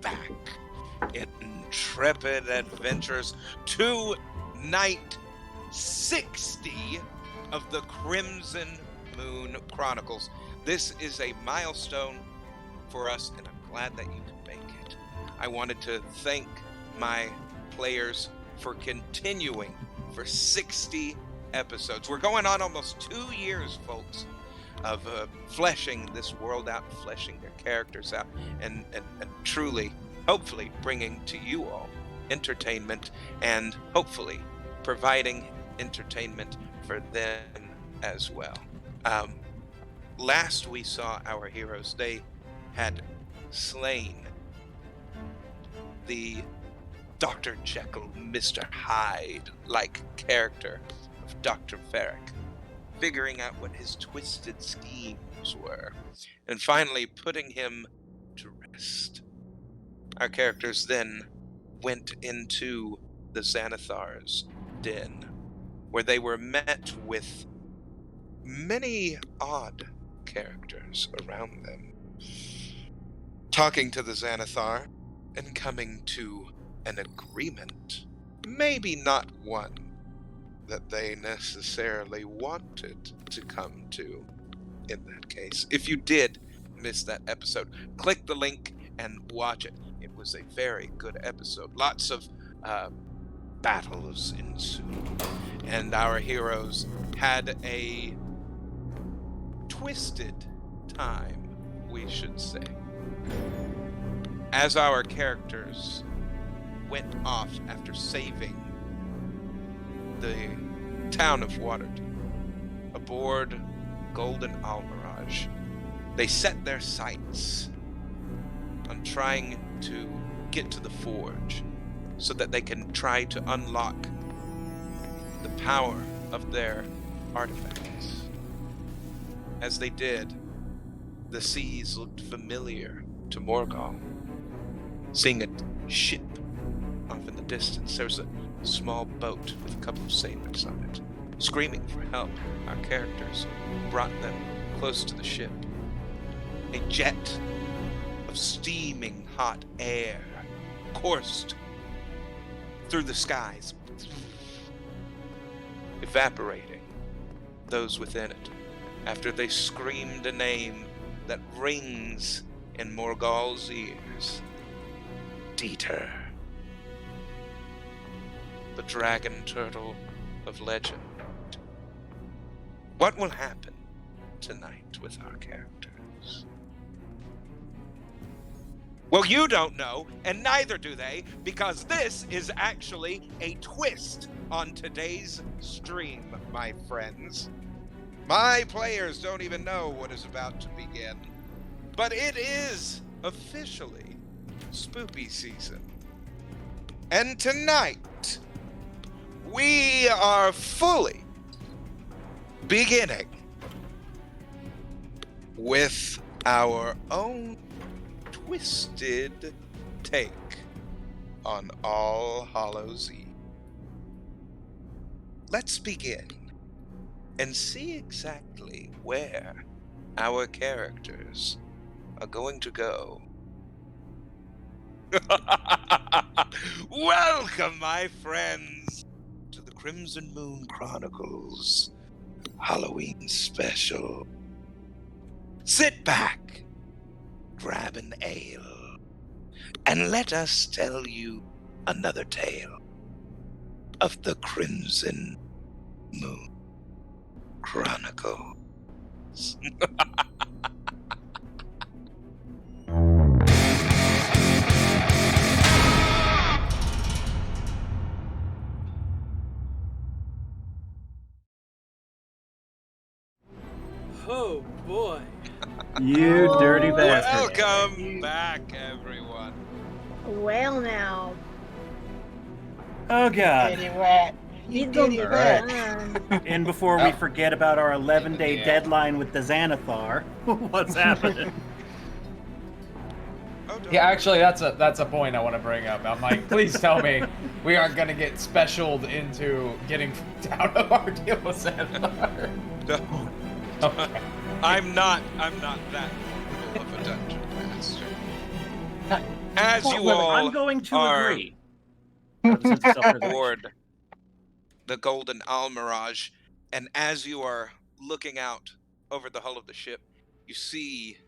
back, intrepid adventurers, to night 60 of the Crimson Moon Chronicles. This is a milestone for us, and I'm glad that you could make it. I wanted to thank my players for continuing for 60 episodes. We're going on almost 2 years, folks, of fleshing this world out, fleshing their characters out, and truly, hopefully, bringing to you all entertainment, and hopefully providing entertainment for them as well. Last we saw our heroes, they had slain the Dr. Jekyll, Mr. Hyde-like character of Dr. Ferrick, figuring out what his twisted schemes were, and finally putting him to rest. Our characters then went into the Xanathar's den, where they were met with many odd characters around them, talking to the Xanathar and coming to an agreement, maybe not one that they necessarily wanted to come to in that case. If you did miss that episode, click the link and watch it. It was a very good episode. Lots of battles ensued, and our heroes had a twisted time, we should say, as our characters went off after saving the town of Waterdeep aboard Golden Almirage. They set their sights on trying to get to the forge so that they can try to unlock the power of their artifacts. As they did, the seas looked familiar to Morgul. Seeing a ship off in the distance, there was a small boat with a couple of sailors on it. Screaming for help, our characters brought them close to the ship. A jet of steaming hot air coursed through the skies, evaporating those within it after they screamed a name that rings in Morgul's ears. Dieter, the dragon turtle of legend. What will happen tonight with our characters? Well, you don't know, and neither do they, because this is actually a twist on today's stream, my friends. My players don't even know what is about to begin, but it is officially spoopy season. And tonight, we are fully beginning with our own twisted take on All Hallows Eve. Let's begin and see exactly where our characters are going to go. Welcome, my friends, to the Crimson Moon Chronicles Halloween special. Sit back, grab an ale, and let us tell you another tale of the Crimson Moon Chronicles. Oh boy. You dirty bastard. Welcome back, everyone. Well now, Oh god. Dirty rat. he's You gonna dirty be rat. done. And before we forget about our 11-day Yeah. deadline with the Xanathar, what's happening? Oh, don't Yeah, actually, that's a point I want to bring up. I'm like, please tell me we aren't going to get specialed into getting out of our deal with Xanathar. No. Okay. I'm not that horrible of a dungeon master. As you Well, all I'm going to are agree. Out of a sense of self-preservation. aboard the Golden Almirage, and as you are looking out over the hull of the ship, you see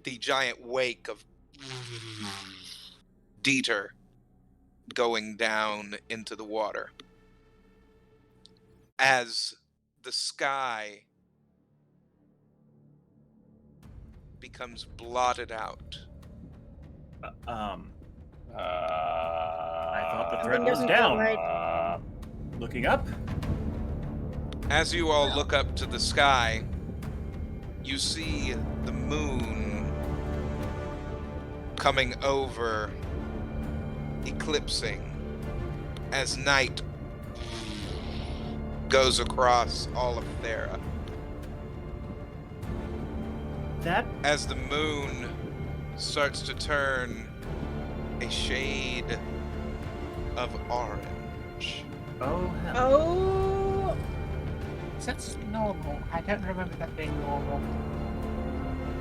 the giant wake of Dieter going down into the water. As the sky becomes blotted out, I thought the I threat Something was doesn't feel down. right. Looking up. as you all look up to the sky, you see the moon coming over, eclipsing, as night goes across all of Thera. That As the moon starts to turn a shade of orange. oh hell. Oh, That's normal. I don't remember that being normal.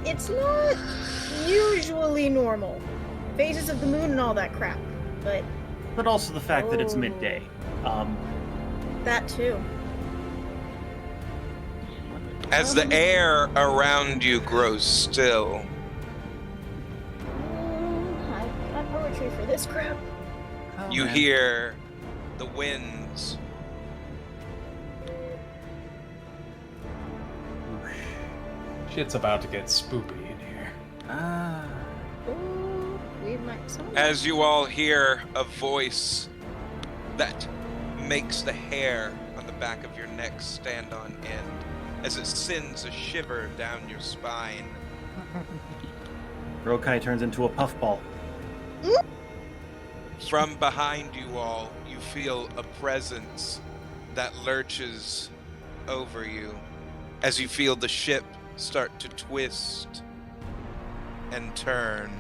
it's not usually normal. Phases of the moon and all that crap, but But also the fact that it's Oh. midday. that too. As the air around you grows still, I've got poetry for this crap. oh, you man. hear the winds Shit's about to get spoopy in here. Ah. Ooh, we might. Someone as you all hear a voice that makes the hair on the back of your neck stand on end, as it sends a shiver down your spine. Rokai turns into a puffball. From behind you all, you feel a presence that lurches over you as you feel the ship start to twist and turn.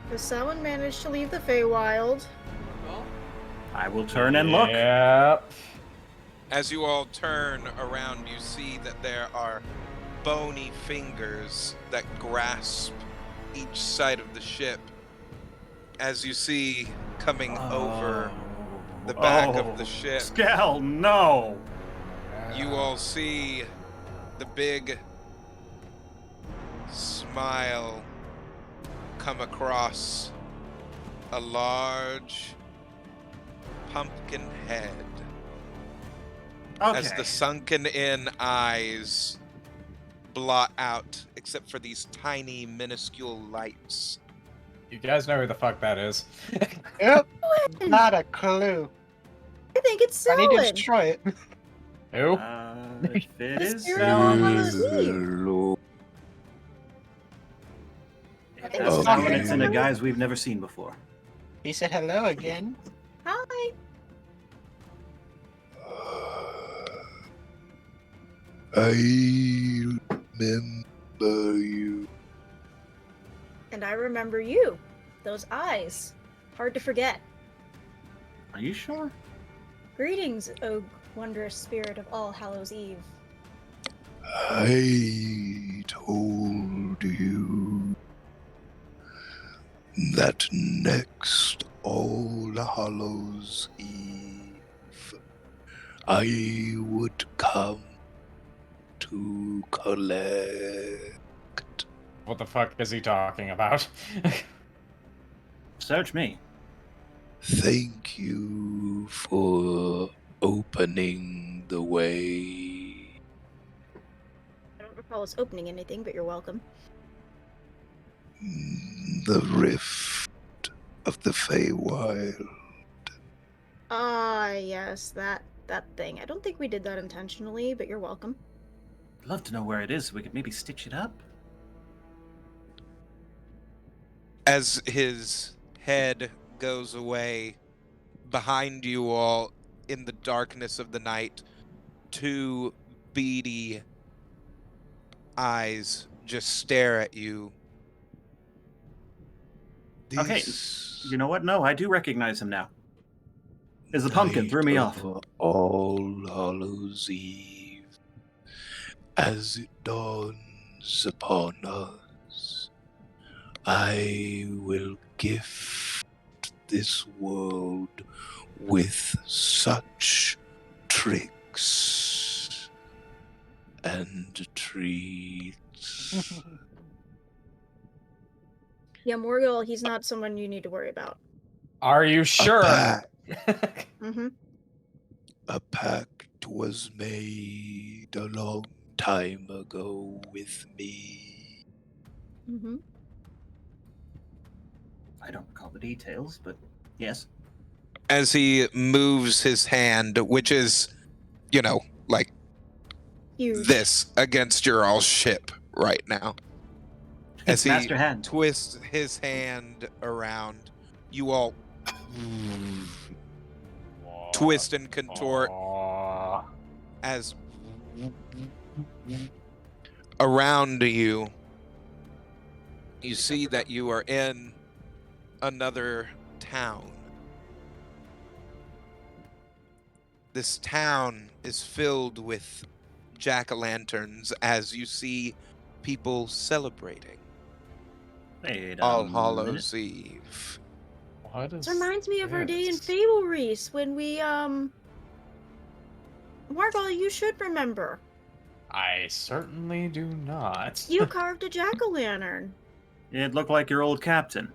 Does someone manage to leave the Feywild? Well, I will turn and look. Yep. As you all turn around, you see that there are bony fingers that grasp each side of the ship. As you see coming over the back of the ship, Scal, no. you all see the big smile come across a large pumpkin head Okay. as the sunken in eyes blot out except for these tiny minuscule lights. You guys know who the fuck that is. Yep. Not a clue. I think it's I need to Selwyn. destroy it. Who? If it The is spirit of all Hallows Eve. Hello. if think that's it's now, okay. and it's in a guise we've never seen before. He said hello again. Hi. I remember you. And I remember you. Those eyes. Hard to forget. Are you sure? Greetings, O wondrous spirit of All Hallows Eve. I told you that next All Hallows Eve I would come to collect. What the fuck is he talking about? Search me. Thank you for opening the way. I don't recall us opening anything, but you're welcome. The rift of the Feywild. Ah, yes, that thing. I don't think we did that intentionally, but you're welcome. I'd love to know where it is so we could maybe stitch it up. As his head goes away, behind you all in the darkness of the night, two beady eyes just stare at you. Okay, This you know what? No, I do recognize him now. Is the pumpkin threw me night off. of All Hallows Eve, as it dawns upon us, I will gift this world with such tricks and treats. Yeah, Morgul, he's not someone you need to worry about. Are you sure? pact. Mm-hmm. A pact was made a long time ago with me. Mm-hmm. I don't recall the details, but yes. As he moves his hand, which is, like Huge. this against your all ship right now. As It's he Master Hand. twists his hand around, you all twist and contort as around you, you see that you are in another town. This town is filled with jack-o'-lanterns as you see people celebrating Wait All a Hallows Eve. What is This reminds me of our day in this? Fable Reese when we Morgul, you should remember. I certainly do not. You carved a jack-o'-lantern. It looked like your old captain.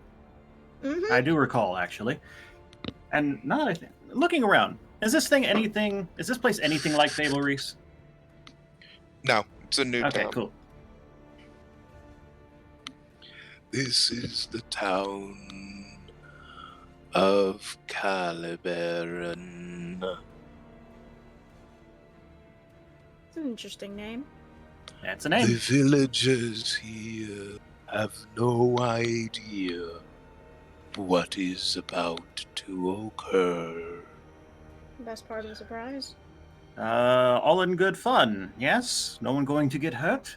Mm-hmm. I do recall, actually. And now that I think, looking around, is this place anything like Fable Reese? No, it's a new Okay, town. cool. This is the town of Calibaran. It's an interesting name. That's a The name. villagers here have no idea what is about to occur. Best part of the surprise. All in good fun, yes? No one going to get hurt?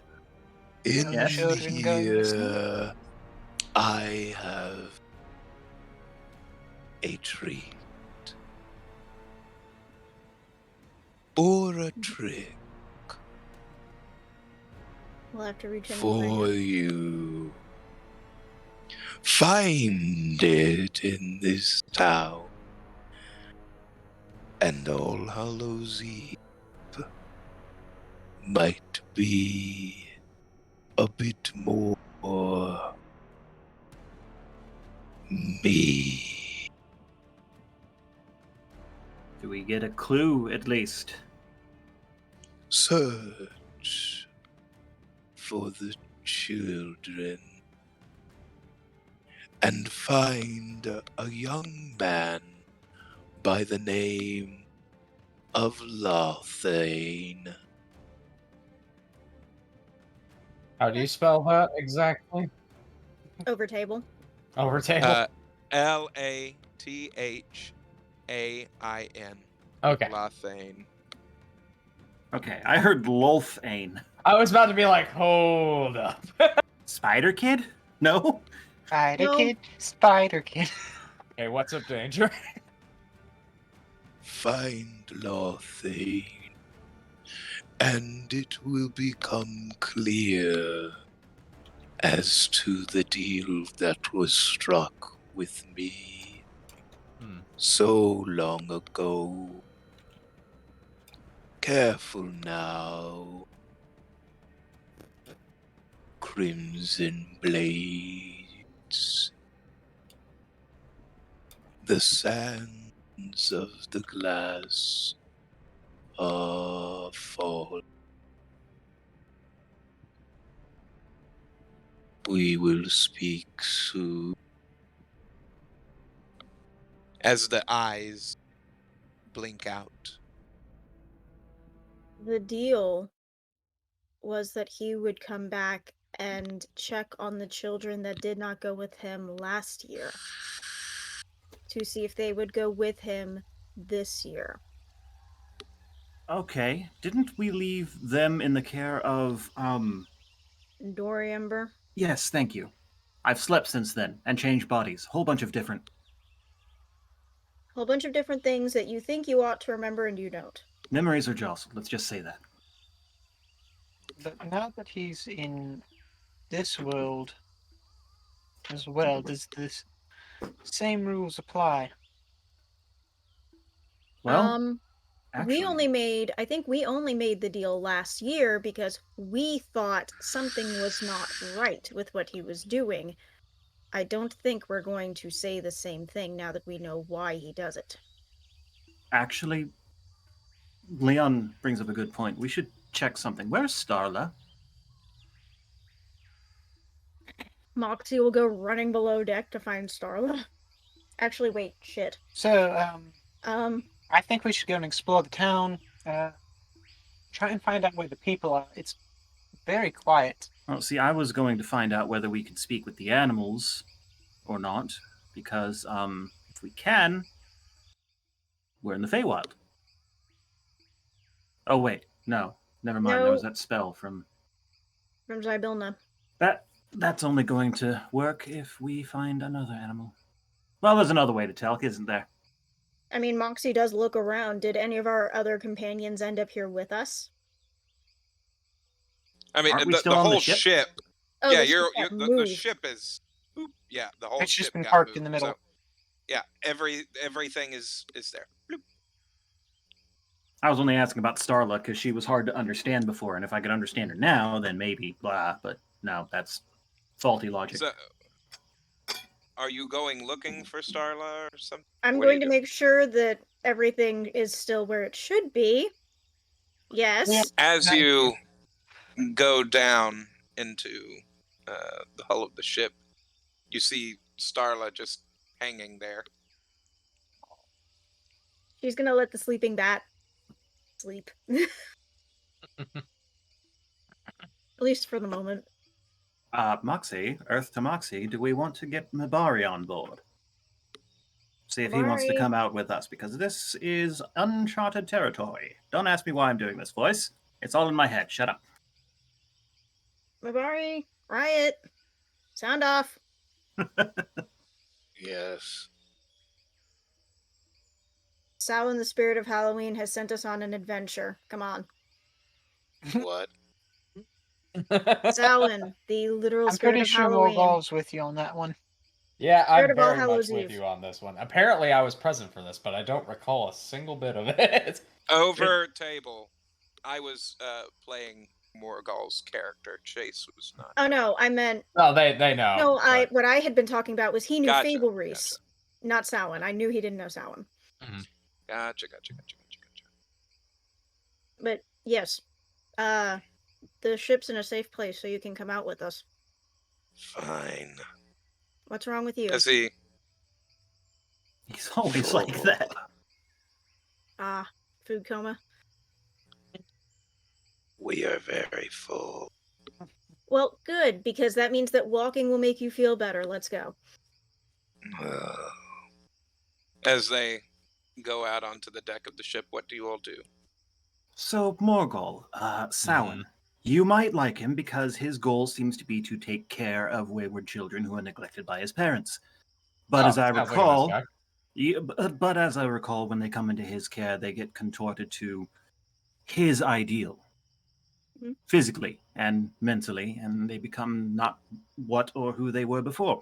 In Yes. Children going missing? here, I have a treat. Or a trick We'll have to return for you. Find it in this town, and All Hallows Eve might be a bit more me. Do we get a clue, at least? Search for the children and find a young man by the name of Lothane. How do you spell that exactly? Over table. Over table. Lathain. Okay. Lothane. Okay, I heard Lolthane. I was about to be like, hold up. Spider Kid? No? Spider No. Kid, Spider Kid. Okay, what's up, Danger? Find Lothane, and it will become clear as to the deal that was struck with me so long ago. Careful now, Crimson Blades. The sands of the glass are falling. We will speak soon. As the eyes blink out. The deal was that he would come back and check on the children that did not go with him last year to see if they would go with him this year. Okay, didn't we leave them in the care of, Doriember. Yes, thank you. I've slept since then, and changed bodies. Whole bunch of different... Whole bunch of different things that you think you ought to remember and you don't. Memories are jostled, let's just say that. But now that he's in this world, as well. Does this same rules apply? Well, I think we only made the deal last year because we thought something was not right with what he was doing. I don't think we're going to say the same thing now that we know why he does it. actually, Leon brings up a good point. We should check something. Where's Starla? Moxie will go running below deck to find Starla. Actually, wait, shit. So, Um, I think we should go and explore the town. Try and find out where the people are. It's very quiet. Oh, see, I was going to find out whether we can speak with the animals or not, because if we can, we're in the Feywild. Oh wait, no, never mind. There No. was that spell from Zybilna. That's only going to work if we find another animal. Well, there's another way to tell, isn't there? I mean, Moxie does look around. Did any of our other companions end up here with us? I mean, Aren't we the still on the whole ship? ship. Oh, Yeah, the the ship is. Oop, yeah, the whole It's ship just been got parked moved, in the middle. So, yeah, everything is there. Bloop. I was only asking about Starla because she was hard to understand before, and if I could understand her now, then maybe blah. But no, that's faulty logic. So, are you going looking for Starla or something? I'm What are going you to doing? make sure that everything is still where it should be. Yes. Yeah. As Thank you go down into the hull of the ship, you see Starla just hanging there. She's gonna let the sleeping bat sleep. At least for the moment. Moxie, Earth to Moxie, do we want to get Mabari on board? See if he wants to Mabari. come out with us, because this is uncharted territory. Don't ask me why I'm doing this voice. It's all in my head. Shut up. Mabari, Riot, sound off. Yes. Samhain, the spirit of Halloween, has sent us on an adventure. Come on. What? Samhain, the literal I'm spirit pretty of sure Halloween. Morgul's with you on that one. Yeah, Spirit I'm of All very much Hallows with Eve. you on this one. Apparently, I was present for this, but I don't recall a single bit of it. Over table, I was playing Morgul's character. Chase was not. Oh no, I meant No, they know. no. but- What I had been talking about was he knew Gotcha, Fable Reese, not Samhain. I knew he didn't know Samhain. Gotcha. But yes, the ship's in a safe place, so you can come out with us. Fine. What's wrong with you? As he He's always like that. Food coma. We are very full. Well, good, because that means that walking will make you feel better. Let's go. as they go out onto the deck of the ship, what do you all do? So, Morgul, Samhain, you might like him because his goal seems to be to take care of wayward children who are neglected by his parents. But as I sounds like a nice recall, guy. but as I recall, when they come into his care, they get contorted to his ideal, physically and mentally, and they become not what or who they were before.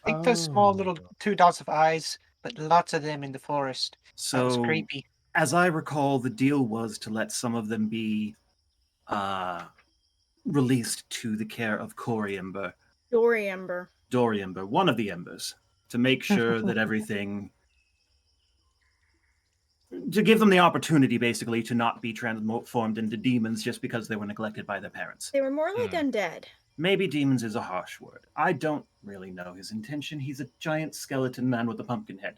I think those small little 2 dots of eyes, but lots of them in the forest. That was So, creepy. as I recall, the deal was to let some of them be released to the care of Coriember. Doriember. One of the Embers, to make sure that everything, to give them the opportunity, basically, to not be transformed into demons just because they were neglected by their parents. They were more like undead. Maybe demons is a harsh word. I don't really know his intention. He's a giant skeleton man with a pumpkin head.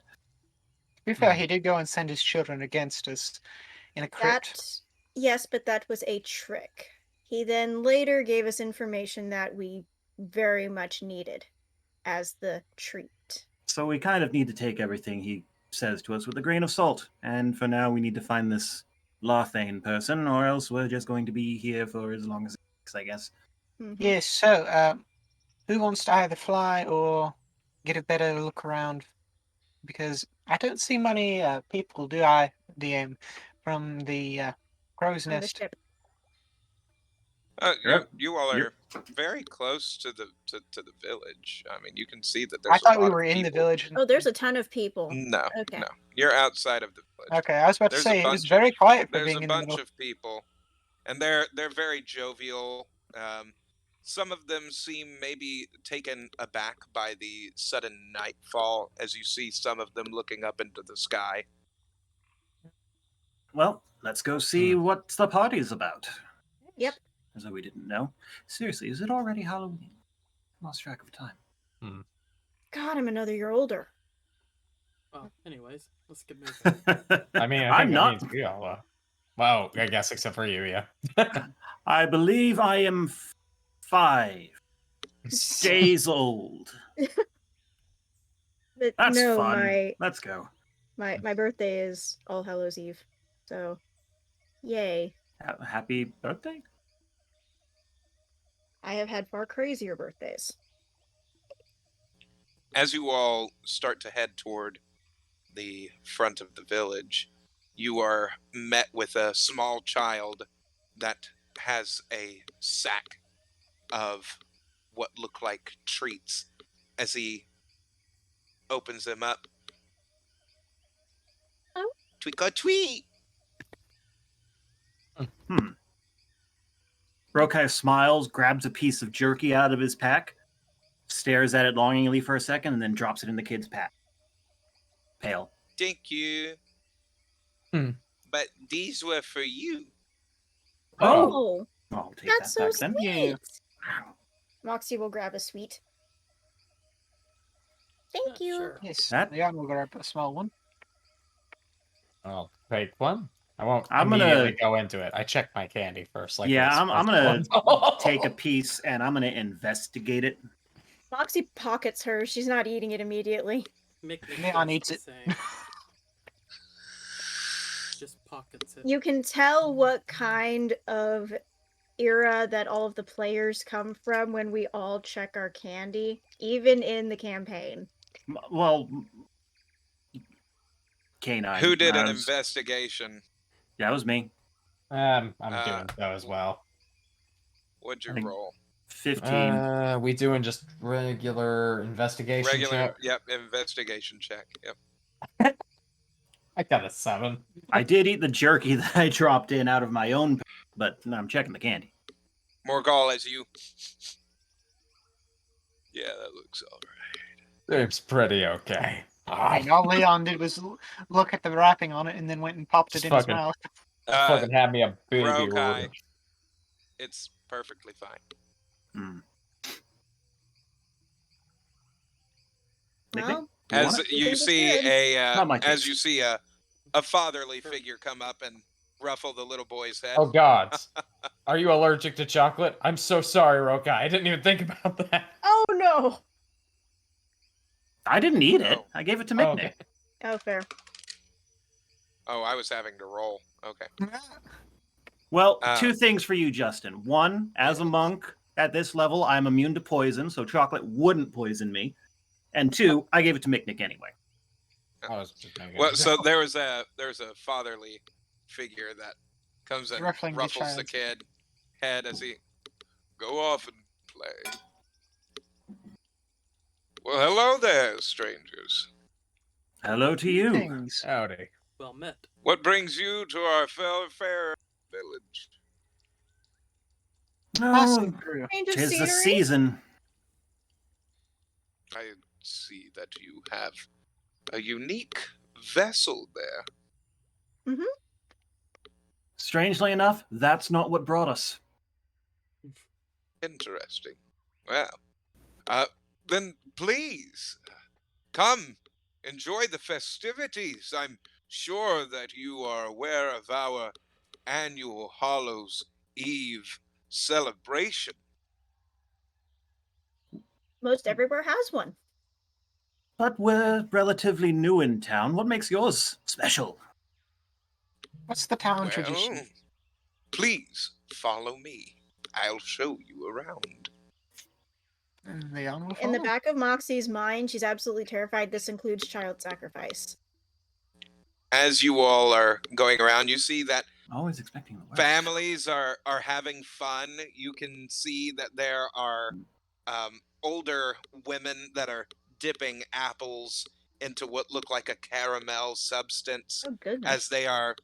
To be fair, he did go and send his children against us in a crypt. Yes, but that was a trick. He then later gave us information that we very much needed as the treat. So we kind of need to take everything he says to us with a grain of salt. And for now, we need to find this Larthane person, or else we're just going to be here for as long as it takes, I guess. Yes, so who wants to either fly or get a better look around? Because I don't see many people, do I, DM, from the crow's On the nest? ship. You all are very close to the village. I mean, you can see that I there's a thought we lot were of in the people. village. Oh, there's a ton of people. No, Okay. no, you're outside of the village. Okay, I was about to There's say a it was bunch very of quiet for there's being a in the bunch middle. of people, and they're very jovial. Some of them seem maybe taken aback by the sudden nightfall, as you see some of them looking up into the sky. Well, let's go see what the party's about. Yep. As though we didn't know. Seriously, is it already Halloween? Lost track of time. God, I'm another year older. Well, anyways, let's get moving. I mean, I I'm think that not. means we all. Well, I guess except for you, yeah. I believe I am 5 days old. But That's no, fun. Let's go. my birthday is All Hallows Eve. So, yay. Happy birthday? I have had far crazier birthdays. As you all start to head toward the front of the village, you are met with a small child that has a sack of what look like treats. As he opens them up, Oh. Tweak or tweet. Rokai smiles, grabs a piece of jerky out of his pack, stares at it longingly for a second, and then drops it in the kid's pack. Pale. Thank you. But these were for you. Oh. I'll take That's that so back sweet. then. Moxie will grab a sweet. Thank you. Sure. Yes, That- yeah, we'll grab a small one. I'll take one. I won't I'm immediately gonna- go into it. I check my candy first. Like Yeah, we're I'm supposed gonna to. take a piece and I'm gonna investigate it. Moxie pockets hers. She's not eating it immediately. Neon eats it. Just pockets it. You can tell what kind of era that all of the players come from when we all check our candy, even in the campaign. Well, K9. Who did an Raz. investigation? That was me. I'm doing so as well. What'd you I think- roll? 15. We doing just regular investigation Regular, check? yep, investigation check. Yep. I got a 7. I did eat the jerky that I dropped in out of my own, but I'm checking the candy. Morgal, as you. Yeah, that looks alright. It's pretty okay. I mean, all Leon did was look at the wrapping on it and then went and popped it Just in his fucking- mouth. Fucking had me a baby Rokai, order. it's perfectly fine. Nickname? Well, As want it? you think it's see good. Not my as taste. you see a fatherly figure come up and ruffle the little boy's head. Oh God, are you allergic to chocolate? I'm so sorry, Rokai. I didn't even think about that. Oh no! I didn't eat it. Oh. I gave it to Oh, Mick. okay. Oh, fair. Oh, I was having to roll. Okay. Well, Uh, 2 things for you, Justin. 1, as a monk at this level, I'm immune to poison, so chocolate wouldn't poison me. And 2, I gave it to Mick anyway. I was just making Well, a so joke. there's a fatherly figure that comes and Ruffling the ruffles the child's kid head as he go off and play. Well, hello there, strangers. Hello to you. Things. Howdy. Well met. What brings you to our fair village? Passing Oh, through. Change of 'tis the scenery? season. I see that you have a unique vessel there. Strangely enough, that's not what brought us. Interesting. Well, then please come enjoy the festivities. I'm sure that you are aware of our annual Hallows Eve celebration. Most everywhere has one. But we're relatively new in town. What makes yours special? What's the town Well, tradition? please follow me. I'll show you around. And Leon will In the follow. back of Moxie's mind, she's absolutely terrified this includes child sacrifice. As you all are going around, you see that Always expecting the worst. Families are having fun. You can see that there are older women that are dipping apples into what look like a caramel substance Oh goodness. as they are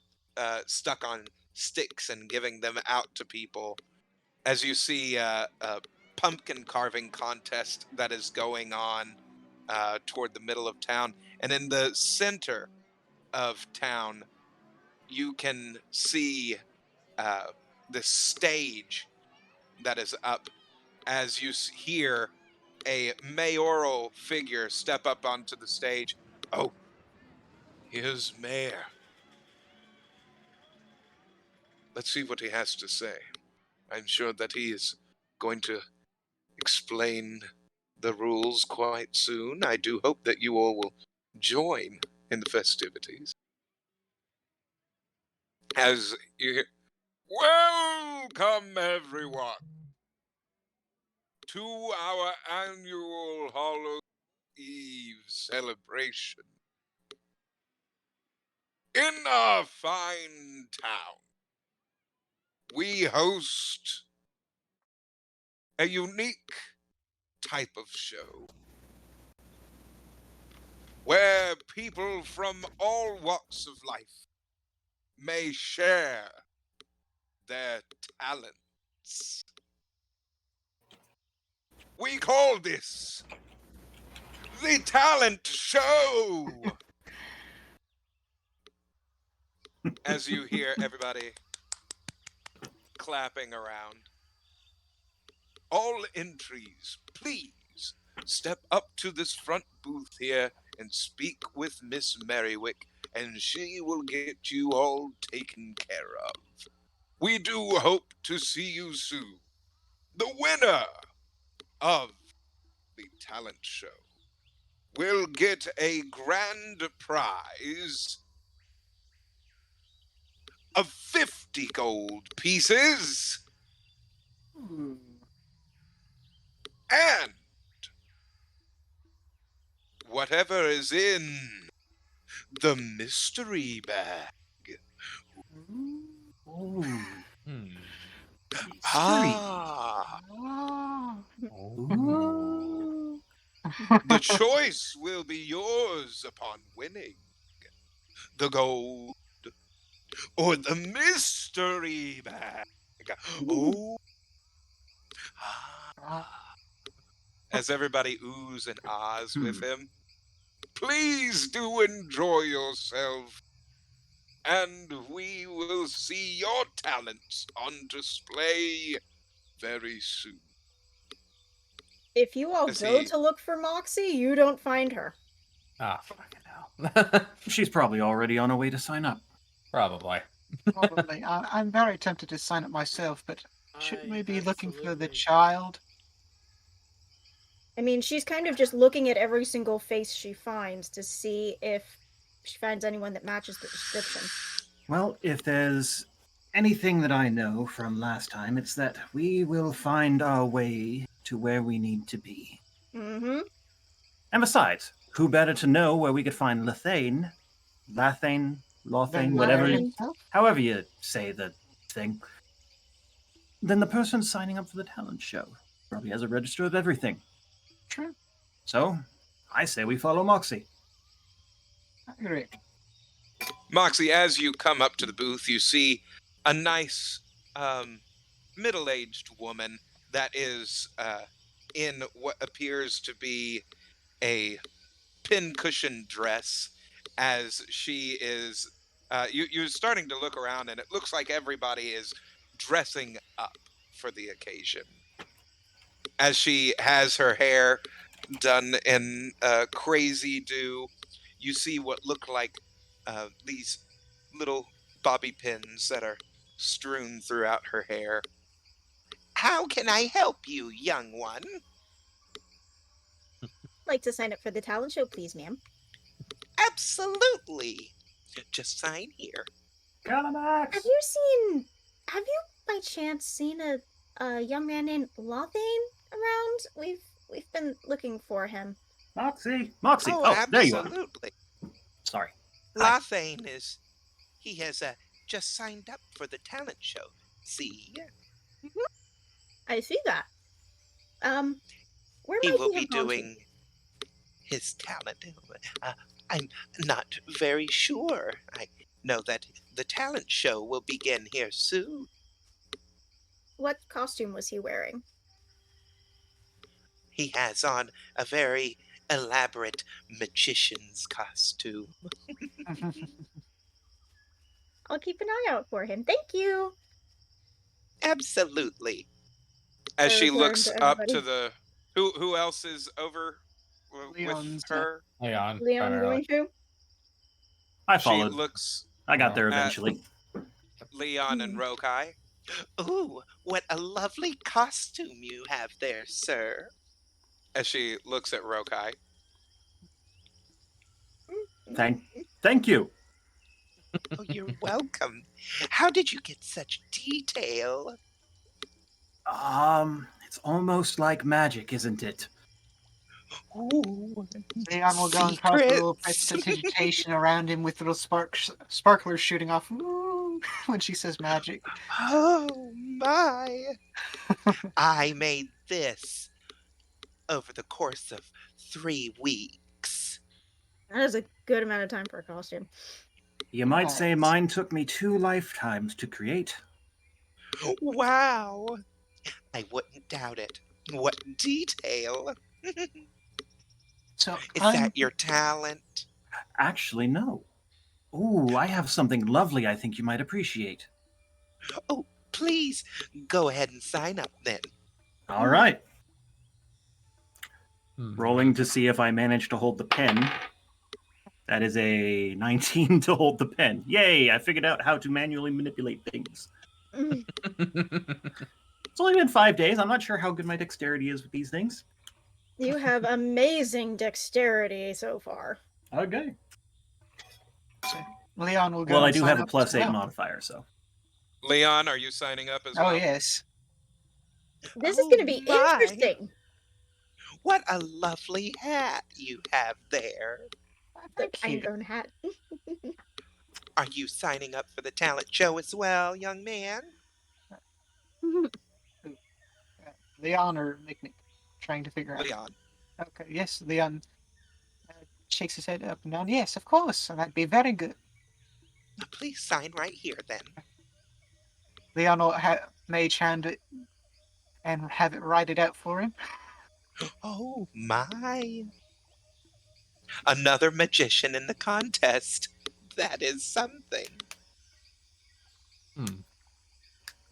stuck on sticks and giving them out to people. As you see a pumpkin carving contest that is going on toward the middle of town. And in the center of town, you can see the stage that is up as you hear a mayoral figure step up onto the stage. Oh, here's Mayor. Let's see what he has to say. I'm sure that he is going to explain the rules quite soon. I do hope that you all will join in the festivities. As you hear, welcome everyone to our annual Hallows Eve celebration. In our fine town, we host a unique type of show where people from all walks of life may share their talents. We call this the Talent Show. As you hear everybody clapping around. All entries, please step up to this front booth here and speak with Miss Merriwick, and she will get you all taken care of. We do hope to see you soon. The winner of the talent show will get a grand prize of 50 gold pieces and whatever is in the mystery bag. Ooh. Ah, Ooh. the choice will be yours upon winning the gold or the mystery bag. Oh, ah. As everybody oohs and ahs with him, please do enjoy yourself, and we will see your talents on display very soon. If you all As go he- to look for Moxie, you don't find her. Ah, fucking hell. She's probably already on her way to sign up. Probably. Probably. I'm very tempted to sign up myself, but shouldn't we be looking for the Absolutely. child? I mean, she's kind of just looking at every single face she finds to see if she finds anyone that matches the description. Well, if there's anything that I know from last time, it's that we will find our way to where we need to be. Mm-hmm. And besides, who better to know where we could find Lathane, Then whatever, Larry himself? however you say the thing, than the person signing up for the talent show. Probably has a register of everything. True. So, I say we follow Moxie. I agree. Moxie, as you come up to the booth, you see a nice middle-aged woman that is in what appears to be a pincushion dress, as she is you're starting to look around, and it looks like everybody is dressing up for the occasion, as she has her hair done in crazy do. You see what look like these little bobby pins that are strewn throughout her hair. How can I help you, young one? Like to sign up for the talent show, please, ma'am. Absolutely. Just sign here. Calamax! Have you by chance seen a young man named Lothane around? We've been looking for him. Moxie! Oh, There you are. absolutely. Sorry. Hi. Lothane he has just signed up for the talent show. See? I see that. Where He might will he be have gone to? doing his talent. I'm not very sure. I know that the talent show will begin here soon. What costume was he wearing? He has on a very elaborate magician's costume. I'll keep an eye out for him. Thank you. Absolutely. I As she return looks to up to everybody. the who else is over with Leon's, her? Leon, Leon primarily. going to? I She followed. looks I got there at eventually. Leon and Rokai. Ooh, what a lovely costume you have there, sir. As she looks at Rokai. Thank you. Oh, you're welcome. How did you get such detail? It's almost like magic, isn't it? Ooh, Leon will go and cast a little secrets. prestidigitation around him with little sparklers shooting off ooh, when she says magic. Oh my. I made this over the course of 3 weeks. That is a good amount of time for a costume. You might say Nice. mine took me 2 lifetimes to create. Wow. I wouldn't doubt it. What detail. So Is I'm that your talent? Actually, no. Ooh, I have something lovely I think you might appreciate. Oh, please go ahead and sign up then. All right. Rolling to see if I manage to hold the pen. That is a 19 to hold the pen. Yay, I figured out how to manually manipulate things. It's only been 5 days. I'm not sure how good my dexterity is with these things. You have amazing dexterity so far. Okay. Leon will go. Well, I and do sign have a up as +8 well. modifier, so. Leon, are you signing up as Oh well? yes. This is going to be my. interesting. What a lovely hat you have there. The Thank you. iron hat. Are you signing up for the talent show as well, young man? Leon or Nick? Trying to figure out. Leon. Okay, yes, Leon shakes his head up and down. Yes, of course, and that'd be very good. Please sign right here then. Leon will mage hand it and have it write it out for him. Oh my. Another magician in the contest. That is something.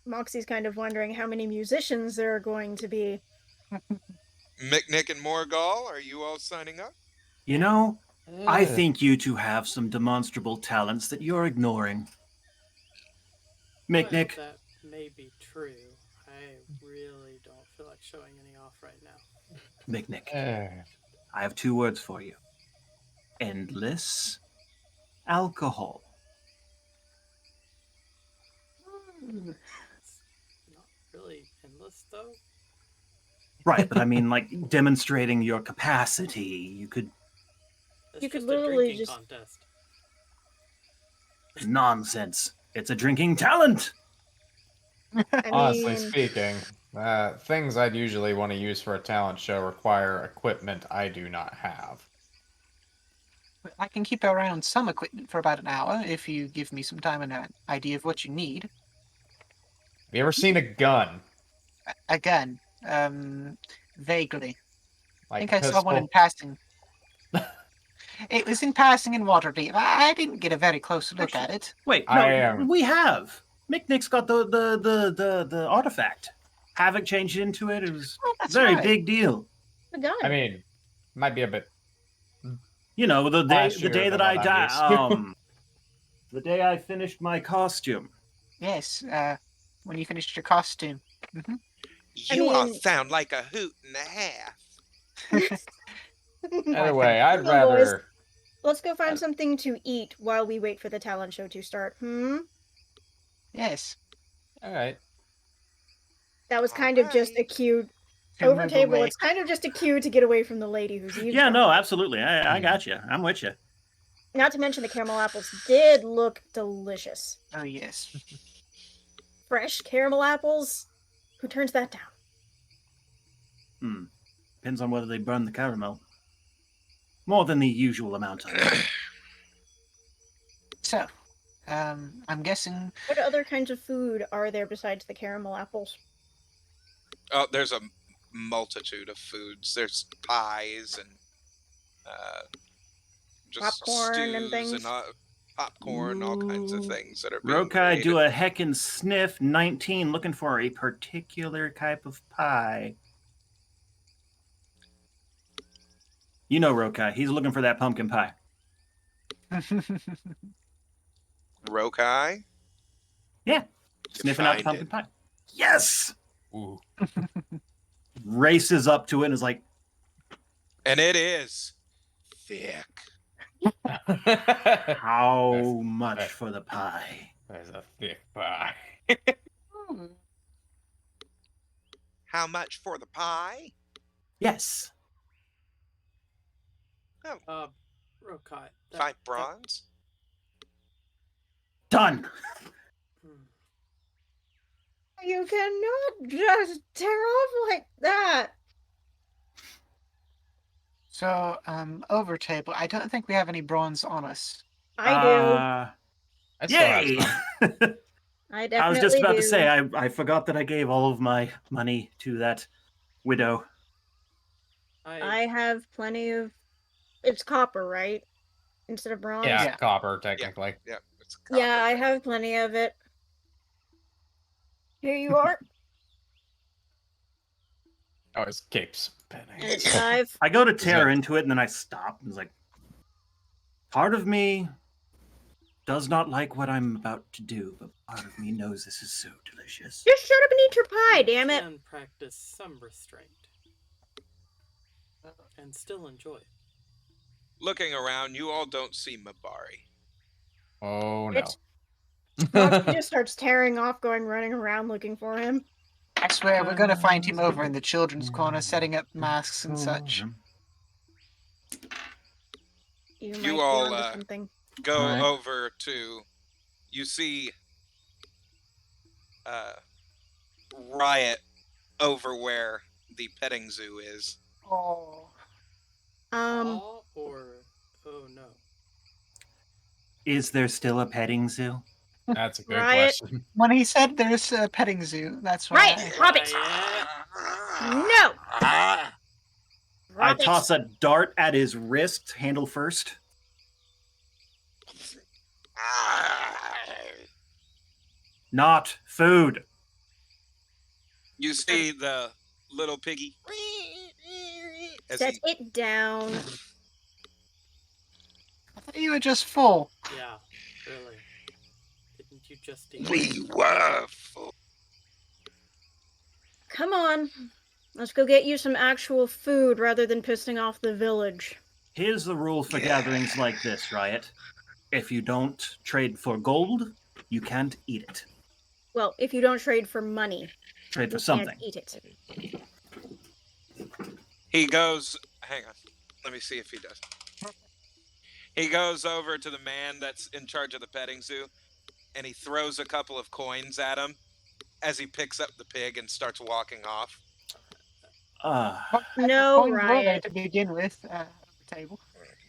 Moxie's kind of wondering how many musicians there are going to be. Mick and Morgal, are you all signing up? You know, I think you two have some demonstrable talents that you're ignoring. Well, Mick, that may be true. I really don't feel like showing any off right now. Mick, I have 2 words for you. Endless alcohol. It's not really endless, though. Right, but I mean, like, demonstrating your capacity. You could... It's You could just literally a drinking just- contest. Nonsense. It's a drinking talent. I Honestly mean, speaking, things I'd usually want to use for a talent show require equipment I do not have. But I can keep around some equipment for about an hour if you give me some time and an idea of what you need. Have you ever seen a gun? A gun, vaguely. I Like think I saw one in pistol? passing. It was in passing in Waterdeep. I didn't get a very close look Actually, at it. Wait, no, I am. we have. Mick's got the artifact. Havoc changed into it. It was Oh, that's very right. big deal. the gun. I mean, might be a bit. You know, the Flashier day than that I what I'm used to. died. The day I finished my costume. Yes, when you finished your costume. You all mean- sound like a hoot and a half. Anyway, I'd Come on, boys. rather. Let's go find something to eat while we wait for the talent show to start. Yes. All right. That was kind of just a Alright. cue. To Over move table, away. it's kind of just a cue to get away from the lady who's eating. Yeah, no, absolutely. I got you. I'm with you. Not to mention the caramel apples did look delicious. Oh yes. Fresh caramel apples? Who turns that down? Depends on whether they burn the caramel. More than the usual amount, I think. So, I'm guessing. What other kinds of food are there besides the caramel apples? Oh, there's a multitude of foods. There's pies and just Popcorn stews and things? popcorn, all kinds of things that are being Rokai, created. do a heckin' sniff. 19, looking for a particular type of pie. You know Rokai, he's looking for that pumpkin pie. Rokai? Yeah, sniffing out the find pumpkin it. pie. Yes! Ooh. Races up to it and is like, And it is Thick. how That's- much for the pie? There's a thick pie. how much for the pie? Yes. Rokai. 5 bronze? Done. You cannot just tear off like that. So, over table. I don't think we have any bronze on us. I do. I still have Yay! some. I definitely I was just about do. to say, I forgot that I gave all of my money to that widow. I have plenty of. It's copper, right? Instead of bronze? Yeah, Yeah. copper, technically. Yeah, it's Yeah, I copper. have plenty of it. Here you are. Oh, it's capes. And Penny. it's 5. I go to tear Yeah. into it and then I stop. It's like, part of me does not like what I'm about to do, but part of me knows this is so delicious. Just shut up and eat your pie, damn it. Can practice some restraint and still enjoy it. Looking around, you all don't see Mabari. Oh, no. It's- Roxy just starts tearing off, running around looking for him. I swear we're gonna find him over in the children's corner, setting up masks and such. You might You be all, onto something. Go Alright. over to... You see... Riot over where the petting zoo is. Oh. All or oh no. Is there still a petting zoo? That's a good Riot. question. When he said there's a petting zoo, that's why. Right, Hobbit! No! I Rocket. toss a dart at his wrist, handle first. Not food. You see the little piggy. As Set he, it down. I thought you were just full. Yeah, really. Didn't you just eat? We were full. Come on. Let's go get you some actual food rather than pissing off the village. Here's the rule for gatherings like this, Riot. If you don't trade for gold, you can't eat it. Well, if you don't trade for money, Trade for you something. can't eat it. he goes... Hang on. Let me see if he does. He goes over to the man that's in charge of the petting zoo, and he throws a couple of coins at him as he picks up the pig and starts walking off. What No, coins were they Riot. to begin with? The table.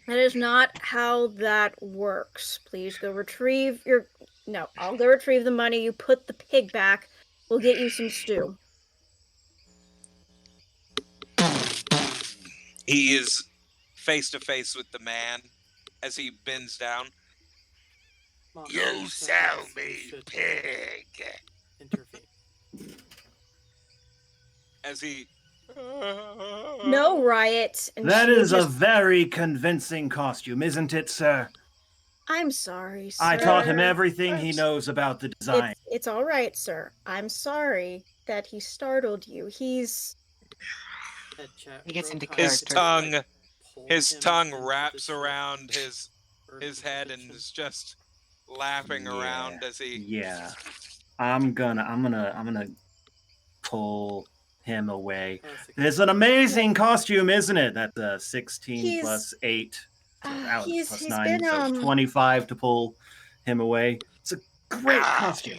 That is not how that works. Please go retrieve your... No, I'll go retrieve the money. You put the pig back. We'll get you some stew. He is face to face with the man as he bends down. Mom, You perhaps sell we me, should pig. Intervene. As he... No, Riot. And That she is a just- very convincing costume, isn't it, sir? I'm sorry, sir. I taught him everything he knows about the design. It's all right, sir. I'm sorry that he startled you. He's... Head chat, He gets into Rokai His could, tongue... like, pull His him tongue into wraps this around his vertical head and position. is just laughing around as he... Yeah. I'm gonna pull him away. Classic. It's an amazing costume, isn't it? That's 16 He's- plus 8. Alex He's plus he's 9, been so 25 to pull him away. It's a great costume.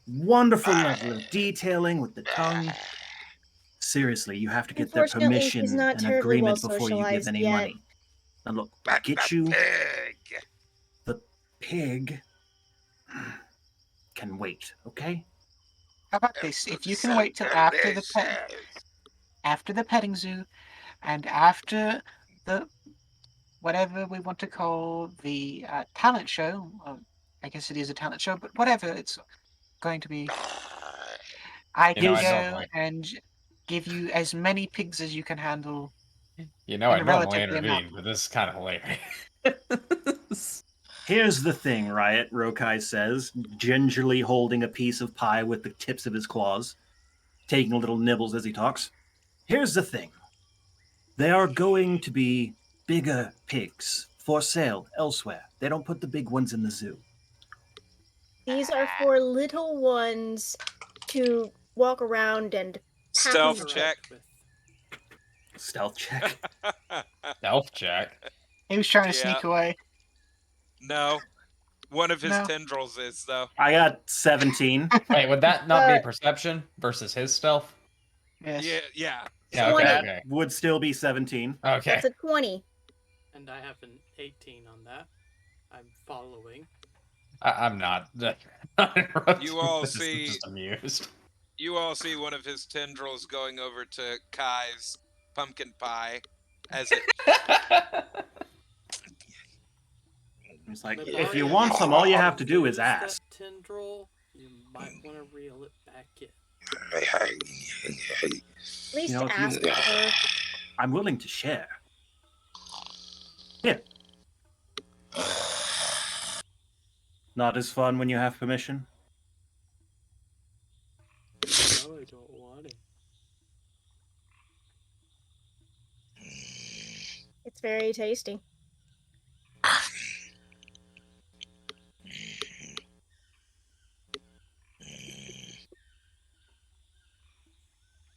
Wonderful level of detailing with the tongue. Seriously, you have to get their Unfortunately, he's permission not and terribly well agreement before you give socialized any yet. money. Now look, we'll But get the you pig. the pig. Can wait, okay? How about It this? If looks you can so wait till after the petting zoo and after the whatever we want to call the talent show. I guess it is a talent show, but whatever it's going to be, I You know, can I don't go like. and give you as many pigs as you can handle You know, I in a normally relatively amount. intervene, but this is kind of hilarious. Here's the thing, Riot, Rokai says, gingerly holding a piece of pie with the tips of his claws, taking little nibbles as he talks. Here's the thing. There are going to be bigger pigs for sale elsewhere. They don't put the big ones in the zoo. These are for little ones to walk around and Stealth happily check. With. Stealth check. Stealth check. He was trying to Yeah. sneak away. No. One of his No. tendrils is, though. I got 17. Wait, would that not be perception versus his stealth? Yes. Yeah. Yeah, So okay, That okay. would still be 17. Okay. That's a 20. And I have an 18 on that. I'm following. I'm not. Not interrupting You all this, I'm see- just amused. You all see one of his tendrils going over to Kai's pumpkin pie as it. It's like, But if you Mario, want some, all you have to do is lose that ask. Tendril, you might want to reel it back in. At least You know, if you- ask her. I'm willing to share. Here. Not as fun when you have permission. No, I don't want it. It's very tasty.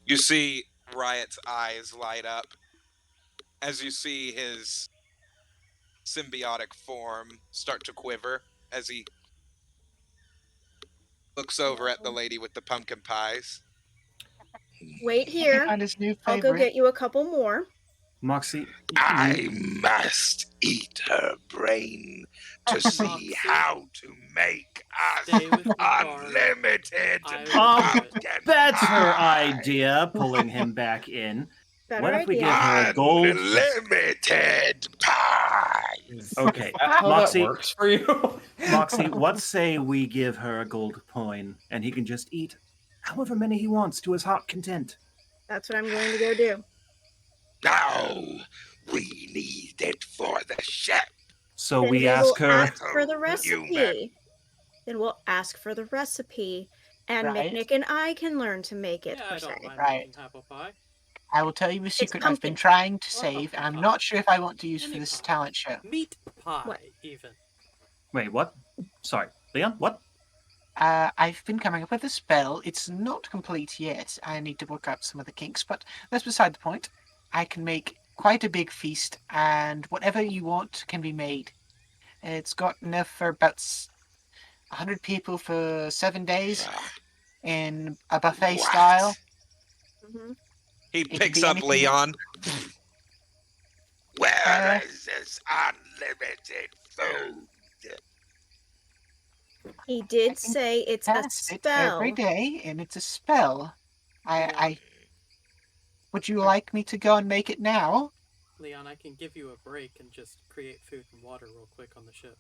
You see Riot's eyes light up as you see his symbiotic form start to quiver as he looks over at the lady with the pumpkin pies. Wait here. And his new I'll go favorite. get you a couple more. Moxie, I must eat her brain to see Moxie, how to make stay us with me, Bard. unlimited I will Oh, do it. pumpkin that's her pie. idea, pulling him back in. Better What if we idea. give her a gold? Unlimited pie. Okay, Is that how Moxie- that works for you? Moxie, what say we give her a gold coin and he can just eat however many he wants to his heart content? That's what I'm going to go do. No, we need it for the ship. So Then we will ask her. ask for the Human. recipe. Then we'll ask for the recipe, and Right. Nick and I can learn to make it. Yeah, per I se. don't mind Right. making apple pie. I will tell you a secret I've been pumpkin. trying to Or save. pumpkin I'm pie. not sure if I want to use for Any this pie. talent show. Meat pie, What? even. Wait, what? Sorry, Leon, what? I've been coming up with a spell. It's not complete yet. I need to work out some of the kinks, but that's beside the point. I can make quite a big feast, and whatever you want can be made. It's got enough for about 100 people for 7 days in a buffet What? style. Mhm. He could picks be up anything. Leon. Where is this unlimited food? He did I can say it's a Cast it spell. every day, and it's a spell. Would you like me to go and make it now? Leon, I can give you a break and just create food and water real quick on the ship.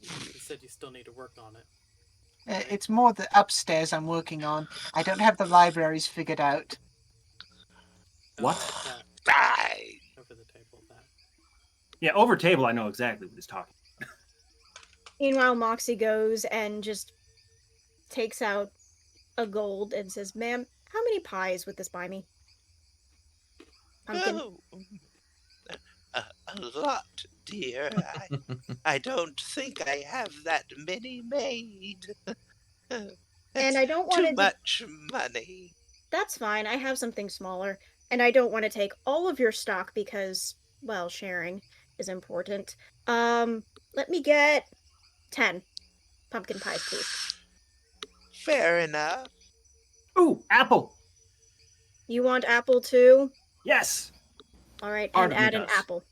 You said you still need to work on it. It's more the upstairs I'm working on. I don't have the libraries figured out. What? That, Die. over the table, that. Yeah, over table, I know exactly what he's talking. Meanwhile, Moxie goes and just takes out a gold and says, "Ma'am, how many pies would this buy me?" Pumpkin. Oh, a lot, dear. I don't think I have that many made. And I don't want Too to. much money. That's fine. I have something smaller, and I don't want to take all of your stock because, well, sharing. is important. Let me get 10 pumpkin pies, please. Fair enough. Ooh, apple. You want apple too? Yes. All right, Part and of me add an does. apple.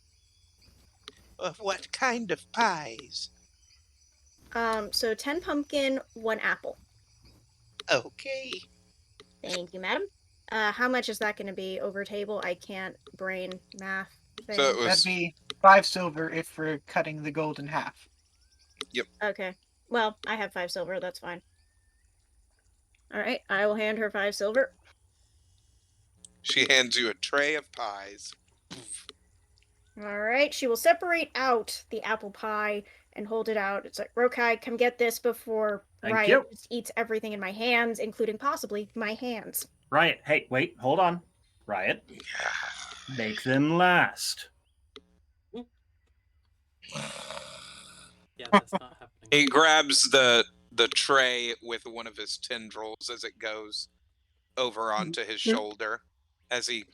Of what kind of pies? So 10 pumpkin, 1 apple. Okay. Thank you, madam. How much is that going to be over table? I can't brain math So it thing. That'd was. be 5 silver if we're cutting the gold in half. Okay. Well, I have 5 silver. That's fine. All right, I will hand her 5 silver. She hands you a tray of pies. All right, she will separate out the apple pie and hold it out. It's like, Rokai, come get this before Thank Riot you. just eats everything in my hands, including possibly my hands. Riot. Hey, wait, hold on. Riot. Make them last. Yeah, that's not happening. He grabs the tray with one of his tendrils as it goes over onto his shoulder as he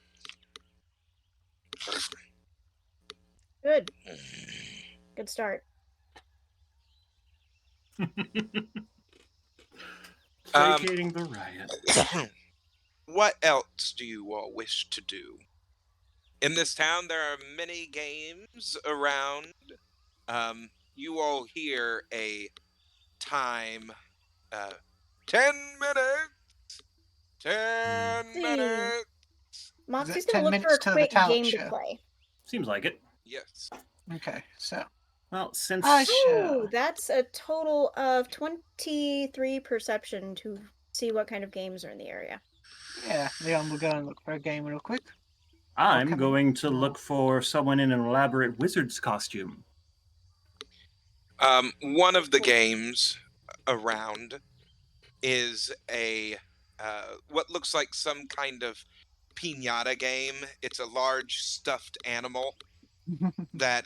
Good. Good start. Placating the riot. What else do you all wish to do? In this town, there are many games around. You all hear a time. 10 minutes. 10 See. minutes. Moxie's that gonna 10 look for minutes a to the quick talent game to show? play. Seems like it. Yes. Okay, so Well, since I Ooh, shall. that's a total of 23 perception to see what kind of games are in the area. Yeah, Leon will go and look for a game real quick. I'm come going to on. look for someone in an elaborate wizard's costume. One of the games around is a what looks like some kind of piñata game. It's a large stuffed animal that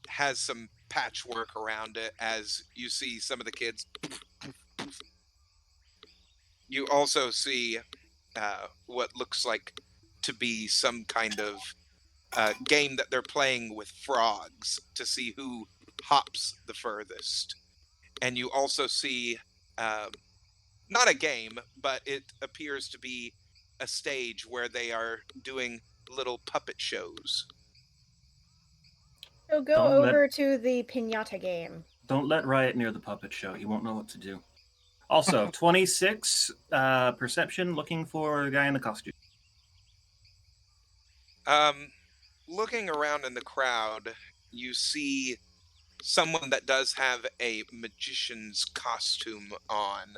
has some patchwork around it as you see some of the kids. You also see what looks like to be some kind of game that they're playing with frogs to see who hops the furthest. And you also see not a game, but it appears to be a stage where they are doing little puppet shows. So go Don't let- over to the pinata game. Don't let Riot near the puppet show. He won't know what to do. Also, 26 perception, looking for a guy in the costume. Looking around in the crowd, you see someone that does have a magician's costume on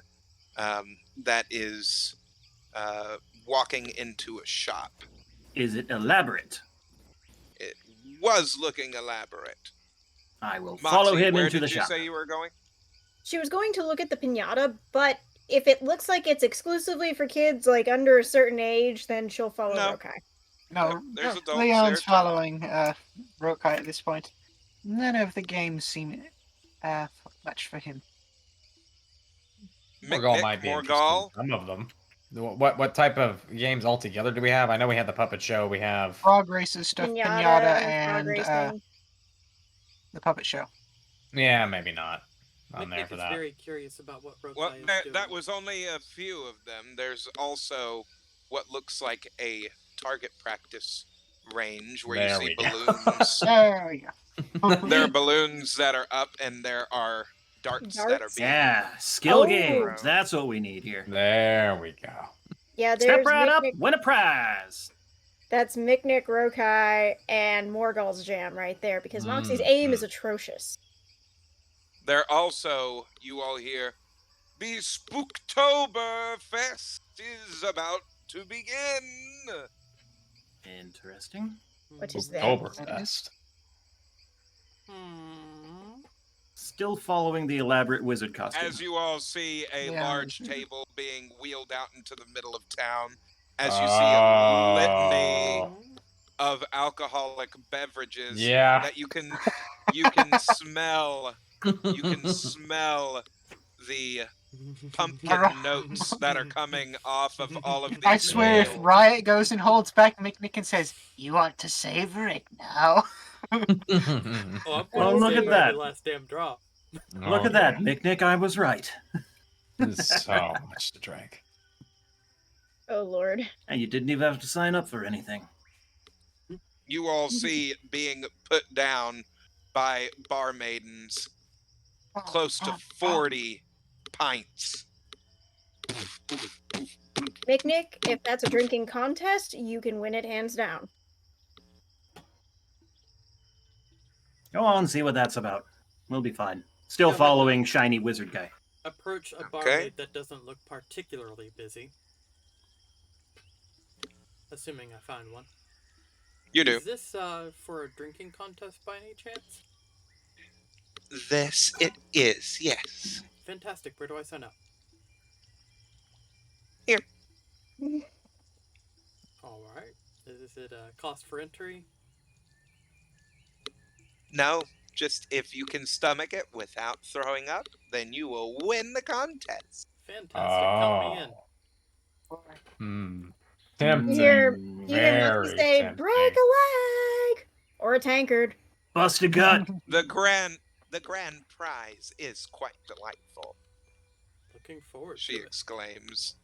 that is walking into a shop. Is it elaborate? It was looking elaborate. I will Moxie, follow him where into did the you shop. say you were going? She was going to look at the pinata, but if it looks like it's exclusively for kids like under a certain age, then she'll follow No. Rokai. No, There's adults Leon's there, too. following Rokai at this point. None of the games seem much for him. Morgul might be interested in Morgul. some of them. What type of games altogether do we have? I know we had the puppet show. We have Frog races, stuff, pinata, frog and racing. the puppet show. yeah, maybe not on there Nick for is that. very curious about what Rokai Well, is doing. that was only a few of them. There's also what looks like a target practice range where There you see we go. balloons. There we go. There are balloons that are up, and there are darts that are Darts? being. Yeah, skill Oh. games. That's what we need here. There we go. Yeah, Step there's right up, Miknik. win a prize. That's Miknik, Rokai, and Morgul's jam right there, because Moxie's aim is atrocious. There also, you all hear, the Spooktoberfest is about to begin. Interesting. What is that? Oktoberfest. Still following the elaborate wizard costume. As you all see a Yeah. large table being wheeled out into the middle of town, as you see a litany of alcoholic beverages Yeah. that you can smell. You can smell the pumpkin notes that are coming off of all of these. I swear, if meals. Riot goes and holds back Miknik and says, "You want to savor it now?" Oh, I'm Well, gonna look save at that. every last damn drop. Look at that, Nick. I was right. There's so much to drink. Oh Lord. And you didn't even have to sign up for anything. You all see it being put down by bar maidens close to 40 pints. Nick, if that's a drinking contest, you can win it hands down. Go on, see what that's about. We'll be fine. Still Yeah, but, following shiny wizard guy. Approach a Okay. barmaid that doesn't look particularly busy. Assuming I find one. You do. Is this for a drinking contest by any chance? This it is, yes. Fantastic. Where do I sign up? Here. All right. Is it a cost for entry? No, just if you can stomach it without throwing up, then you will win the contest. Fantastic. Count me in. Hmm. You Tempting. hear Moxie Very say, tempting. break a leg! Or a tankard. Bust a gut. The grand prize is quite delightful, Looking forward She to it. exclaims.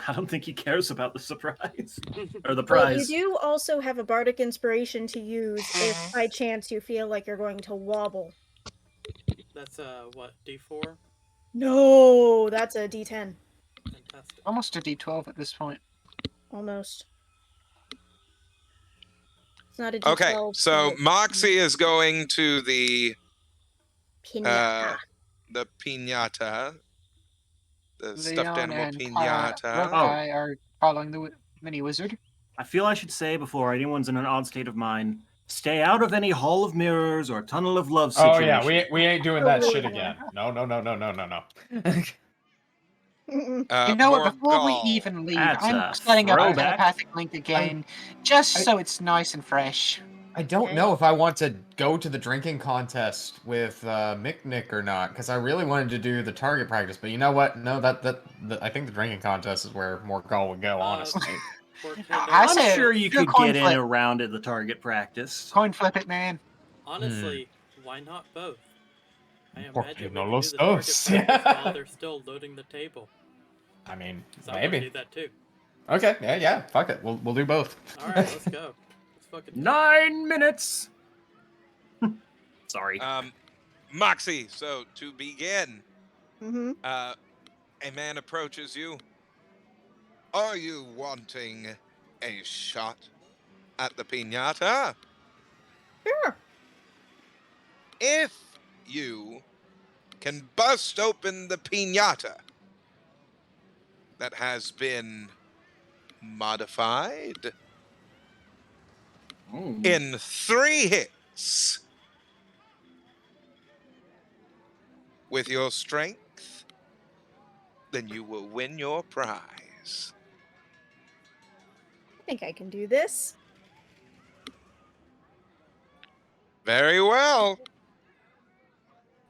I don't think he cares about the surprise. Or the Well, you prize. do also have a bardic inspiration to use if by chance you feel like you're going to wobble. That's what, D4? No, that's a D10. Fantastic. Almost a D12 at this point. Almost. It's not a D12. Okay, so but Moxie is going to the pinata. piñata. The stuffed Leon animal and piñata. Rokai are following the mini wizard. I feel I should say before anyone's in an odd state of mind, stay out of any Hall of Mirrors or Tunnel of Love Oh situation. yeah, we ain't doing that Oh, shit yeah. again. No. You know what? More Before we gall. even leave, That's I'm a setting up a throwback. telepathic link again, just I- so it's nice and fresh. I don't Okay. know if I want to go to the drinking contest with Mick or not, because I really wanted to do the target practice. But you know what? No, I think the drinking contest is where more gall would go. Honestly, I I'm said, sure you do a could coin get in flip. around at the target practice. Coin flip it, man. Honestly, why not both? I Por imagine qué we no can los do the target dos? practice while they're still loading the table. I mean, 'Cause I want to do maybe. that too. Okay, yeah, fuck it. We'll do both. All right, let's go. Let's fucking do it. 9 minutes. Sorry. Moxie, so to begin, Mm-hmm. a man approaches you. Are you wanting a shot at the piñata? Sure. If you can bust open the piñata that has been modified Ooh. in 3 hits with your strength, then you will win your prize. I think I can do this. Very well.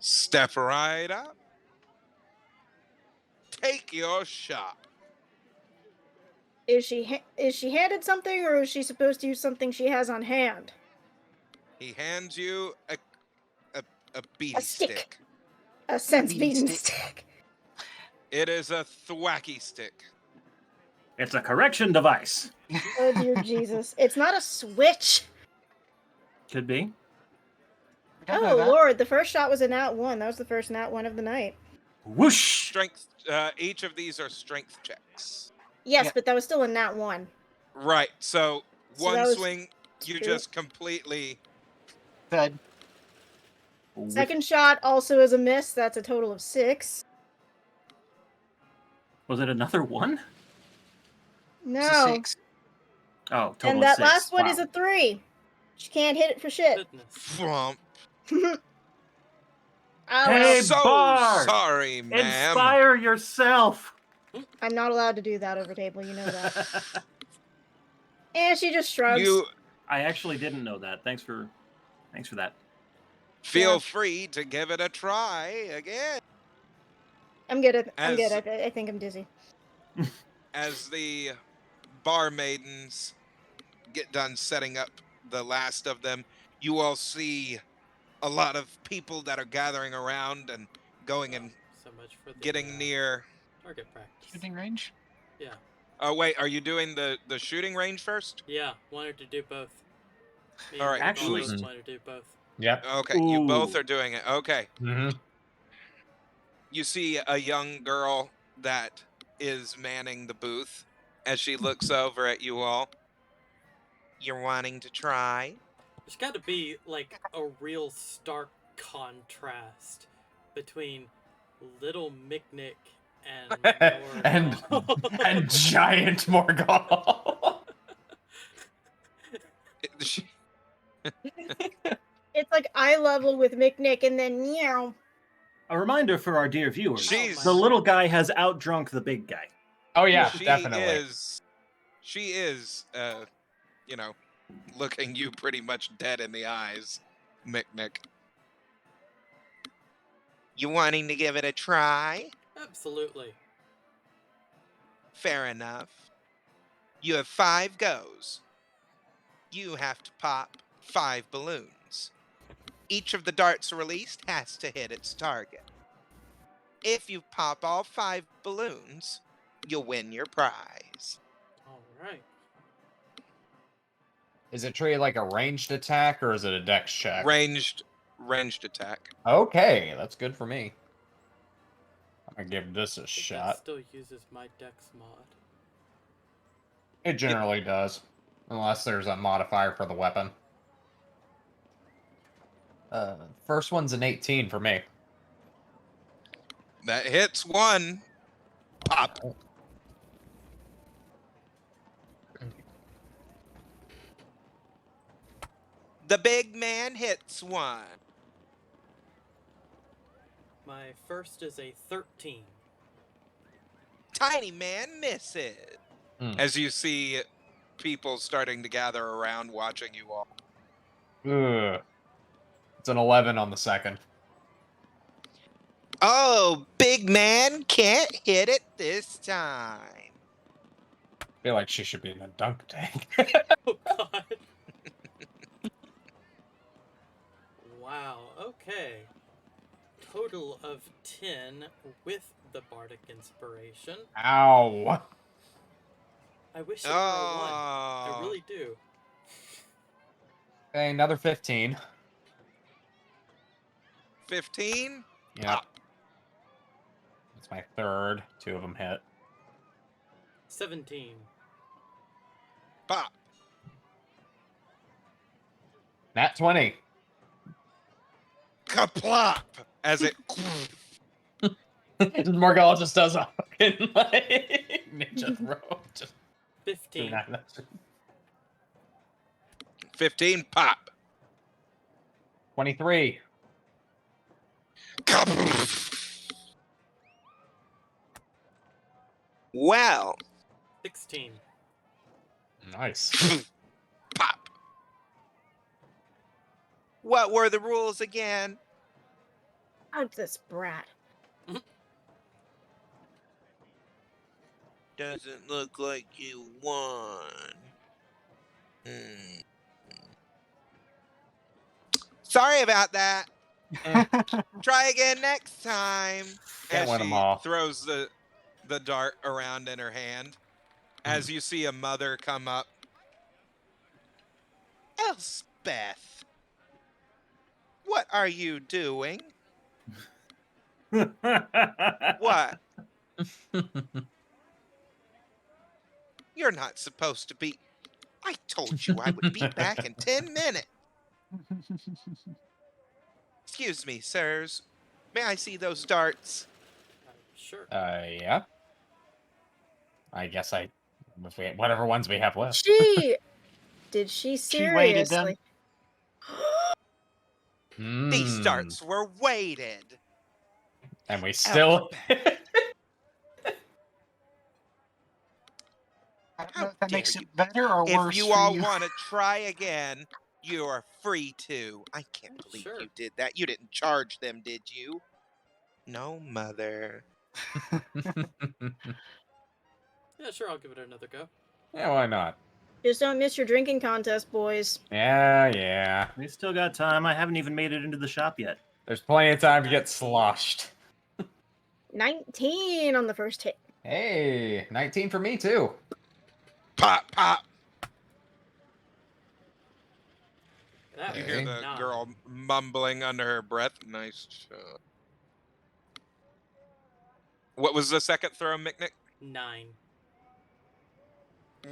Step right up. Take your shot. Is she handed something, or is she supposed to use something she has on hand? He hands you a beady A stick. stick. A sense Bean beaten stick. stick. It is a thwacky stick. It's a correction device. Oh dear Jesus! It's not a switch. Could be. We don't know Oh that. Lord! The first shot was a nat 1. That was the first nat 1 of the night. Whoosh! Strength. Each of these are strength checks. Yes, Yeah. but that was still a nat 1. Right. So So one that was swing, you 2. just completely. Good. Second shot also is a miss. That's a total of 6. Was it another one? It's a No. 6. Oh, total And of that 6. last one Wow. is a 3. She can't hit it for shit. Goodness. Frump. Oh, Hey, well, So Bard! sorry, ma'am. Inspire yourself. I'm not allowed to do that over table. You know that. And she just shrugs. You I actually didn't know that. Thanks for that. feel Yeah. free to give it a try again. I'm good. I'm good. As- I think I'm dizzy. As the bar maidens get done setting up the last of them, you all see a lot of people that are gathering around and going and So much for the getting near. target practice. Shooting range? Yeah. Oh wait, are you doing the shooting range first? Yeah, wanted to do both. Me All and right, Actually- Carlos wanted to do both. Yep. Okay, you both Ooh. are doing it. Okay. Mm-hmm. You see a young girl that is manning the booth as she looks over at you all. You're wanting to try? There's got to be like a real stark contrast between little Micnic and and Morgall. and giant Morgall. She- It's like eye level with Mick and then meow. A reminder for our dear viewers: She's the little guy has outdrunk the big guy. Oh yeah, she definitely. is you know, looking you pretty much dead in the eyes, Mick. You wanting to give it a try? Absolutely. Fair enough. You have 5 goes. You have to pop 5 balloons. Each of the darts released has to hit its target. If you pop all 5 balloons, you'll win your prize. All right. Is it treated like a ranged attack or is it a dex check? Ranged attack. Okay, that's good for me. I'm gonna give this a I think that shot. still uses my Dex mod. It generally does, unless there's a modifier for the weapon. First one's an 18 for me. That hits 1. Pop. The big man hits 1. My first is a 13. Tiny man misses. As you see people starting to gather around watching you all. Ugh. It's an 11 on the second. Oh, big man can't hit it this time. I feel like she should be in a dunk tank. Oh god. Wow, okay. Total of 10 with the Bardic Inspiration. Ow. I wish it were a 1. I Oh. really do. Okay, another 15. 15? Yep. Pop. That's my third. 2 of them hit. 17. Pop. Nat 20. Kaplop! As it... Morgall just does a fucking like, ninja throw. Just 15. 15, pop. 23. Well, 16. Nice. pop. What were the rules again? Out this brat. Doesn't look like you won. Sorry about that. Try again next time. Can't As win 'em she all. throws the dart around in her hand. As you see a mother come up. Elspeth, what are you doing? What? You're not supposed to be. I told you I would be back in 10 minutes. Excuse me, sirs. May I see those darts? Sure. Yeah. I guess whatever ones we have left. Did she She weighted them. seriously? These darts were weighted. And we still... I don't know How if that dare makes you. it better or worse If you for all you. want to try again, you are free to. I can't believe Sure. you did that. You didn't charge them, did you? No, mother. Yeah, sure, I'll give it another go. Yeah, why not? Just don't miss your drinking contest, boys. Yeah. We still got time. I haven't even made it into the shop yet. There's plenty of time to get sloshed. 19 on the first hit. Hey, 19 for me too. Pop, pop. That You was hear a the 9. girl mumbling under her breath. Nice shot. What was the second throw, McNick? 9.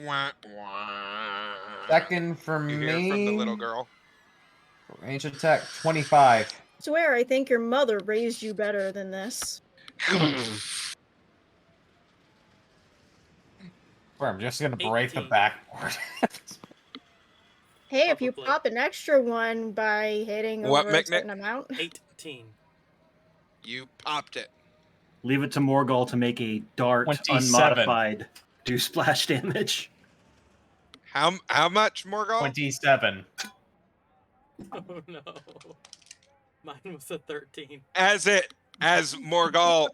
Wah, wah. Second for You me. hear from the little girl. Range attack 25. Swear, I think your mother raised you better than this. Where I'm just gonna break the 18. backboard. Hey, if you Probably. pop an extra one by hitting What, over a Mick? certain amount. 18. You popped it. Leave it to Morgul to make a dart 27. unmodified do splash damage. How much, Morgul? 27. Oh no. Mine was a 13. As Morgul,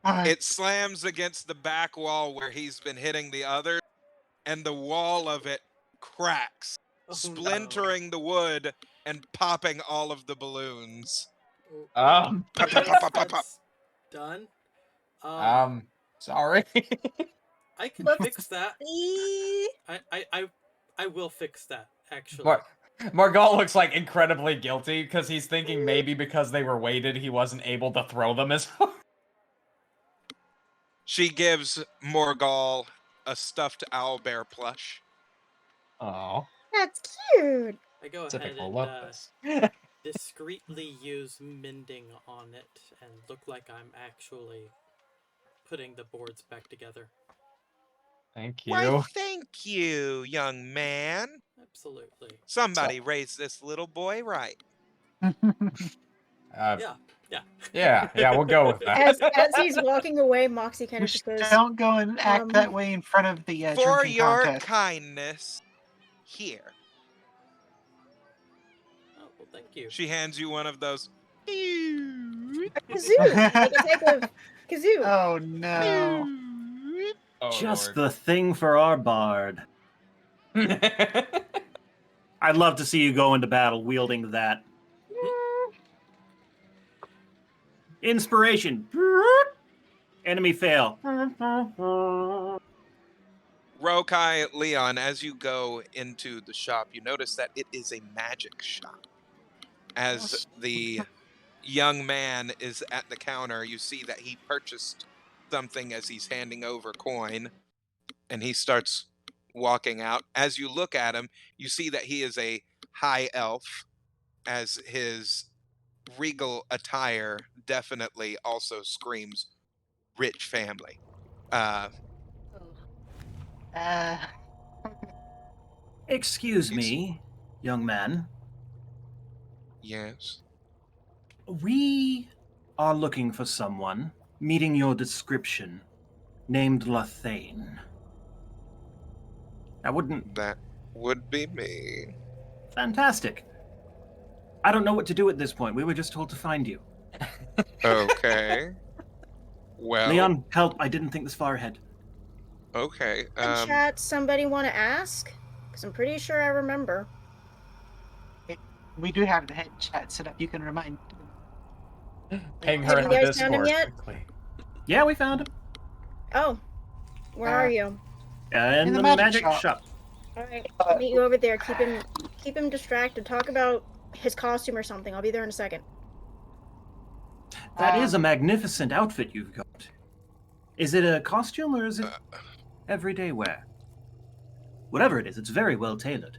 Alright. it slams against the back wall where he's been hitting the other, and the wall of it cracks, Oh, splintering the wood and popping all of the balloons. no. Um, I Pop, pop, guess pop, pop, pop. that's done. Sorry. I can Whoops. fix that. Eee. I will fix that, actually. Margal looks like incredibly guilty because he's thinking maybe because they were weighted, he wasn't able to throw them as hard. She gives Morgul a stuffed owlbear plush. Oh, That's cute. I go ahead typical. and Love this. discreetly use mending on it and look like I'm actually putting the boards back together. Thank you. Why, thank you, young man. Absolutely. Somebody raised this little boy right. Yeah. Yeah, we'll go with that. As he's walking away, Moxie kind We of just goes, don't go and act that way in front of the For drinking your contest. kindness, here. Oh, well, thank you. She hands you one of those. kazoo! Like a type of kazoo. Oh no. Oh, Just the thing for our bard. the. I'd love to see you go into battle wielding that. Inspiration. Enemy fail. Rokai, Leon, as you go into the shop, you notice that it is a magic shop. As the young man is at the counter, you see that he purchased something as he's handing over coin, and he starts walking out. As you look at him, you see that he is a high elf, as his regal attire definitely also screams rich family. Excuse me, young man. Yes. We are looking for someone, meeting your description, named Lathane. I wouldn't... That would be me. Fantastic. I don't know what to do at this point. We were just told to find you. Okay. Well, Leon, help. I didn't think this far ahead. okay. In chat, somebody want to ask? Because I'm pretty sure I remember. We do have the head chat set up. You can remind. Ping Have her you in the guys found him Discord yet? quickly. Yeah, we found him. Oh, where are you? In the magic magic shop. shop. All right, I'll meet you over there. Keep him distracted. Talk about his costume or something. I'll be there in a second. That is a magnificent outfit you've got. Is it a costume or is it everyday wear? Whatever it is, it's very well tailored.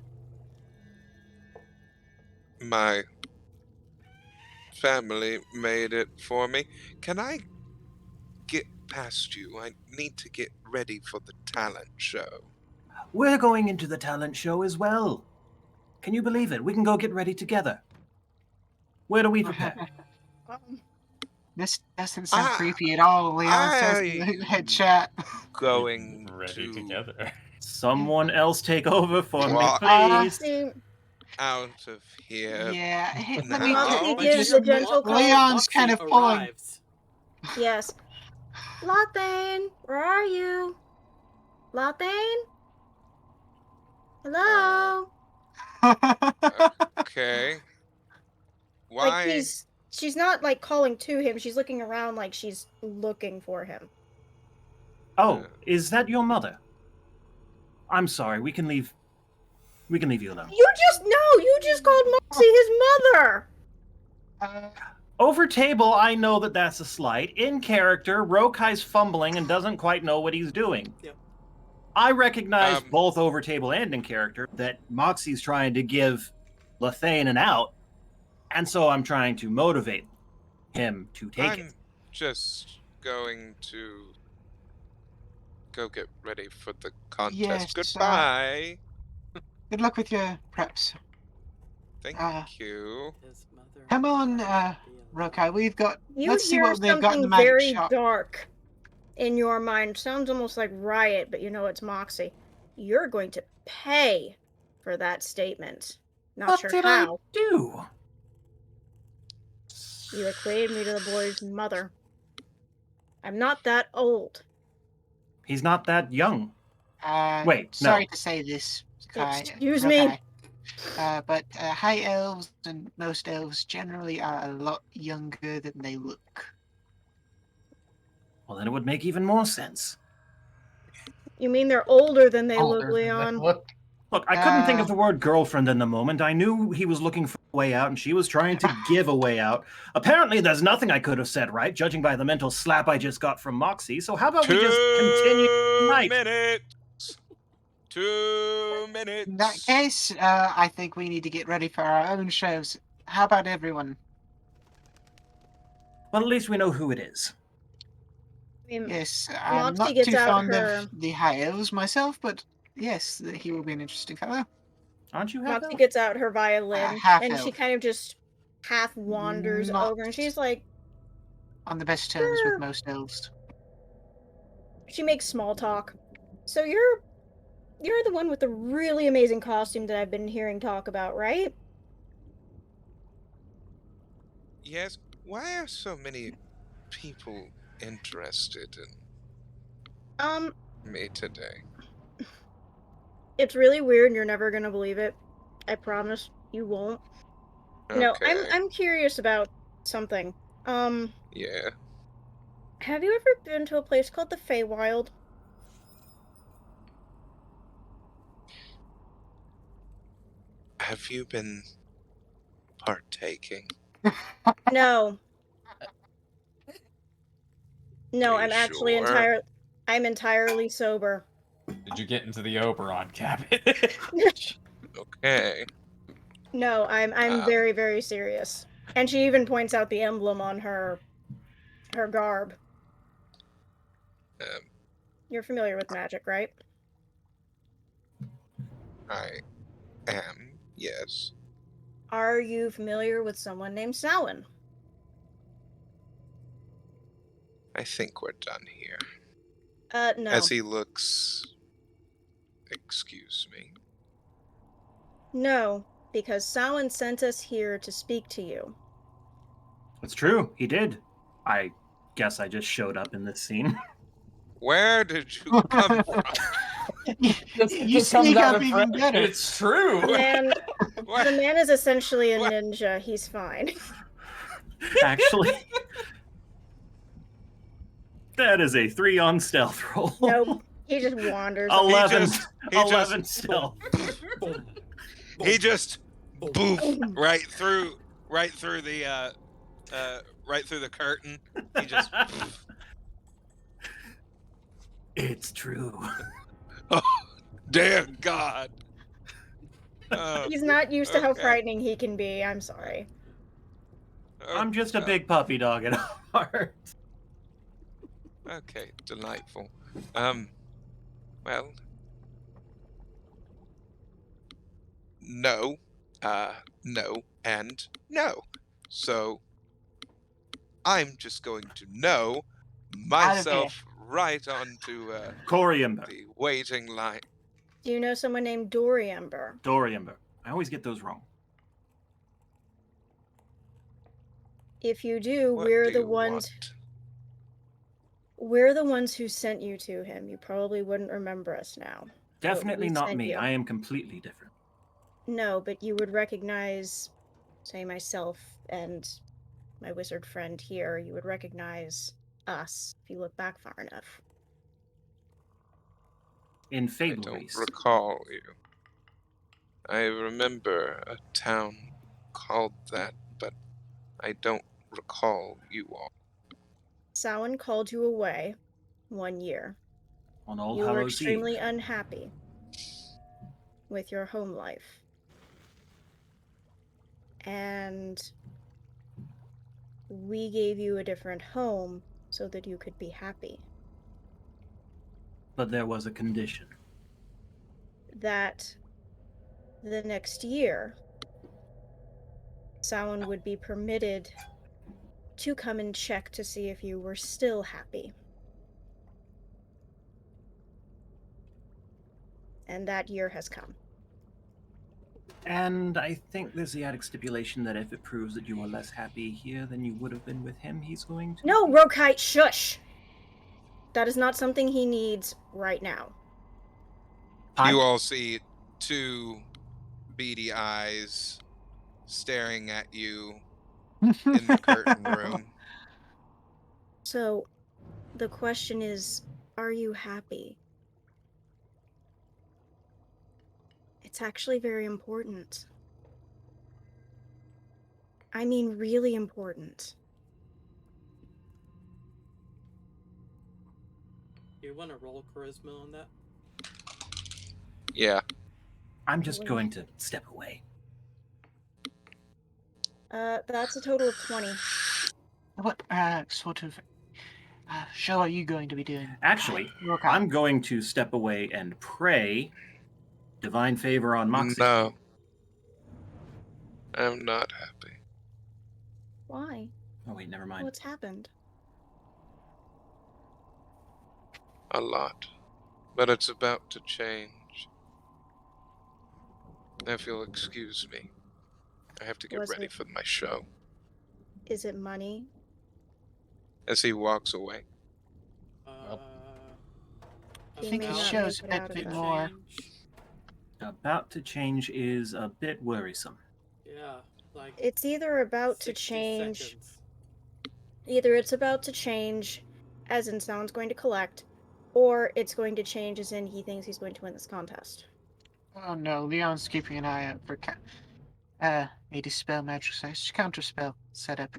My family made it for me. Can I get past you? I need to get ready for the talent show. We're going into the talent show as well. Can you believe it? We can go get ready together. Where do we prepare? This doesn't sound Ah, creepy at all, Leon says in the head chat. Going Ready to together. Someone else take over for me, Walk. please. Moxie, out of here. Yeah, let Now. me Moxie But gives a gentle call. Leon's kind of pulling. arrives. Yes. Lathane, where are you? Lathane? Hello. Okay. Like Why? she's not like calling to him. She's looking around like she's looking for him. Oh, is that your mother? I'm sorry. We can leave. We can leave you alone. You just called Moxie his mother. Over table, I know that that's a slight. In character, Rokai's fumbling and doesn't quite know what he's doing. Yep. I recognize Um, both over table and in character that Moxie's trying to give Lethane an out, and so I'm trying to motivate him to take I'm just going to go get ready for the contest. Yes, Goodbye. Good luck with your preps. Thank you. His mother Come might on, already be alive. Rokai. We've got. You Let's see hear what they've got in the something magic very shop. dark in your mind. Sounds almost like riot, but you know it's Moxie. You're going to pay for that statement. Not What sure did how. I do? You equated me to the boy's mother. I'm not that old. He's not that young. Wait, Sorry no. to say this, Kai. Excuse me? But high elves and most elves generally are a lot younger than they look. Well, then it would make even more sense. You mean they're older than they look, Older than they Leon? look. Look, I couldn't think of the word girlfriend in the moment. I knew he was looking for a way out, and she was trying to give a way out. Apparently, there's nothing I could have said right, judging by the mental slap I just got from Moxie. So how about we just continue 2 tonight? minutes. 2 minutes. In that case, I think we need to get ready for our own shows. How about everyone? Well, at least we know who it is. I mean, Yes, I'm Moxie not gets too out fond her- of the high elves myself, but yes, he will be an interesting fellow. Aren't you half Moxie elf? gets out her violin, half and she elf. kind of just half wanders Not over, and she's like, on the best terms Sure. with most elves. she makes small talk. So you're the one with the really amazing costume that I've been hearing talk about, right? Yes. Why are so many people interested in me today? It's really weird and you're never gonna believe it. I promise you won't. No, Okay. I'm curious about something. Yeah. Have you ever been to a place called the Feywild? Have you been partaking? No. No, Are you I'm actually sure? I'm entirely sober. Did you get into the Oberon cabin? Okay. No, I'm very, very serious. And she even points out the emblem on her garb. Um, You're familiar with magic, right? I am. Yes. Are you familiar with someone named Samhain? I think we're done here. No. As he looks. Excuse me. No, because Samhain sent us here to speak to you. It's true. He did. I guess I just showed up in this scene. Where did you come from? You sneak up even better. It's true. The man is essentially a ninja. He's fine. Actually, that is a 3 on stealth roll. Nope. He just wanders. 11 He stealth. He just boofed right through the right through the curtain. He just. It's true. Oh, dear God. Oh, He's not used to how okay. frightening he can be. I'm sorry. I'm just a big puppy dog at heart. Okay, delightful. Well. No. No, and no. So, I'm just going to know myself right onto Coriumber. the waiting line. Do you know someone named Doriember? Doriumber. I always get those wrong. If you do, What we're do the you ones. want? We're the ones who sent you to him. You probably wouldn't remember us now. Definitely we not sent me. you. I am completely different. No, but you would recognize, say, myself and my wizard friend here. You would recognize us if you look back far enough. In I Fable don't Feast. recall you. I remember a town called that, but I don't recall you all. Samhain called you away 1 year. On All You were Hallows Eve. extremely unhappy with your home life. And we gave you a different home so that you could be happy. But there was a condition. That the next year, Samhain would be permitted to come and check to see if you were still happy. And that year has come. And I think there's the added stipulation that if it proves that you are less happy here than you would have been with him, he's going to... No, Rokite, shush! That is not something he needs right now. You all see two beady eyes staring at you in the curtain room. So, the question is, are you happy? It's actually very important. I mean, really important. Do you want to roll charisma on that? Yeah. I'm just going to step away. That's a total of 20. What sort of show are you going to be doing? Actually, Rokai? I'm going to step away and pray divine favor on Moxie. No. I'm not happy. Why? Oh, wait, never mind. What's happened? A lot. But it's about to change. If you'll excuse me, I have to get Was ready it- for my show. Is it money? As he walks away. I think his may not show's make it a out of bit that. more. About to change is a bit worrisome. Yeah, like It's either about to 60 change. seconds. Either it's about to change, as in someone's going to collect, or it's going to change as in he thinks he's going to win this contest. Oh no, Leon's keeping an eye out for a dispel magic size counter spell set up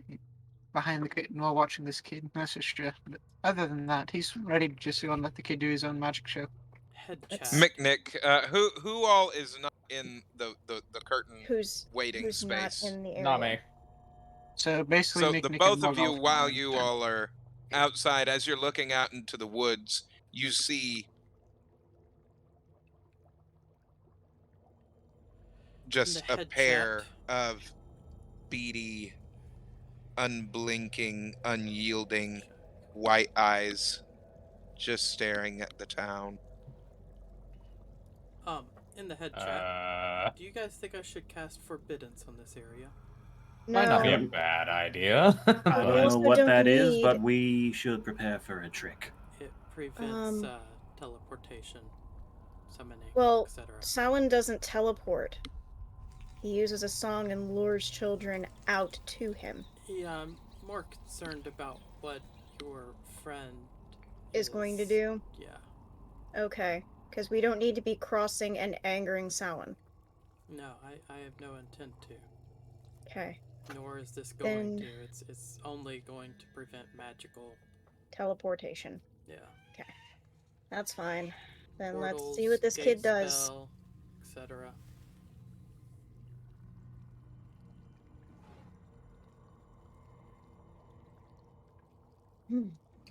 behind the curtain while watching this kid. That's just true. But other than that, he's ready to just go and let the kid do his own magic show. Head chat. Micknick, who all is not in the curtain Who's waiting space? not in the area? Not me. So basically, So Nick the Nick both and of you, Morgulf while can you run. all are outside, as you're looking out into the woods, you see just the a head pair chat. of beady, unblinking, unyielding white eyes just staring at the town. In the head chat, do you guys think I should cast Forbiddance on this area? Might not be a No. bad idea. I we don't know also what don't that is, need- but we should prepare for a trick. It prevents teleportation, summoning, Well, etc. Samhain doesn't teleport. He uses a song and lures children out to him. Yeah, I'm more concerned about what your friend Is going to do? Yeah. Okay, because we don't need to be crossing and angering Samhain. No, I have no intent to. Okay. Nor is this going Then- to. It's only going to prevent magical. Teleportation. Yeah. Okay. That's fine. Then Portals, let's see what this gate kid does. spell, etc.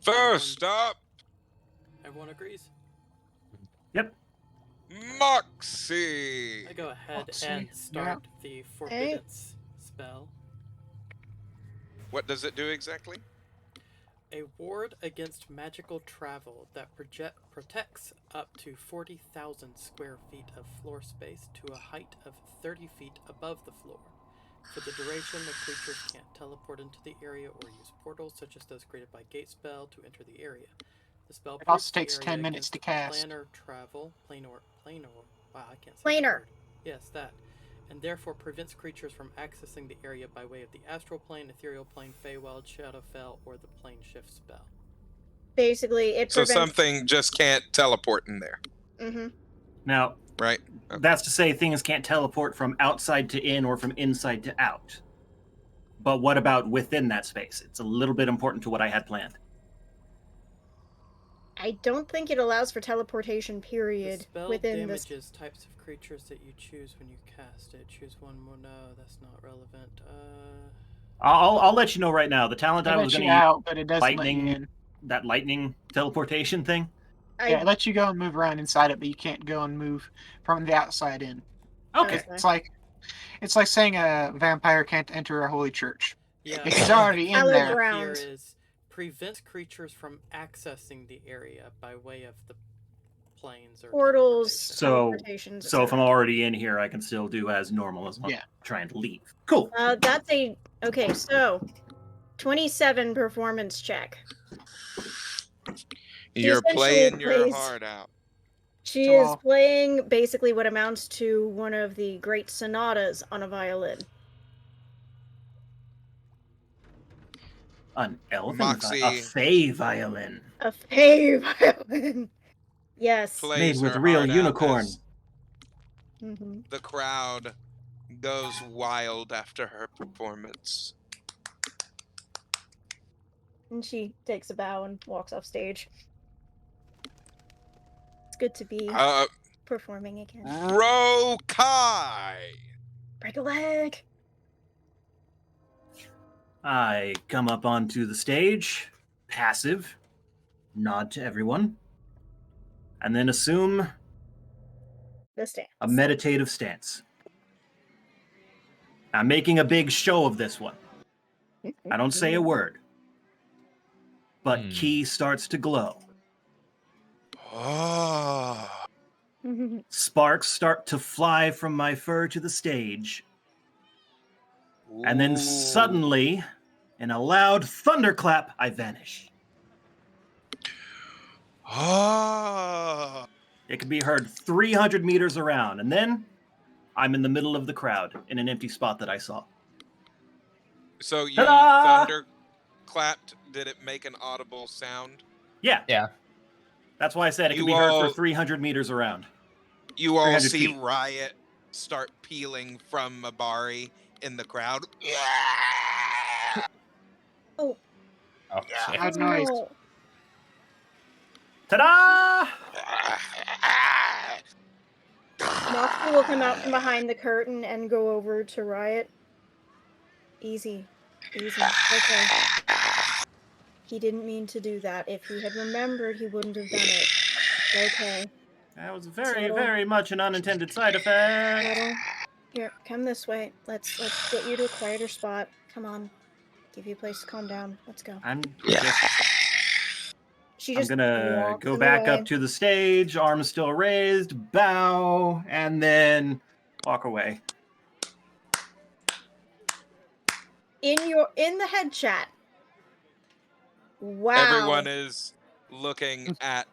First up, Everyone agrees? Yep. Moxie! I go ahead Moxie, and yeah. start the Forbiddance spell. What does it do exactly? A ward against magical travel that protects up to 40,000 square feet of floor space to a height of 30 feet above the floor. For the duration, the creatures can't teleport into the area or use portals such as those created by Gate Spell to enter the area. The spell It also protects the takes area 10 minutes against to cast. planar travel, planar planar. Wow, I can't say that Planar. word. Yes, that. And therefore prevents creatures from accessing the area by way of the astral plane, ethereal plane, Feywild, Shadowfell, or the plane shift spell. Basically, it So prevents. something just can't teleport in there, Mm-hmm. Now, right? Okay. that's to say things can't teleport from outside to in or from inside to out. But what about within that space? It's a little bit important to what I had planned. I don't think it allows for teleportation, The period, spell within this. damages types of creatures that you choose when you cast it. Choose one more. No, that's not relevant. I'll let you know right now. The talent It I was lets going you to use, out, but it doesn't let you lightning, in. that lightning teleportation thing. Yeah, it lets you go and move around inside it, but you can't go and move from the outside in. Okay. It's like saying a vampire can't enter a holy church. Yeah. If he's already in Hallowed there, ground. Here is prevents creatures from accessing the area by way of the planes or Portals, teleportation. So if I'm already in here, I can still do as normal as I'm trying to leave. Cool. That's a okay. So, 27 performance check. You're essentially playing your plays- heart out. She is playing basically what amounts to one of the great sonatas on a violin. An elven, Moxie a fey violin. A fey violin. Yes. plays Made with her real heart out unicorn. as Mm-hmm. the crowd goes wild after her performance. And she takes a bow and walks off stage. It's good to be performing again. Rokai! Break a leg! I come up onto the stage, passive, nod to everyone, and then assume The stance. a meditative stance. I'm making a big show of this one. I don't say a word, but Ki starts to glow. Oh. Sparks start to fly from my fur to the stage. And then suddenly, in a loud thunderclap, I vanish. Oh. It can be heard 300 meters around, and then I'm in the middle of the crowd in an empty spot that I saw. So you Ta-da! thunderclapped. Did it make an audible sound? Yeah. Yeah. That's why I said it can be heard for 300 meters around. You all 300 see feet. Riot start peeling from Mabari in the crowd. Oh. Oh, shit. Loud noise. No. Ta-da! Moxie will come out from behind the curtain and go over to Riot. Easy. Easy. Okay. He didn't mean to do that. If he had remembered, he wouldn't have done it. Okay. That was very, Settle. very much an unintended side effect. Settle. Here, come this way. Let's get you to a quieter spot. Come on. Give you a place to calm down. Let's go. I'm She just gonna walks go in back the way. up to the stage, arms still raised, bow, and then walk away. In the head chat. Wow. Everyone is looking at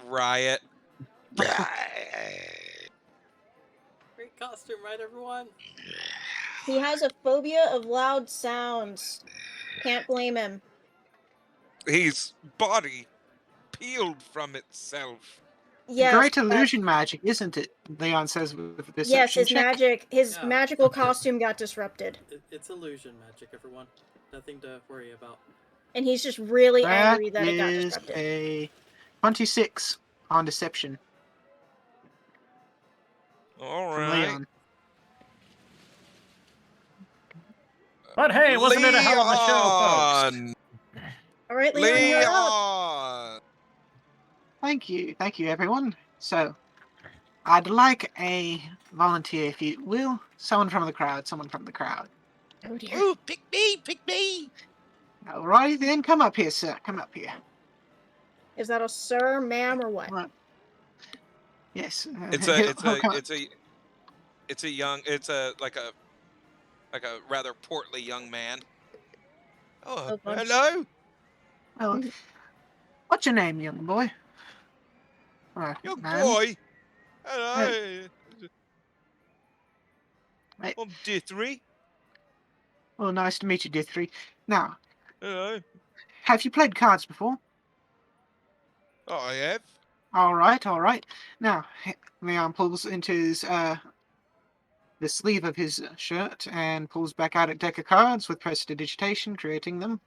Riot. Great costume, right, everyone? He has a phobia of loud sounds. Can't blame him. His body peeled from itself. Yes. Great illusion magic, isn't it? Leon says with the deception Yes, his check. his magical costume got disrupted. It's illusion magic, everyone. Nothing to worry about. And he's just really angry that That it got is disrupted. a 26 on deception All from right. Leon. But hey, wasn't it a hell of a show, folks? All right, Leon, you're up. Leon! Thank you, everyone. So, I'd like a volunteer, if you will. Someone from the crowd. Oh dear. Ooh, pick me! Alrighty then, come up here, sir. Come up here. Is that a sir, ma'am, or what? Right. Yes. It's a rather portly young man. Oh, Oh, fun. hello. Well, what's your name, young boy? Young man. boy. Hello. Hey. I'm Dithry. Well, nice to meet you, Dithry. Now, Hello. have you played cards before? Oh, I have. All right, all right. Now, Leon pulls into his the sleeve of his shirt and pulls back out a deck of cards with prestidigitation, creating them.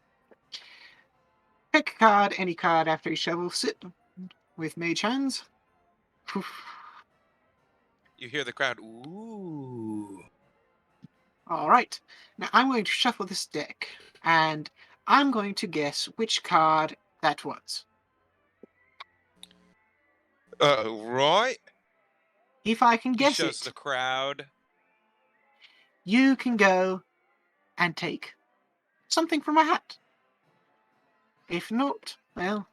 Pick a card, any card after he shovels it with mage hands. You hear the crowd. Ooh. All right. Now I'm going to shuffle this deck, and I'm going to guess which card that was. Right. If I can He guess shows it, the crowd. you can go and take something from my hat. If not, well,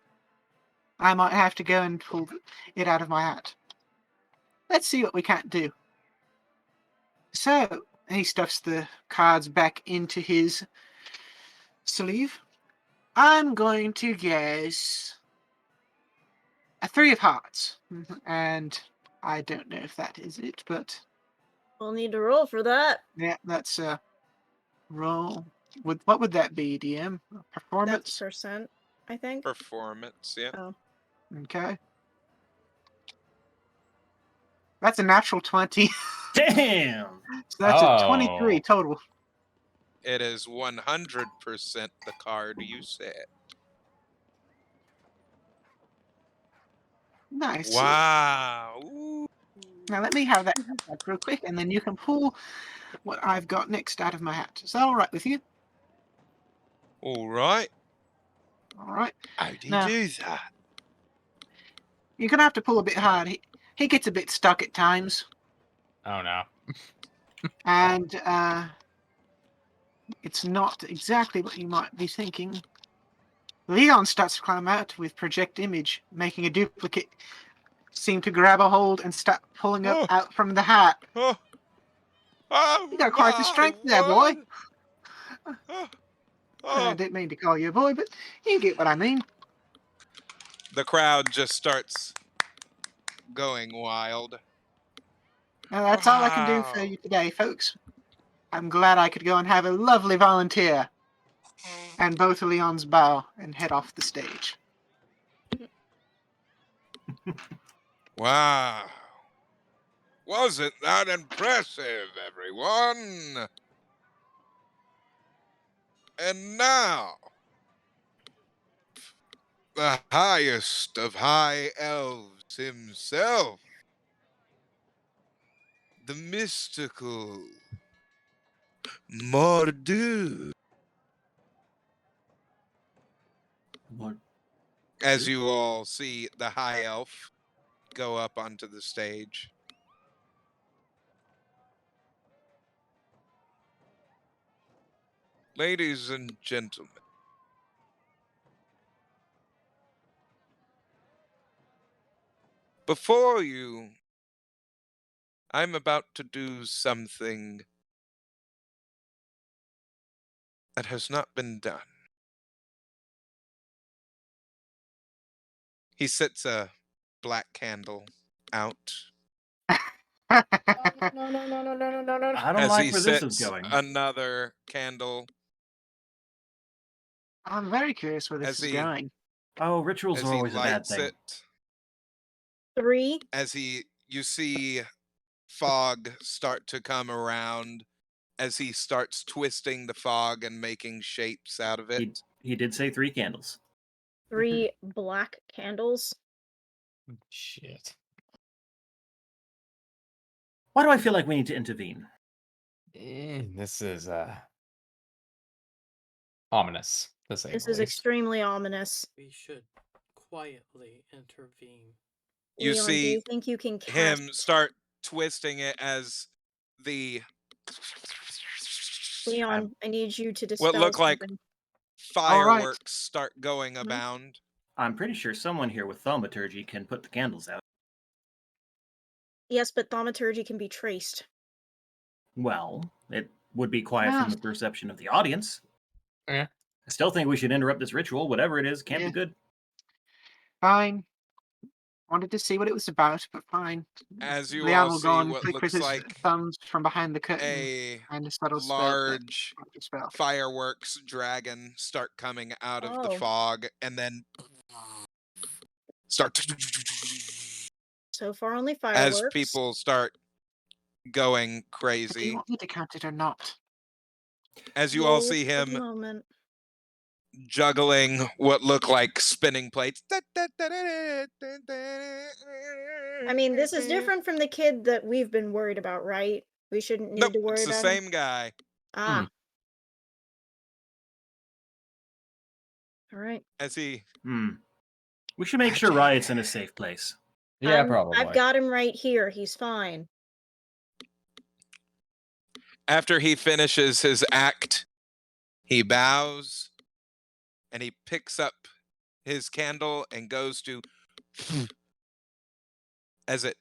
I might have to go and pull it out of my hat. Let's see what we can't do. So, he stuffs the cards back into his sleeve. I'm going to guess a 3 of hearts. And I don't know if that is it, but We'll need to roll for that. yeah, that's a roll. What would that be, DM? That's Performance? percent, I think. Performance, yeah. Oh. Okay. That's a natural 20. Damn. So that's a Oh. 23 total. It is 100% the card you said. Nice. Wow. Ooh. Now let me have that back real quick, and then you can pull what I've got next out of my hat. Is that all right with you? All right. All right. How do you Now, do that? you're going to have to pull a bit hard. He gets a bit stuck at times. Oh no. And it's not exactly what you might be thinking. Leon starts to climb out with project image, making a duplicate seem to grab a hold and start pulling up Oh. out from the hat. Oh. Oh, You got quite the my strength there, boy. word. Oh. I Oh. didn't mean to call you a boy, but you get what I mean. The crowd just starts going wild. Now, that's all I can do for Wow. you today, folks. I'm glad I could go and have a lovely volunteer. And both of Leon's bow and head off the stage. Wow. Wasn't that impressive, everyone? And now, the highest of high elves himself, the mystical Mordu. Lord. As you all see the high elf go up onto the stage. Ladies and gentlemen, before you, I'm about to do something that has not been done. He sets a black candle out No, no, no, no, no, no, no, no. I don't as like he where this is sets going. another candle I'm very curious where this as is he going. Oh, rituals as are he always a bad lights thing. it. 3. As you see fog start to come around as he starts twisting the fog and making shapes out of it. He did say 3 candles. 3 black candles. Shit. Why do I feel like we need to intervene? This is ominous, to say This the is least. extremely ominous. We should quietly intervene. You Leon, do see you think you can cast him start twisting it as the Leon, I need you to what dispel look like something. All right. fireworks start going abound. I'm pretty sure someone here with thaumaturgy can put the candles out. Yes, but thaumaturgy can be traced. Well, it would be quiet Ah. from the perception of the audience. Yeah. I still think we should interrupt this ritual. Whatever it is, can't Yeah. be good. Fine. Wanted to see what it was about, but fine. As you Leon all will see go and what click with looks his like thumbs from behind the curtain a and a subtle large spell. fireworks dragon start coming out of the Oh. fog and then start So far, only as fireworks. people start going But do crazy. you want me to count it or not? As you all Roll see for the him moment. juggling what look like spinning plates. I mean, this is different from the kid that we've been worried about, right? We shouldn't need Nope, to worry it's the about him. same guy. Ah. All right. As he We should make sure Riot's in a safe place. Yeah, I've probably. got him right here. He's fine. after he finishes his act, he bows and he picks up his candle and goes to as it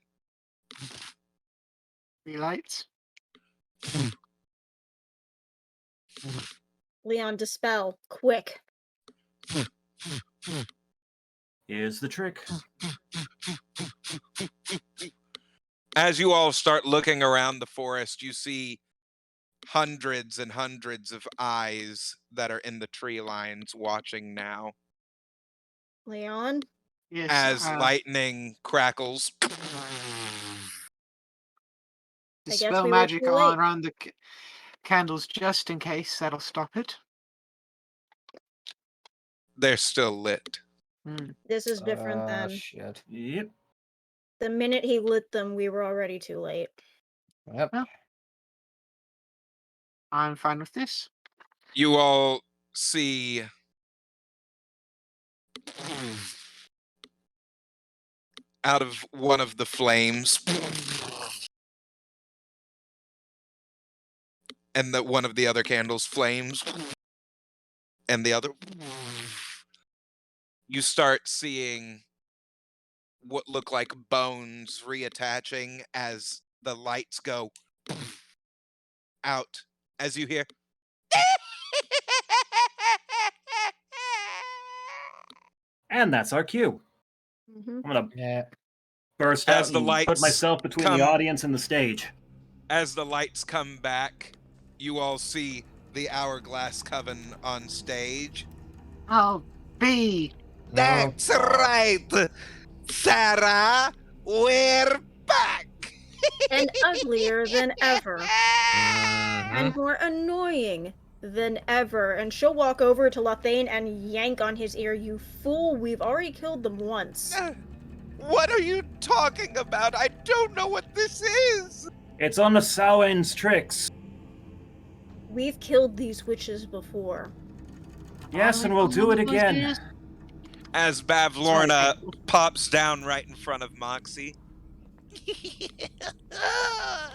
Relights? Leon, dispel. Quick. Here's the trick. as you all start looking around the forest, you see hundreds and hundreds of eyes that are in the tree lines watching now Leon? Yes. as lightning crackles. Dispel we were magic too all late. around the candles just in case. That'll stop it. They're still lit. This is different than Shit. Yep. the minute he lit them, we were already too late. Yep. Well, I'm fine with this. You all see out of one of the flames and that one of the other candles flames and the other you start seeing what look like bones reattaching as the lights go out as you hear And that's our cue. Mm-hmm. I'm gonna Yeah. burst As out the and lights put myself between come- the audience and the stage. as the lights come back. You all see the Hourglass Coven on stage. I'll be. That's Oh, God. right, Sarah. We're back. And uglier than ever. Mhm. And more annoying than ever. And she'll walk over to Lothane and yank on his ear. You fool, we've already killed them once. What are you talking about? I don't know what this is. It's on the Samhain's tricks. We've killed these witches before. Yes, and we'll do it again. As Bavlorna pops down right in front of Moxie.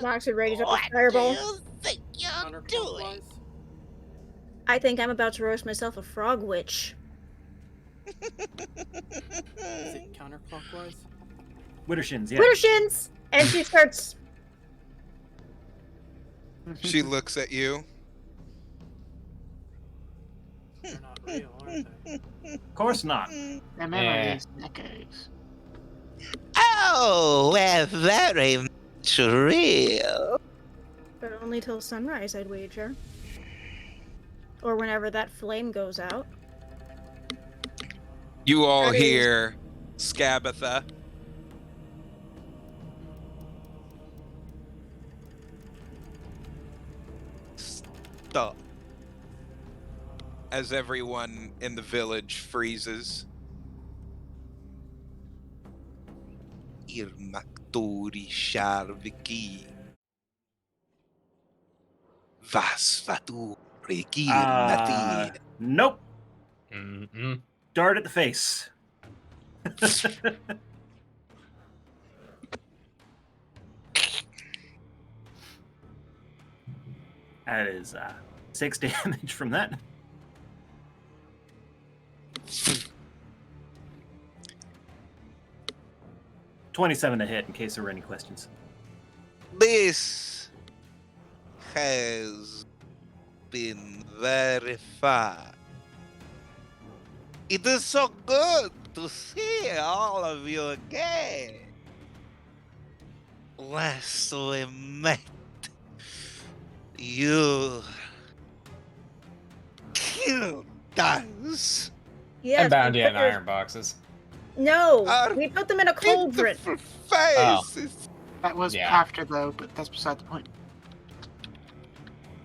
Moxie raises up a What fireball. do you think you're doing? Counterclockwise. I think I'm about to roast myself a frog witch. Is it counterclockwise? Widdershins, yeah. Widdershins! And she starts. She looks at you. They're not real, are they? Of course not. Their memories echoes. Oh, we're very much real. But only till sunrise, I'd wager. Or whenever that flame goes out. You all That is- hear Skabatha. Stop. As everyone in the village freezes. Irmaktori Sharviki. Vasvatu Regirnati. Nope. Mm-mm. Dart at the face. That is 6 damage from that. $27 to hit, in case there were any questions. This has been very fun. It is so good to see all of you again. Last we met, you killed us. Yes, And bound we you put in your... iron boxes. No, Our we put them in a cauldron. beautiful faces. That was Yeah. after, though, but that's beside the point.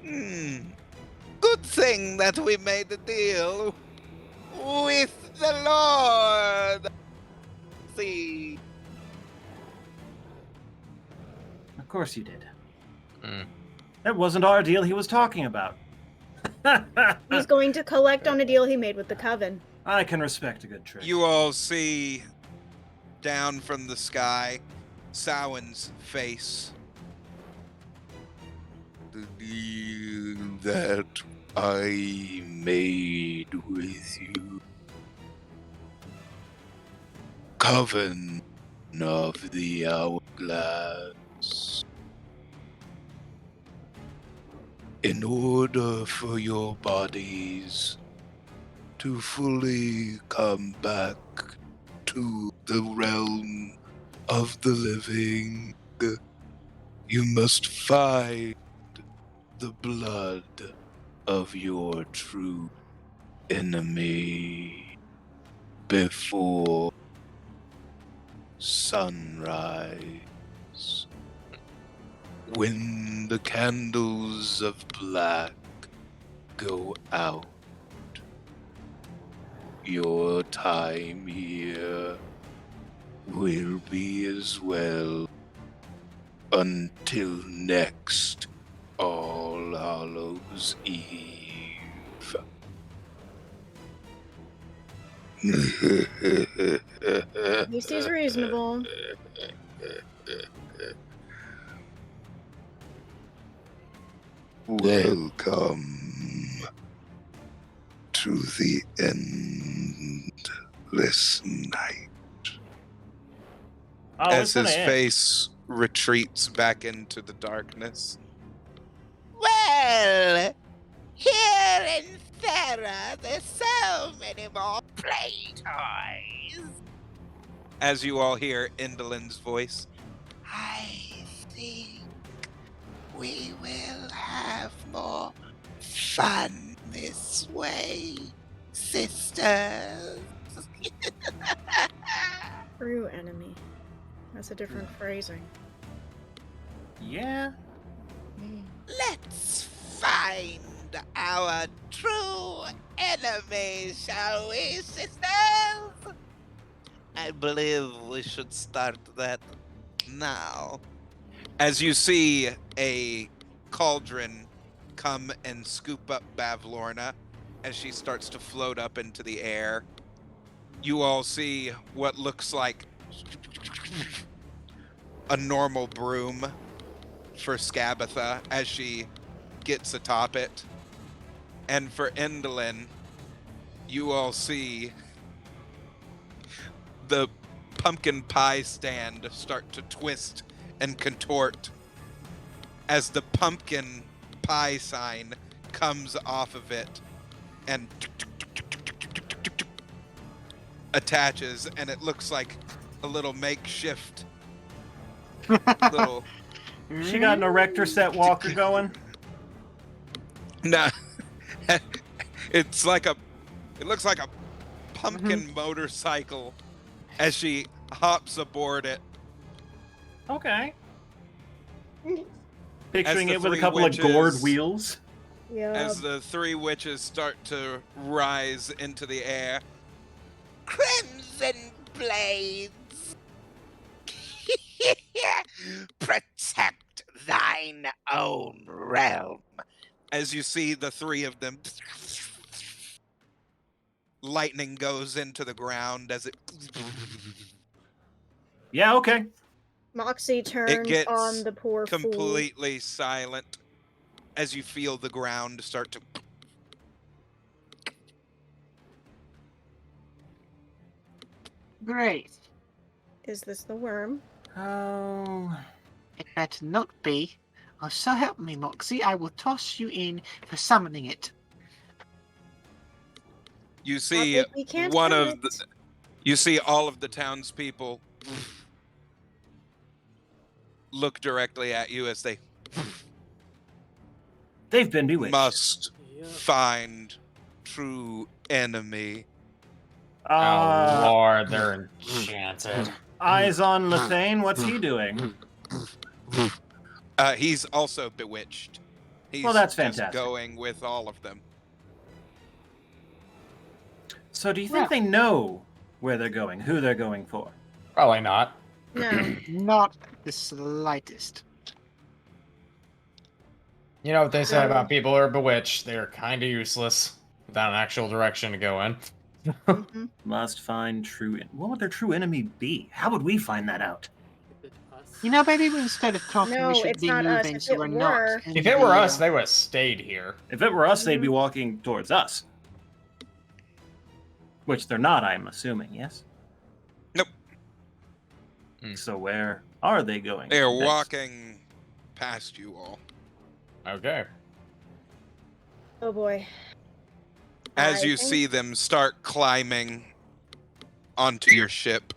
Good thing that we made the deal with the Lord. See, Of course you did. Mm. That wasn't our deal he was talking about. He's going to collect on a deal he made with the Coven. I can respect a good trick. You all see down from the sky Samhain's face. the deal that I made with you. Coven of the Hourglass. In order for your bodies to fully come back to the realm of the living, you must find the blood of your true enemy before sunrise. When the candles of black go out, your time here will be as well until next All Hallows Eve. At least he's reasonable. Welcome to the endless night. Oh, As it's gonna his end. face retreats back into the darkness. Well, here in Thera, there's so many more play toys. As you all hear Endolin's voice. I think we will have more fun this way, sisters. True enemy. That's a different phrasing. Yeah. Let's find our true enemy, shall we, sisters? I believe we should start that now. As you see a cauldron come and scoop up Bavlorna as she starts to float up into the air, you all see what looks like a normal broom for Scabatha as she gets atop it. And for Endolin, you all see the pumpkin pie stand start to twist and contort as the pumpkin pie sign comes off of it and attaches, and it looks like a little makeshift little She got an erector set walker going. no. It looks like a pumpkin motorcycle as she hops aboard it. Okay. Picturing the it with a three couple of gourd witches- wheels. Yeah. As the three witches start to rise into the air. Crimson Blades! Protect thine own realm. As you see the three of them, lightning goes into the ground as it Yeah, okay. Moxie turns gets on the poor fool. completely silent as you feel the ground start to Great. Is this the worm? Oh. It better not be. Or so help me, Moxie, I will toss you in for summoning it. you see Not if we can't one kill of the it. You see all of the townspeople look directly at you as they They've been bewitched. must Yep. find true enemy. Oh Lord, they're enchanted. Eyes on Lethane. What's he doing? He's also bewitched. He's Well, that's just fantastic. going with all of them. So do you think they know where they're going, who they're going for? Probably not. No. Not the slightest. You know what they say about people who are bewitched? They're kind of useless without an actual direction to go in. Mhm. Must find true. What would their true enemy be? How would we find that out? Is it us? You know, maybe instead of talking, No, we should it's be not us. moving If so it we're not. were- in If it were the, us, they would have stayed here. If it were us, they'd be walking towards us. Which they're not, I'm assuming, yes? Nope. So where are they going? They're next? walking past you all. Okay. Oh boy. As I you think- see them start climbing onto your ship.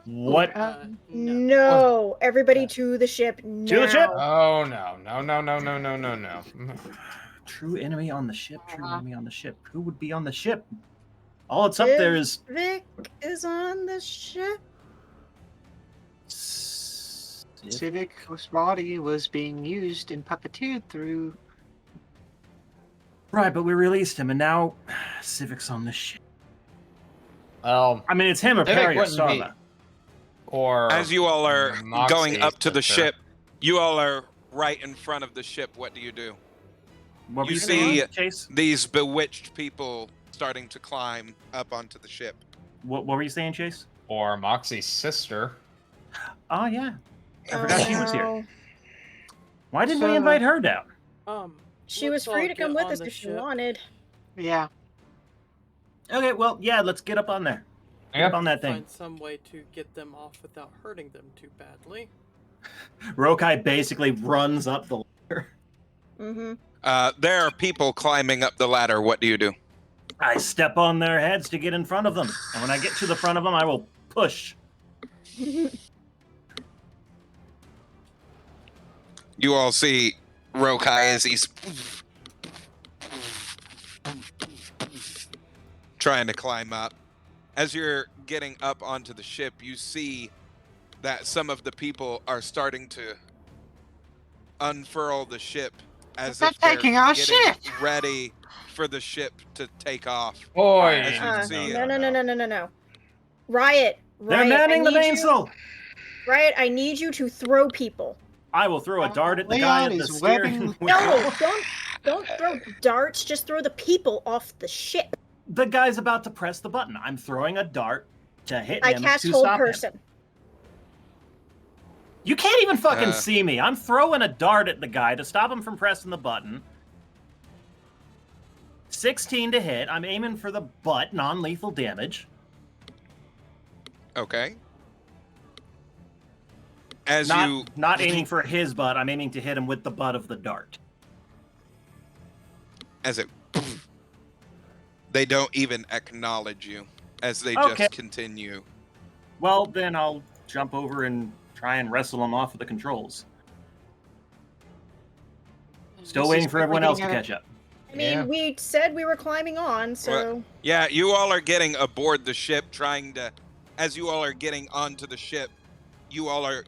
What? No. No, everybody to the ship now. To the ship! Oh no, no, no, no, no, no, no, no. True enemy on the ship, true enemy on the ship. Who would be on the ship? All it's up there is... Vic is on the ship. Civic's body was being used and puppeteered through. Right, but we released him, and now Civic's on the ship. Well, I mean, it's him or Civic Perry or wouldn't be- Starla. or As you all are Moxie going up to the sister. ship, you all are right in front of the ship. What do you do? What were You saying, see- Chase? These bewitched people starting to climb up onto the ship. What were you saying, Chase? Or Moxie's sister. Oh, yeah. I forgot she was here. no. Why didn't So- we invite her down? She was let's free all to come get with on us the if she ship. wanted. Yeah. Okay, well, yeah, let's get up on there. Get Yeah. up on that thing. Find some way to get them off without hurting them too badly. Rokai basically runs up the ladder. Mm-hmm. There are people climbing up the ladder. What do you do? I step on their heads to get in front of them. And when I get to the front of them, I will push. You all see Rokai as he's trying to climb up. As you're getting up onto the ship, you see that some of the people are starting to unfurl the ship as They're if they're taking our getting ship! ready for the ship to take off. Boy. As you can see, No. Riot. They're Riot, manning I the need you- mainsail. Riot, I need you to throw people. I will throw a dart at the guy Leon at the is steering webbing- wheel. No, don't throw darts. Just throw the people off the ship. The guy's about to press the button. I'm throwing a dart to hit I him cast to hold stop him. person. You can't even fucking Uh. see me. I'm throwing a dart at the guy to stop him from pressing the button. 16 to hit. I'm aiming for the butt, non-lethal damage. okay. As Not, you not aiming for his butt. I'm aiming to hit him with the butt of the dart. as it they don't even acknowledge you as they Okay. just continue. Well, then I'll jump over and try and wrestle him off of the controls. Still This waiting is for everyone quickly else to getting catch up. I mean, Yeah. we said we were climbing on, so Yeah, you all are getting aboard the ship, trying to, as you all are getting onto the ship, you all are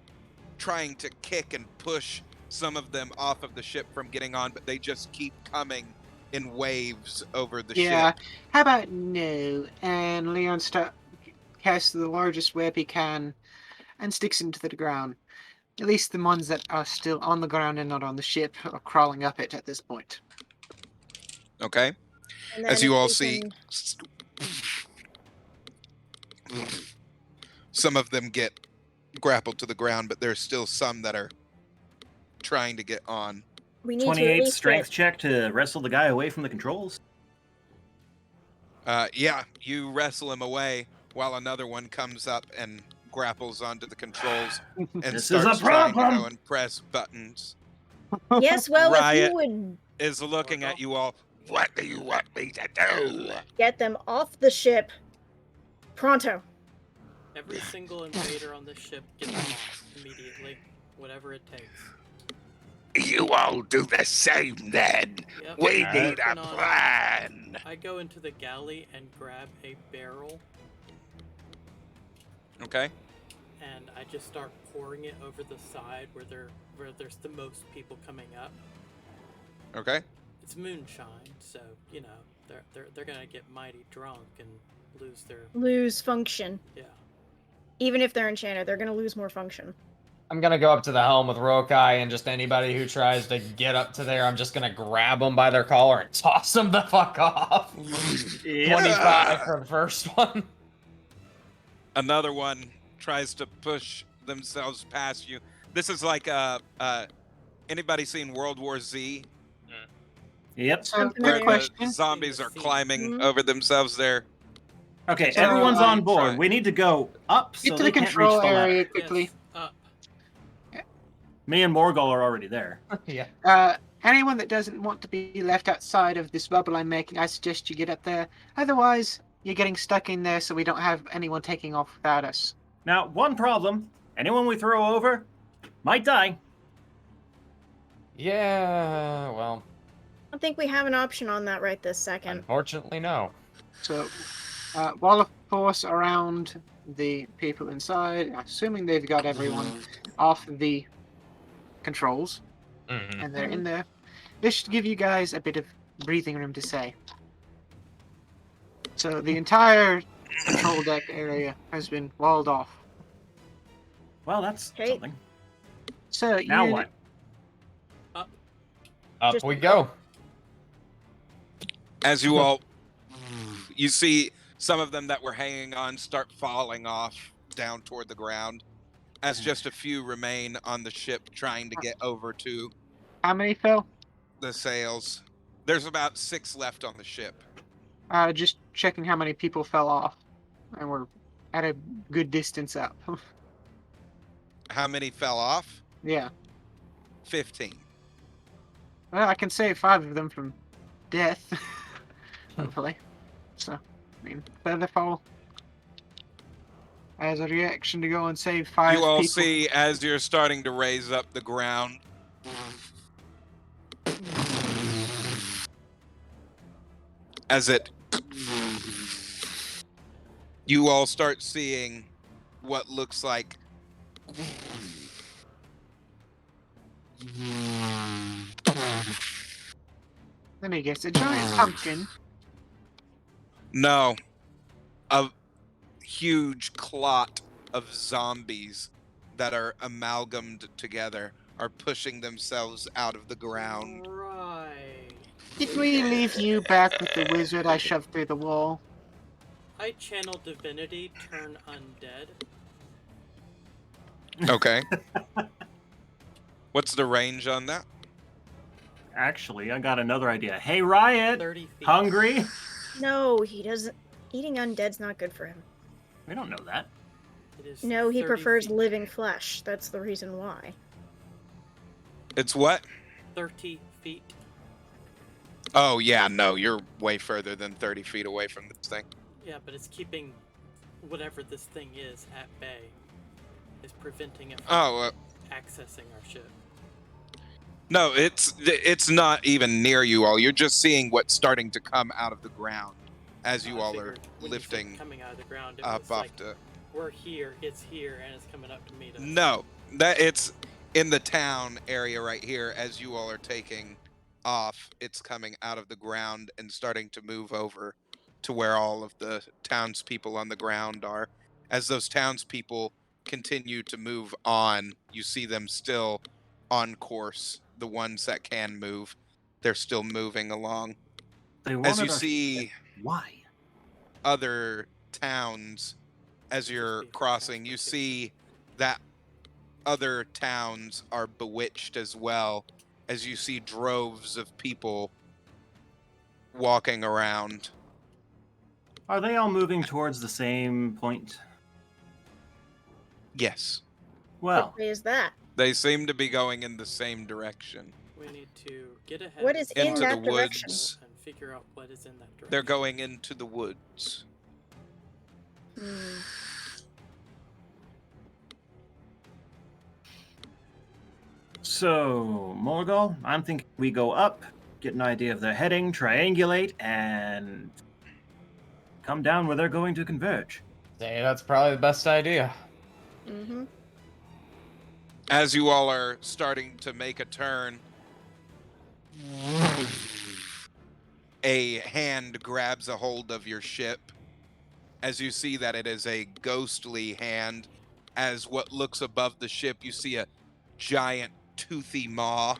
trying to kick and push some of them off of the ship from getting on, but they just keep coming in waves over the Yeah. ship. How about no? And Leon casts the largest web he can and sticks it into the ground. At least the ones that are still on the ground and not on the ship are crawling up it at this point. Okay? and As then you if all we see, can- some of them get grappled to the ground, but there's still some that are trying to get on. we need to at 28 least strength get- check to wrestle the guy away from the controls. Yeah, you wrestle him away while another one comes up and grapples onto the controls and This is a starts trying to problem. go and press buttons. Yes, well, if Riot. you would Is looking at you all. What do you want me to do? get them off the ship, Pronto. Every single invader on this ship, get them off immediately. Whatever it takes. You all do the same then. Yep. We Alright. need a Working on it. plan. I go into the galley and grab a barrel, Okay. and I just start pouring it over the side where there's the most people coming up. Okay. It's moonshine, so you know they're gonna get mighty drunk and lose function. Yeah. Even if they're enchanted, they're gonna lose more function. I'm gonna go up to the helm with Rokai, and just anybody who tries to get up to there, I'm just gonna grab them by their collar and toss them the fuck off. 25 for the first one. Another one tries to push themselves past you. This is like anybody seen World War Z? Yep. So, Where quick the question. zombies are climbing Mhm. over themselves there. Okay, So, everyone's on board. try. We need to go up so Get to they the can't reach control the ladder. area quickly. Yes, up. Me and Morgul are already there. Yeah. Anyone that doesn't want to be left outside of this bubble I'm making, I suggest you get up there. Otherwise, you're getting stuck in there, so we don't have anyone taking off without us. Now, one problem. Anyone we throw over might die. Yeah, well, I don't think we have an option on that right this second. unfortunately, no. So, wall of force around the people inside, assuming they've got everyone off the controls, Mhm. and they're in there. This should give you guys a bit of breathing room to say. So the entire control deck area has been walled off. Well, that's Okay. something. So Now you what? Up Just we go. go. As you all, you see some of them that were hanging on start falling off down toward the ground, as just a few remain on the ship trying to get over to How many fell? the sails. There's about 6 left on the ship. Just checking how many people fell off, and we're at a good distance up. How many fell off? Yeah. 15. Well, I can save 5 of them from death, hopefully. So, I mean, Featherfall, as a reaction to go and save 5 You all people. see as you're starting to raise up the ground. As it, you all start seeing what looks like Let me guess, a giant pumpkin. no, a huge clot of zombies that are amalgamated together are pushing themselves out of the ground. Right. Did we leave you back with the wizard I shoved through the wall? I channel divinity, turn undead. Okay. What's the range on that? Actually, I got another idea. Hey, Riot! 30 feet. Hungry? No, he doesn't. Eating undead's not good for him. We don't know that. It is No, he 30 prefers feet. living flesh. That's the reason why. It's what? 30 feet. Oh, yeah, no, you're way further than 30 feet away from this thing. Yeah, but it's keeping whatever this thing is at bay. Is preventing it from Oh, accessing our ship. no, it's not even near you all. You're just seeing what's starting to come out of the ground as you I all are figured when you said lifting coming out of the ground, it up was off like, to... we're here, it's here, and it's coming up to meet us. No, that it's in the town area right here. As you all are taking off, it's coming out of the ground and starting to move over to where all of the townspeople on the ground are. As those townspeople continue to move on, you see them still on course. The ones that can move, they're still moving along. They As wanted you our- see Why? other towns, as you're be for crossing, you see that other towns are bewitched as well, as you see droves of people walking around. Are they all moving towards the same point? Yes, Well, What way is that? they seem to be going in the same direction. We need to get ahead What is in and that direction? woods. and figure out what is in that direction. They're going into the woods. Hmm. So, Morgul, I'm thinking we go up, get an idea of their heading, triangulate, and come down where they're going to converge. Say that's probably the best idea. Mm-hmm. As you all are starting to make a turn, a hand grabs a hold of your ship. As you see that it is a ghostly hand, as what looks above the ship, you see a giant toothy maw.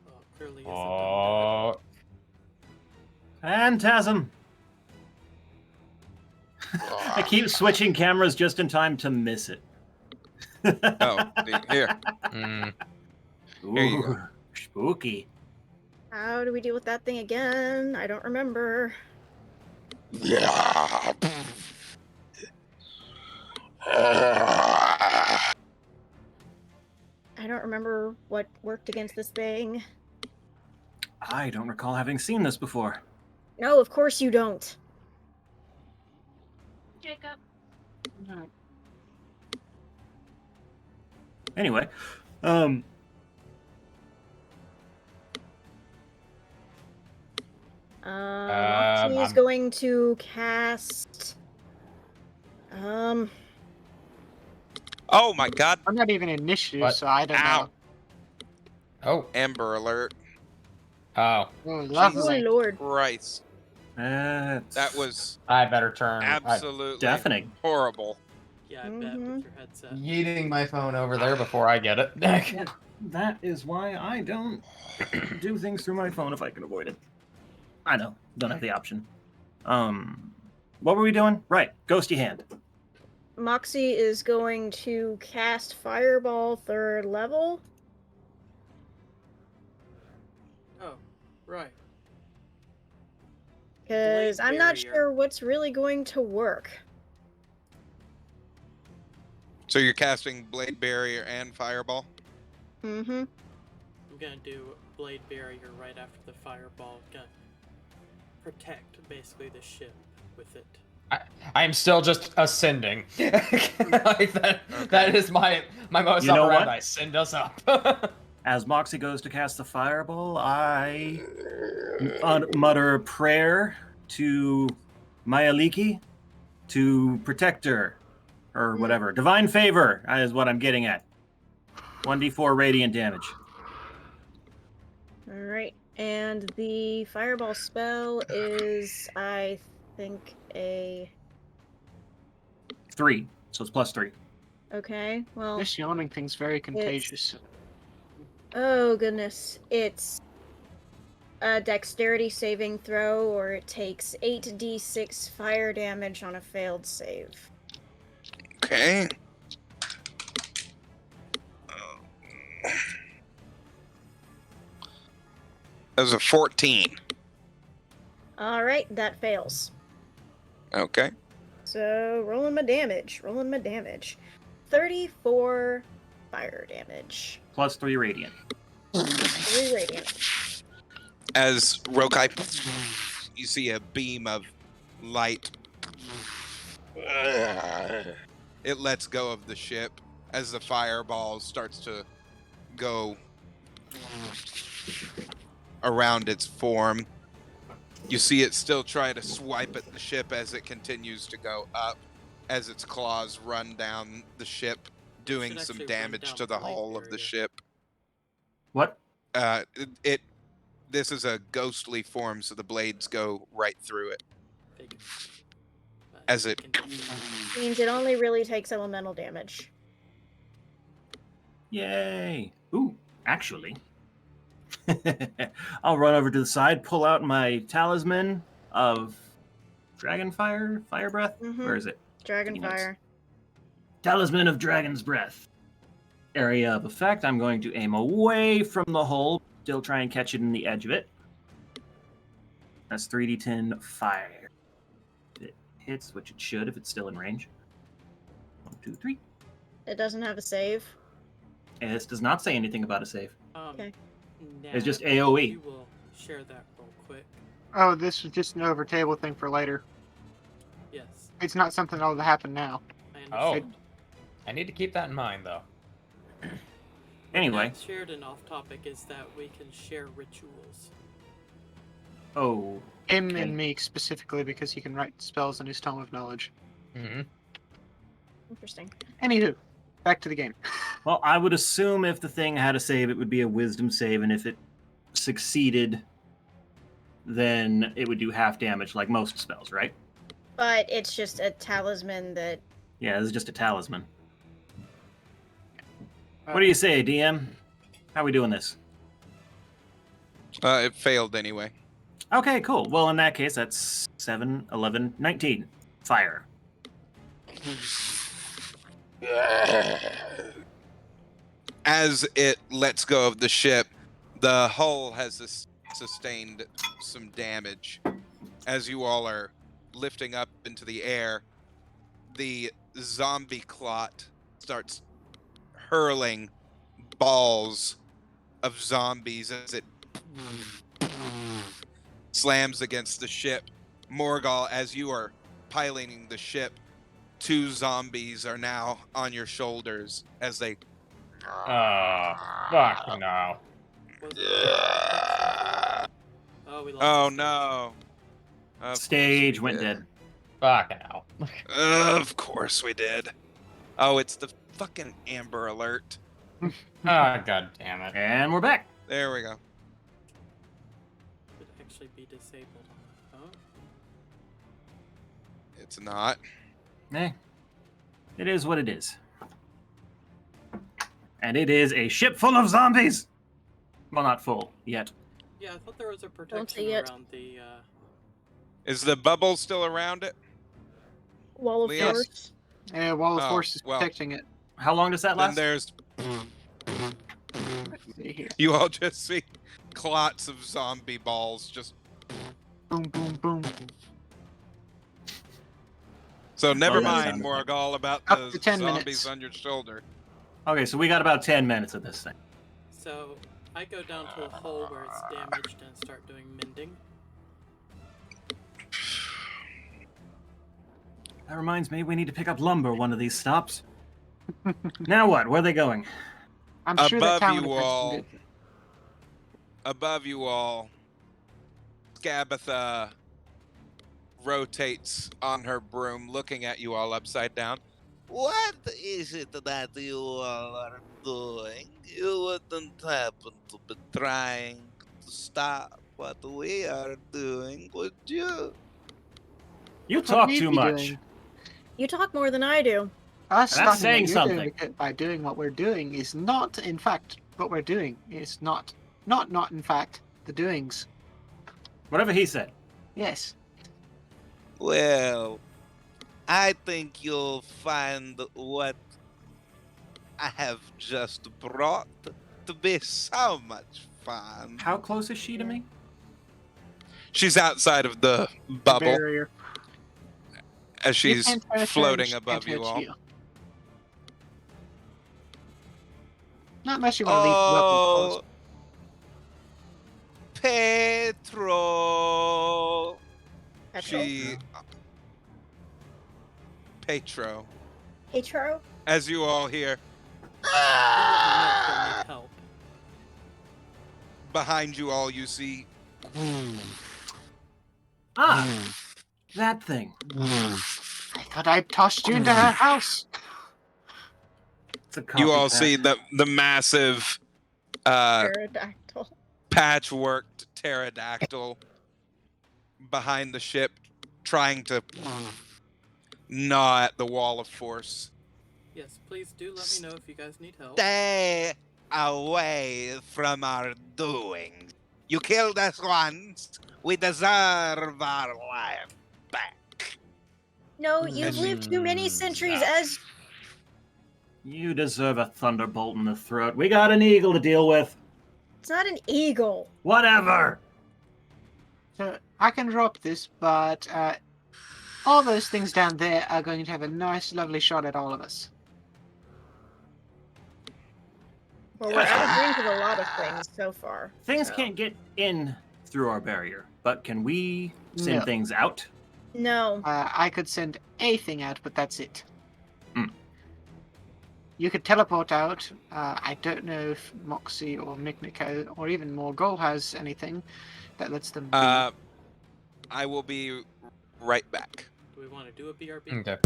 Well, clearly isn't Oh, Phantasm! I keep switching cameras just in time to miss it. Oh, here. mm. Here you go. Ooh, spooky. How do we deal with that thing again? I don't remember. I don't remember what worked against this thing. I don't recall having seen this before. No, of course you don't. Jacob. No. Anyway, Moxie is I'm- going to cast. Oh my god. I'm not even initiative, What? so I don't Ow. know. Oh, Amber alert. oh, Oh, Oh lovely. lord. Christ. it's That was I better turn. absolutely deafening. horrible. Yeah, I bet with your headset. I'm yeeting my phone over there before I get it. That is why I don't do things through my phone if I can avoid it. I know, don't have the option. What were we doing? Right, ghosty hand. Moxie is going to cast Fireball 3rd level. Oh, right. Because Blade I'm not barrier. sure what's really going to work. So you're casting Blade Barrier and Fireball? Mm-hmm. I'm gonna do Blade Barrier right after the Fireball. Gonna protect, basically, the ship with it. I'm still just ascending. Like that. Okay. That is my most You know operandi. what? Send us up. As Moxie goes to cast the fireball, I mutter a prayer to Mayaliki to protect her, or whatever. Divine favor is what I'm getting at. 1d4 radiant damage. Alright. And the Fireball spell is, I think, a... 3, so it's plus 3. Okay, well... This yawning thing's very contagious. Oh, goodness. It's a dexterity saving throw, or it takes 8d6 fire damage on a failed save. Okay. That was a 14. Alright, that fails. Okay. So, rolling my damage. 34 fire damage. Plus 3 radiant. 3 radiant. As Rokai, you see a beam of light. It lets go of the ship as the fireball starts to go around its form. You see it still try to swipe at the ship as it continues to go up, as its claws run down the ship, doing Should some actually run damage down to the Blade hull of the Barrier. ship. What? This is a ghostly form, so the blades go right through it. Figure. But As I it- can- Means it only really takes elemental damage. Yay! Ooh, actually. I'll run over to the side, pull out my talisman of Dragonfire? Fire Breath? Mhm. Where is it? Dragonfire. Talisman of Dragon's Breath. Area of effect. I'm going to aim away from the hull. Still try and catch it in the edge of it. That's 3d10 fire. If it hits, which it should if it's still in range. 1, 2, 3. It doesn't have a save. And this does not say anything about a save. Okay. It's just AoE. You will share that real quick. Oh, this was just an over table thing for later. Yes, It's not something that will happen now. I Oh. understand. I need to keep that in mind, though. Anyway. What Nat shared and off topic is that we can share rituals. Oh. Him Okay. and me specifically because he can write spells in his Tome of Knowledge. Mm-hmm. Interesting. Anywho, back to the game. Well, I would assume if the thing had a save, it would be a wisdom save, and if it succeeded, then it would do half damage like most spells, right? But it's just a talisman that. Yeah, this is just a talisman. What do you say, DM? How are we doing this? It failed anyway. Okay, cool. Well, in that case, that's 7, 11, 19. Fire. As it lets go of the ship, the hull has sustained some damage. As you all are lifting up into the air, the zombie clot starts hurling balls of zombies as it slams against the ship. Morgal, as you are piloting the ship, 2 zombies are now on your shoulders as they... Fuck no. Was it oh, we lost Oh the stage. no. Of Stage course we went did. dead. Fucking hell. Of course we did. Oh, it's the fucking Amber Alert. God damn it. And we're back. There we go. Could actually be disabled on the phone. It's not. Eh. It is what it is. And it is a ship full of zombies! Well, not full, yet. Yeah, I thought there was a say protection yet. around the. Is the bubble still around it? Wall of Leos? Force. Yeah, Wall of Oh, Force is well. protecting it. How long does that Then last? there's... Let's see here. You all just see clots of zombie balls just... Boom, boom, boom. So never that mind, sound effect. Morgal, about Up the to 10 zombies minutes. on your shoulder. Okay, so we got about 10 minutes of this thing. So I go down to the hole where it's damaged and start doing mending. That reminds me, we need to pick up lumber one of these stops. Now what? Where are they going? I'm sure that Above town you would have all. some good. Above you all, Scabatha rotates on her broom, looking at you all upside down. What is it that you all are doing? You wouldn't happen to be trying to stop what we are doing, would you? You What talk would you too be much. doing? You talk more than I do. Us That's stopping saying what you're doing something. by doing what we're doing is not, in fact, what we're doing. It's not, in fact, the doings. Whatever he said. Yes. Well, I think you'll find what I have just brought to be so much fun. How close is she to me? She's outside of the bubble Barrier. as she's You can't touch her and floating she can't above you touch all. Not unless you want to leave the bubble Oh, closed. Petro! She... Petro. Petro? As you all hear, You'll need help. behind you all you see... Ah! That thing. I thought I tossed you into her house. It's a You all copycat. see the massive Pterodactyl. patchworked pterodactyl behind the ship trying to gnaw at the wall of force. Yes, please do let me know if you guys need help. Stay away from our doings. You killed us once. We deserve our life back. No, you've lived too many centuries as. You deserve a thunderbolt in the throat. We got an eagle to deal with. It's not an eagle. Whatever. So I can drop this, but all those things down there are going to have a nice, lovely shot at all of us. Well, we're out of range of a lot of things so far. Things so. can't get in through our barrier, but can we send No. things out? No. I could send a thing out, but that's it. Hmm. You could teleport out. I don't know if Moxie or Miknik or even Morgul has anything that lets them be. I will be right back. Do we want to do a BRB? Okay.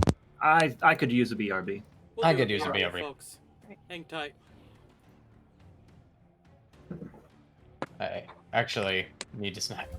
I could use a BRB. We'll I do could use a BRB. folks. Hang tight. I actually need to snack.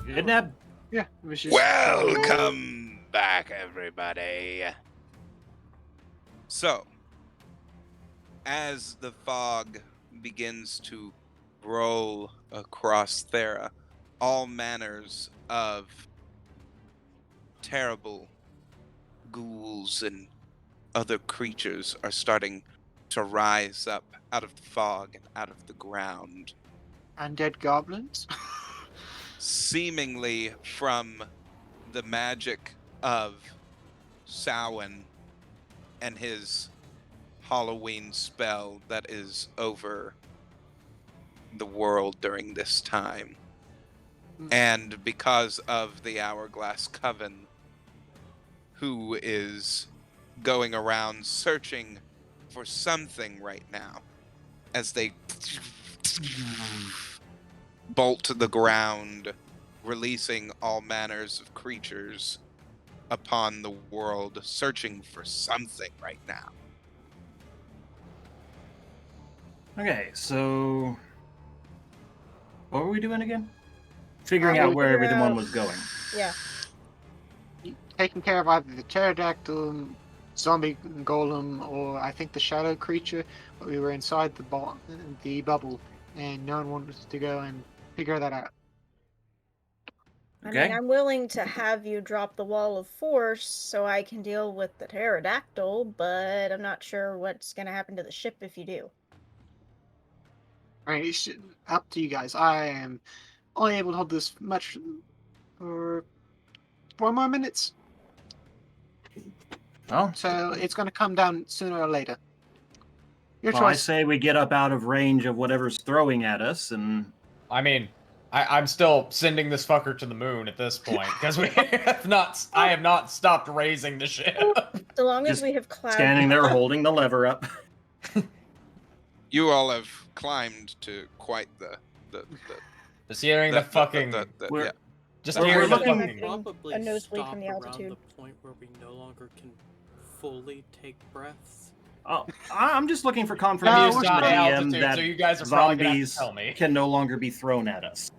Good nap. Yeah, it was just Welcome back, everybody. So, as the fog begins to roll across Thera, all manners of terrible ghouls and other creatures are starting to rise up out of the fog and out of the ground, undead goblins. seemingly from the magic of Samhain and his Halloween spell that is over the world during this time. And because of the Hourglass Coven, who is going around searching for something right now, as they bolt to the ground, releasing all manners of creatures upon the world, searching for something right now. Okay, so what were we doing again? Figuring We out where figure everyone out- was going. Yeah. Taking care of either the pterodactyl, zombie golem, or I think the shadow creature. But we were inside the bubble, and no one wanted to go and figure that out. I Okay. mean, I'm willing to have you drop the wall of force so I can deal with the pterodactyl, but I'm not sure what's going to happen to the ship if you do. I mean, it's up to you guys. I am only able to hold this much for 4 more minutes, Well, so it's going to come down sooner or later. Your well, I choice. say we get up out of range of whatever's throwing at us, and I mean, I'm still sending this fucker to the moon at this point because we have not. I have not stopped raising the ship. So long as Just we have cloud standing there cover. holding the lever up. You all have climbed to quite the Just hearing the fucking. We're- yeah. Just we're hearing the looking- fucking. Getting Probably a nosebleed stop from the around altitude. the point where we no longer can fully take breaths. Oh, I'm just looking for I'm confirmation used from to the high DM altitude, that so you guys are probably gonna have to zombies tell me. can no longer be thrown at us.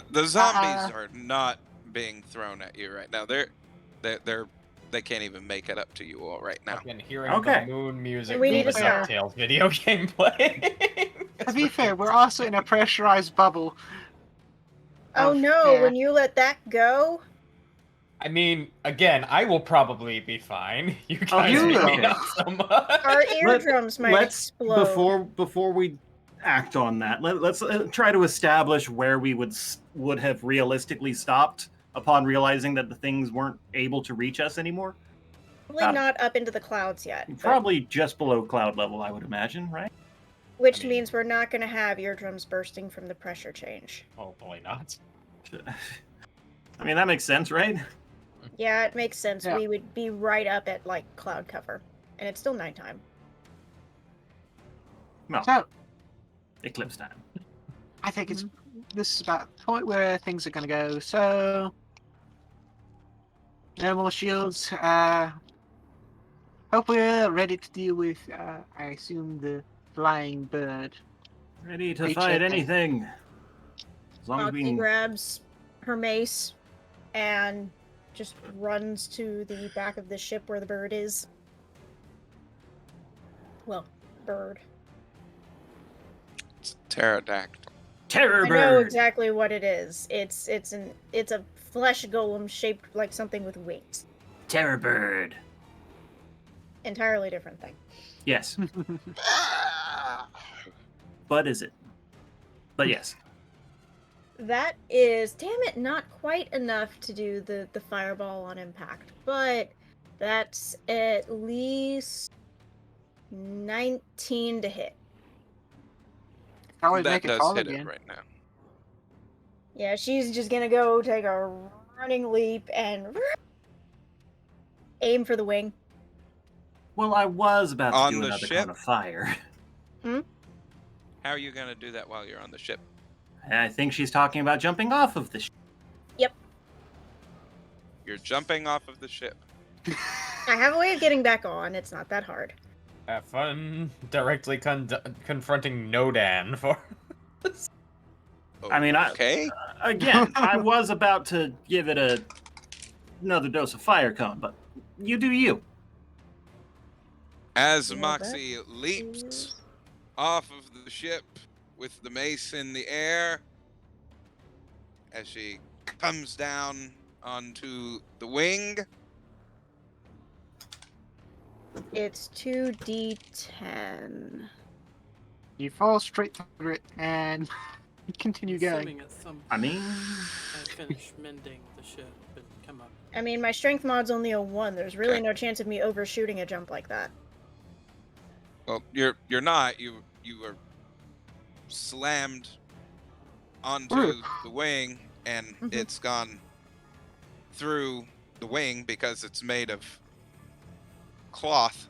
The zombies are not being thrown at you right now. They can't even make it up to you all right now. I've been hearing Okay. the moon music And we from need the to stop. DuckTales video game playing. To be fair, we're also in a pressurized bubble. Oh of no, air. when you let that go? I mean, again, I will probably be fine. You Oh, guys you maybe will. not so much. Our eardrums might Let's explode. before we act on that. Let's try to establish where we would have realistically stopped upon realizing that the things weren't able to reach us anymore. Probably not up into the clouds yet. but- Probably just below cloud level, I would imagine, right? Which I mean- means we're not going to have eardrums bursting from the pressure change. Hopefully not. I mean, that makes sense, right? Yeah, it makes sense. Yeah. We would be right up at like cloud cover, and it's still nighttime. No, So, eclipse time. I think this is about the point where things are going to go. So, no more shields. Hope we're ready to deal with, I assume, the flying bird. Ready to Creature fight thing. anything. As long as Foxy we grabs her mace and just runs to the back of the ship where the bird is. Well, bird. It's a pterodactyl. terror I know bird. exactly what it is. It's a flesh golem shaped like something with wings. Terror bird. Entirely different thing. Yes, but is it? But yes. That is, damn it, not quite enough to do the fireball on impact, but that's at least 19 to hit. Always That make it does fall hit again. it right now. Yeah, she's just gonna go take a running leap and aim for the wing. Well, I was about to On do the another ship? cone of fire. How are you gonna do that while you're on the ship? I think she's talking about jumping off of the ship. You're jumping off of the ship. I have a way of getting back on. It's not that hard. Have fun directly confronting Nodan for. I mean, Okay. again, I was about to give it another dose of fire cone, but you do you. As Yeah, Moxie that leaps is- off of the ship with the mace in the air, as she comes down onto the wing, It's 2d10. You fall straight through it and continue going. Assuming at some I mean, I finish mending the ship and come up. I mean, my strength mod's only a 1. There's really Okay. no chance of me overshooting a jump like that. well, you're not. You are slammed onto the wing, and Mhm. it's gone through the wing because it's made of cloth.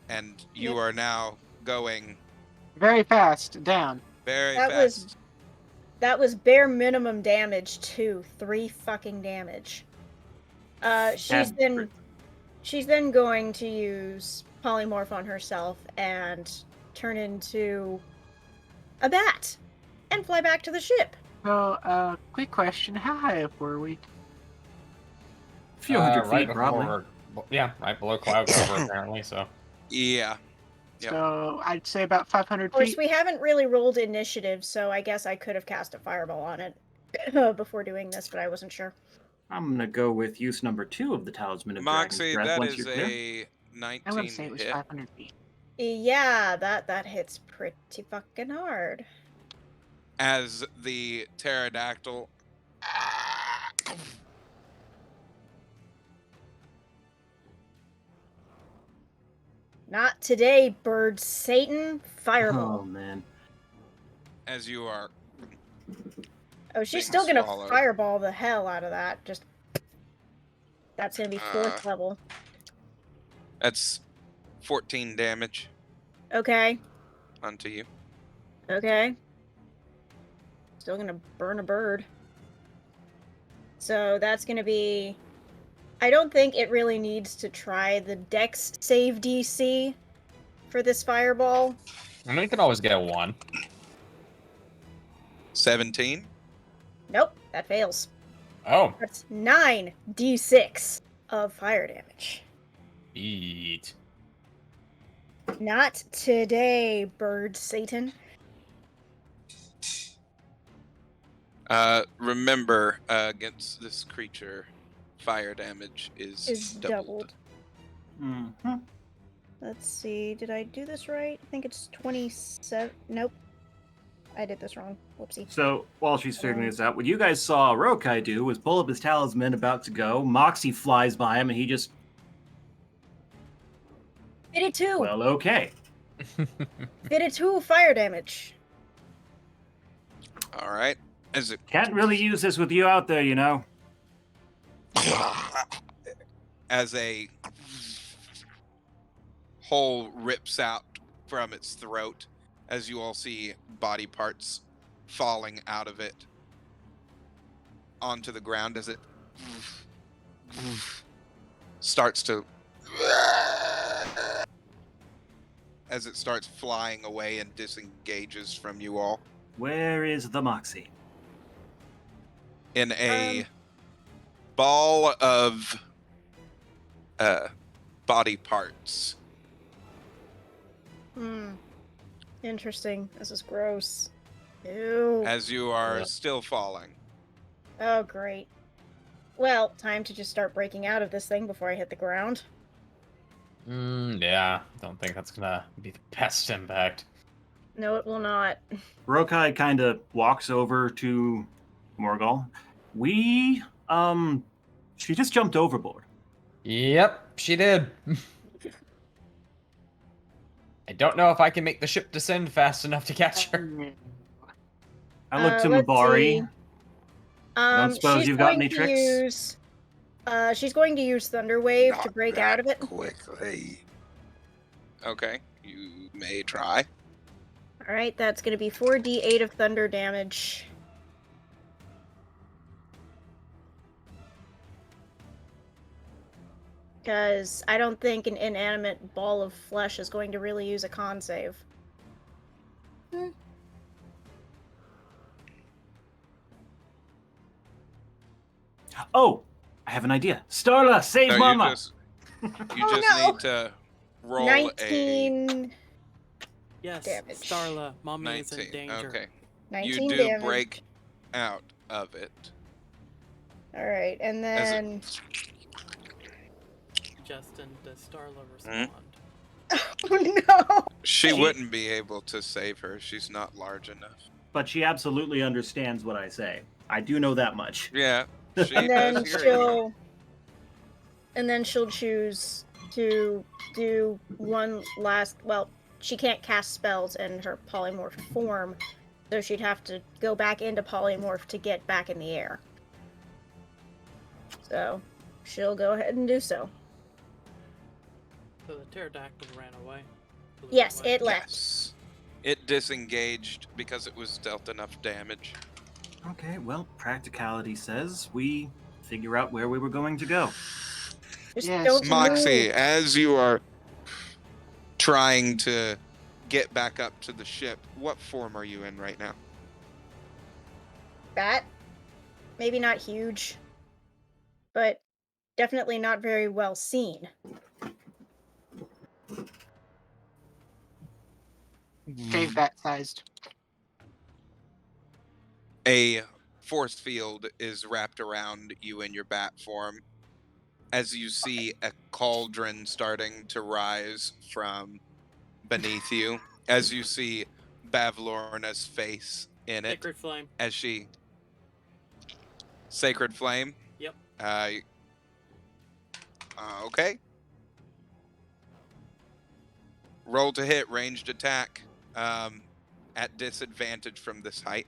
And you Yep. are now going Very fast down. very That fast. That was bare minimum damage too. 3 fucking damage. She's Had- then going to use polymorph on herself and turn into a bat and fly back to the ship. So, quick question: how high up were we? a few hundred right feet, probably. before, yeah, right below cloud cover apparently. So Yeah. Yep. So I'd say about 500 Of course, feet. we haven't really rolled initiative, so I guess I could have cast a fireball on it before doing this, but I wasn't sure. I'm gonna go with use number 2 of the Talisman of Dragon's Moxie, Breath that once is you're clear. a I 19 would say it was hit. 500 feet. Yeah, that hits pretty fucking hard. As the pterodactyl Not today, bird Satan. Fireball. Oh man. as you are Oh, she's being still gonna swallowed. fireball the hell out of that. Just that's gonna be 4th level. That's 14 damage Okay. onto you. Okay. Still gonna burn a bird. So that's gonna be. I don't think it really needs to try the Dex save DC for this fireball. and we can always get a 1. 17. Nope, that fails. Oh, That's 9d6 of fire damage. eat. Not today, bird Satan. Remember, against this creature, fire damage is doubled. Mm-hmm. Let's see, did I do this right? I think it's 27. Nope. I did this wrong. Whoopsie. So while she's figuring this out, what you guys saw Rokai do was pull up his talisman about to go. Moxie flies by him and he just 52! well, okay. 52 fire damage. All right. As it Can't really use this with you out there, you know. as a hole rips out from its throat, as you all see body parts falling out of it onto the ground as it starts to as it starts flying away and disengages from you all Where is the Moxie? in a ball of body parts. Interesting. This is gross. Ew. As you are Yeah. still falling. Oh, great. Well, time to just start breaking out of this thing before I hit the ground. Yeah, don't think that's gonna be the best impact. No, it will not. Rokai kind of walks over to Morgul. She just jumped overboard. Yep, she did. I don't know if I can make the ship descend fast enough to catch her. I looked to Let's Mabari. see. Don't suppose She's you've got going any to tricks? use. She's going to use Thunder Wave to Not break that out of it. quickly. Okay, you may try. All right, that's going to be 4d8 of thunder damage. Because I don't think an inanimate ball of flesh is going to really use a con save. Oh, I have an idea. Starla, save No, Mama. you Oh, just no. need to roll 19 Yes, damage. Starla, mommy 19. is in danger. Okay. 19 You do damage. break out of it. All right, and As it- then Justin, does Starla Hmm? respond? oh no. She wouldn't be able to save her. She's not large enough. But she absolutely understands what I say. I do know that much. Yeah, she And does then hear she'll choose to do one last. Well, she can't cast spells in her polymorph form, so she'd have to go back into polymorph to get back in the air. So she'll go ahead and do so. So the pterodactyl ran away. Flew Yes, away. it left. Yes. It disengaged because it was dealt enough damage. Okay, well, practicality says we figure out where we were going to go. Just Yes. don't Moxie, move. as you are trying to get back up to the ship, what form are you in right now? Bat. Maybe not huge, but definitely not very well seen. Cave bat sized. A force field is wrapped around you in your bat form as you see a cauldron starting to rise from beneath you, as you see Bavlorna's face in it, Sacred flame. as she... Sacred Flame? Yep. Okay. Roll to hit, ranged attack, at disadvantage from this height.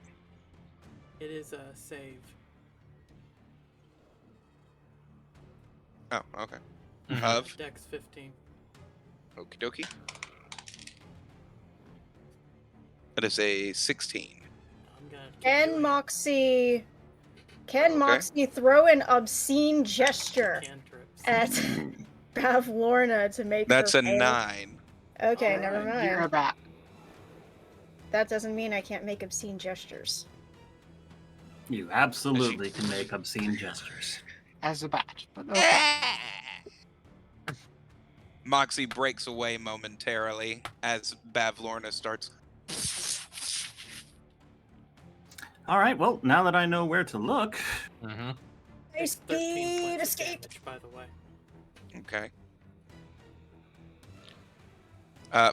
It is a save. Oh, okay. Mhm. Of? Dex 15. Okie dokie. That is a 16. I'm gonna keep Can doing Moxie Okay. Moxie throw an obscene gesture cantrips. at Bavlorna to make That's her a fail? 9. Okay, Alright, never mind. You're a bat. That doesn't mean I can't make obscene gestures. You absolutely can make obscene gestures. As a bat. But okay. Moxie breaks away momentarily as Bavlorna starts. All right, well, now that I know where to look, Mm-hmm. It's 13 Speed points of escape. damage, by the way. Okay.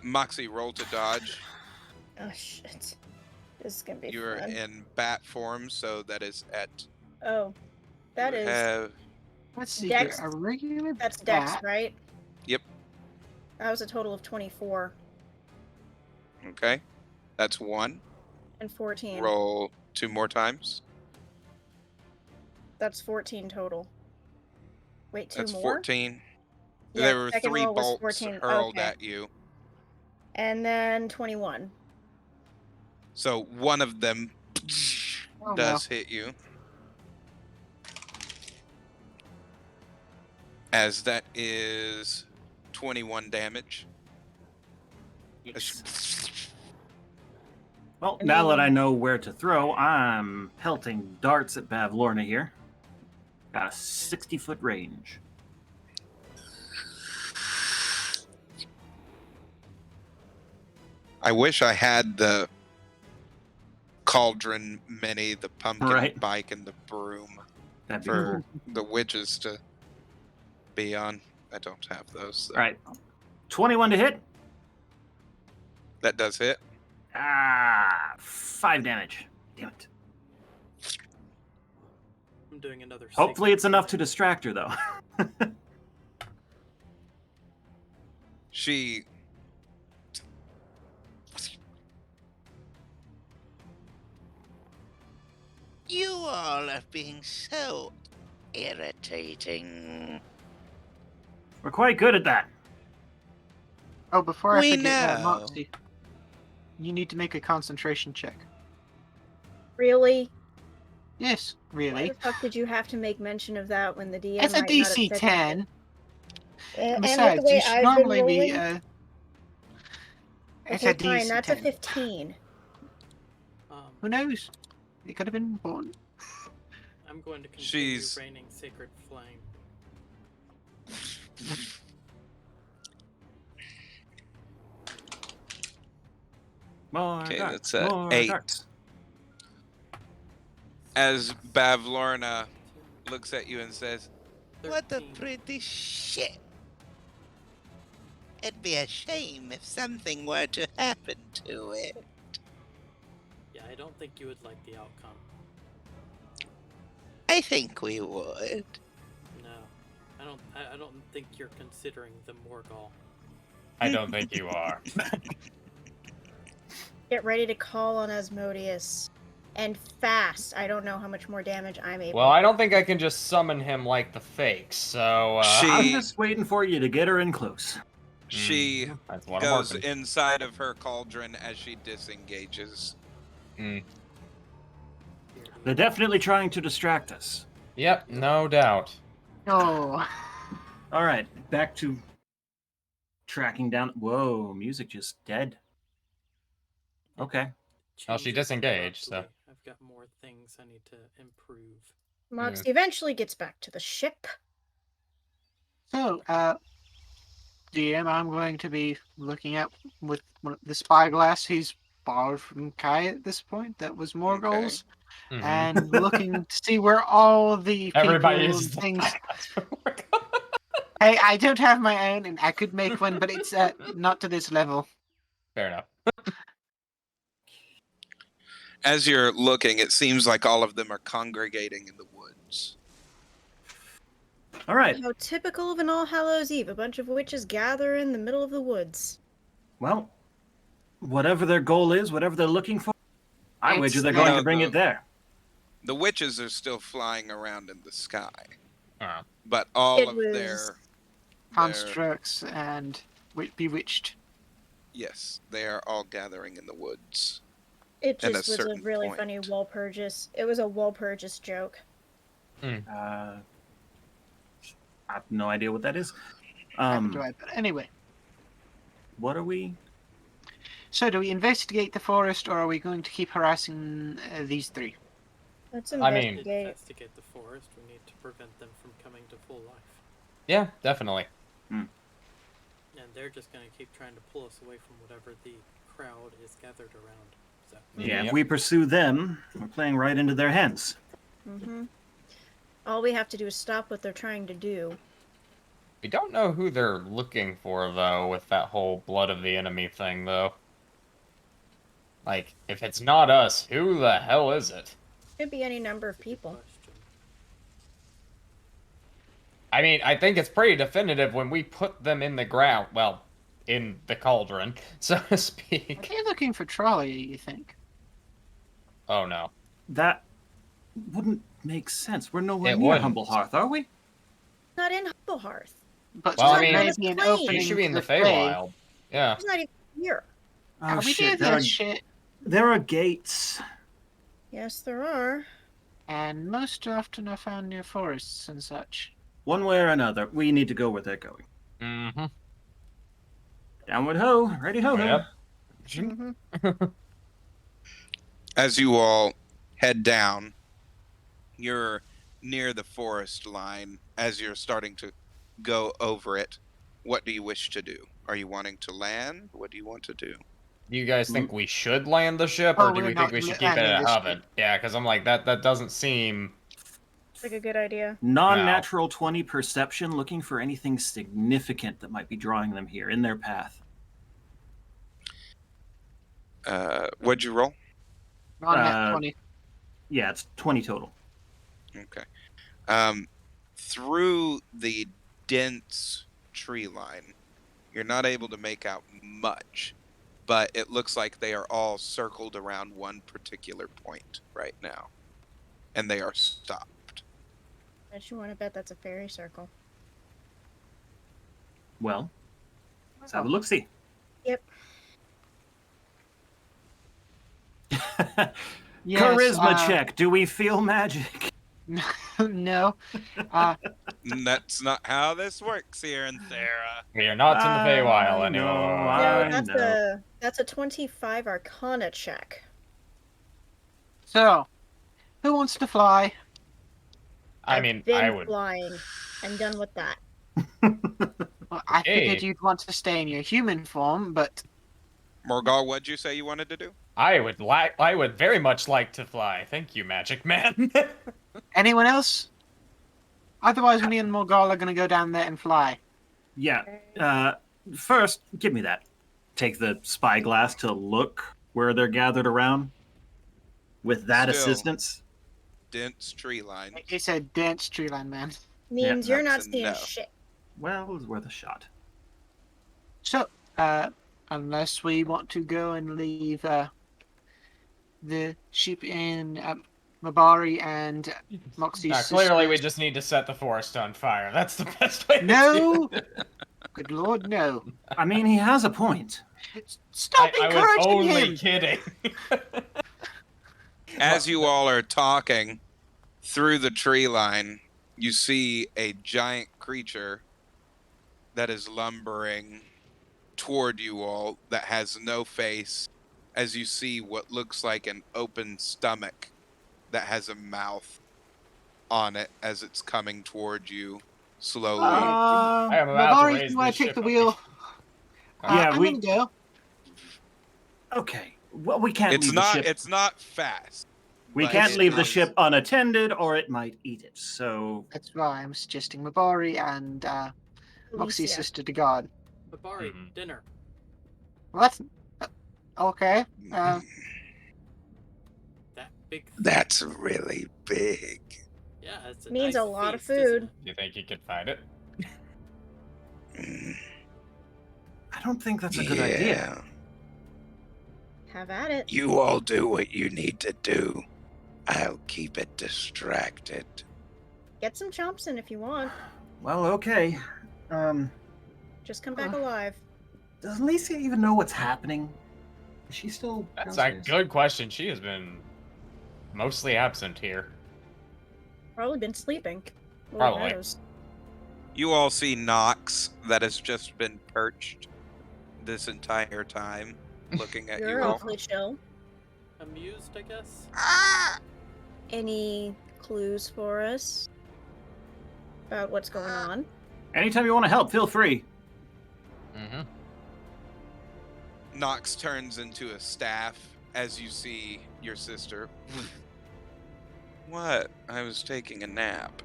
Moxie, roll to dodge. Oh shit. This is gonna be You're fun. in bat form, so that is at... Oh. That you is have... Let's see Dex- here. A regular that's Dex, bat. right? Yep. That was a total of 24 Okay. That's 1. and 14. Roll 2 more times. That's 14 total. Wait, 2 That's more? 14. Yeah, There were second 3 roll was bolts 14. hurled Okay. at you. And then 21. So one of them Oh, does hit you. As that is 21 damage. well, I now that I mean- know where to throw, I'm pelting darts at Bavlorna here. Got a 60-foot range. I wish I had the cauldron mini, the pumpkin Right. bike, and the broom That'd be for cool. the witches to be on. I don't have those. So All right, 21 to hit. that does hit. 5 damage. Damn it. I'm doing another Hopefully sacred it's enough to flame. distract her, though. She You all are being so irritating. We're quite good at that. Oh, before We I forget, know. Moxie, you need to make a concentration check. Really? Yes, Why really. the fuck did you have to make mention of that when the DM It's a might not have DC said 10. that? And with Besides, the way you should I've been normally rolling, be. It's okay, a fine, DC that's 10. a 15. Who knows? It could have been important. I'm going to continue She's- raining sacred flame. More Okay, darts, that's more 8. darts. As Bavlorna looks at you and says, What a 13. pretty ship. It'd be a shame if something were to happen to it. Yeah, I don't think you would like the outcome. I think we would. No, I don't think you're considering the Morgul. I don't think you are. Get ready to call on Asmodeus. And fast. I don't know how much more damage I'm able Well, I don't think I can just summon him like the fakes, so I'm She- just waiting for you to get her in close. she that's what goes I'm working. inside of her cauldron as she disengages. They're definitely trying to distract us. Yep, no doubt. Oh. All right, back to tracking down. Whoa, music just dead. Okay. Well, she Changes disengaged, so- abruptly. I've got more things I need to improve. Moxie eventually gets back to the ship. So, DM, I'm going to be looking at with the spyglass he's borrowed from Kai at this point. That was more Okay. goals. Mhm. And looking to see where all the Everybody people uses and the things. spyglass. Hey, I don't have my own, and I could make one, but it's not to this level. Fair enough. As you're looking, it seems like all of them are congregating in the woods. All right. How typical of an All Hallows Eve. A bunch of witches gather in the middle of the woods. Well, whatever their goal is, whatever they're looking for, I It's wager they're not going to bring it there. The witches are still flying around in the sky, Uh, but all It of was- their Constructs and bewitched. yes, they are all gathering in the woods. It At a just was a certain really point. funny Walpurgis. It was a Walpurgis joke. I have no idea what that is. Neither do I, but anyway. What are we? So, do we investigate the forest, or are we going to keep harassing these three? Let's I mean- investigate. Investigate the forest. We need to prevent them from coming to full life. yeah, definitely. And they're just going to keep trying to pull us away from whatever the crowd is gathered around. So, Yeah, Yep. if we pursue them, we're playing right into their hands. Mm-hmm. All we have to do is stop what they're trying to do. We don't know who they're looking for, though, with that whole blood of the enemy thing, though. Like, if it's not us, who the hell is it? Could be any number of that's a good people. question. I mean, I think it's pretty definitive when we put them in the ground, well, in the cauldron, so to Are speak. they looking for Trolley, you think? Oh, no. That wouldn't make sense. We're nowhere It near wouldn't. Humble Hearth, are we? Not in Humblehearth. But Well, I there mean- may be an Plane. opening He should be in to the Feywild. Yeah. He's not even here. Oh Are we shit! doing this shit? There are gates. Yes, there are. And most often are found near forests and such. One way or another, we need to go where they're going. Mm-hmm. Downward ho, ready ho ho. Yep. Mm-hmm. As you all head down, you're near the forest line. As you're starting to go over it, what do you wish to do? Are you wanting to land? What do you want to do? Do you guys think we should land the ship, Oh, or do we're we not think we should keep it landing at this Hoven? Yeah, because I'm like, that doesn't seem... It's like a good idea. Non-natural 20 perception, looking for anything significant that might be drawing them here in their path. What'd you roll? On that Uh, 20. Yeah, it's 20 total. Okay. Through the dense tree line, you're not able to make out much, but it looks like they are all circled around one particular point right now, and they are stopped. Bet you want to bet that's a fairy circle. Well, let's have a look-see. Yep. Yes, Charisma check. Do we feel magic? No. That's not how this works here in Thera. We are not in the Feywild I anymore. know, No, I know. that's a 25 Arcana check. So, who wants to fly? I I've mean, been I would. flying. I'm done with that. Well, I figured Hey. you'd want to stay in your human form, but Morgal, what'd you say you wanted to do? I would very much like to fly. Thank you, Magic Man. anyone else? Otherwise, me and Morgal are going to go down there and fly. Yeah. First, give me that. Take the spyglass to look where they're gathered around. With that Still. assistance. Dense tree line. It's a dense tree line, man. Means you're not That's a seeing no. shit. Well, it was worth a shot. So, unless we want to go and leave the ship in Mabari and Moxie's Clearly, we sisters- just need to set the forest on fire. That's the best way to No! do it. Good lord, no. I mean, he has a point. Stop I was encouraging only him! kidding. As you all are talking through the tree line, you see a giant creature that is lumbering toward you all that has no face, as you see what looks like an open stomach that has a mouth on it as it's coming toward you slowly. I am about to Mabari, raise you want this to take ship the up. wheel? Yeah, I'm we- gonna go. Okay. Well, we can't It's leave not the ship. it's not fast. We but can't it leave the is- ship unattended, or it might eat it. So, That's why I'm suggesting Mabari and Moxie's Alicia. sister to God. Mabari, Mhm. dinner. Well, that's okay. Mm, That big. That's really big. Yeah, it's a Means nice a lot of feast, isn't food. it? Do you think you could fight it? Mm, I don't think that's a good idea. yeah. Have at it. You all do what you need to do. I'll keep it distracted. Get some chomps in if you want. Well, okay. Just come back alive. Does Alicia even know what's happening? Is she still That's a downstairs? good question. She has been mostly absent here. Probably been sleeping. Lord Probably. knows. You all see Nox that has just been perched this entire time, looking at You're you all. awfully chill. Amused, I guess. Any clues for us about what's going on? Anytime you want to help, feel free. Mm-hmm. Nox turns into a staff as you see your sister. What? I was taking a nap.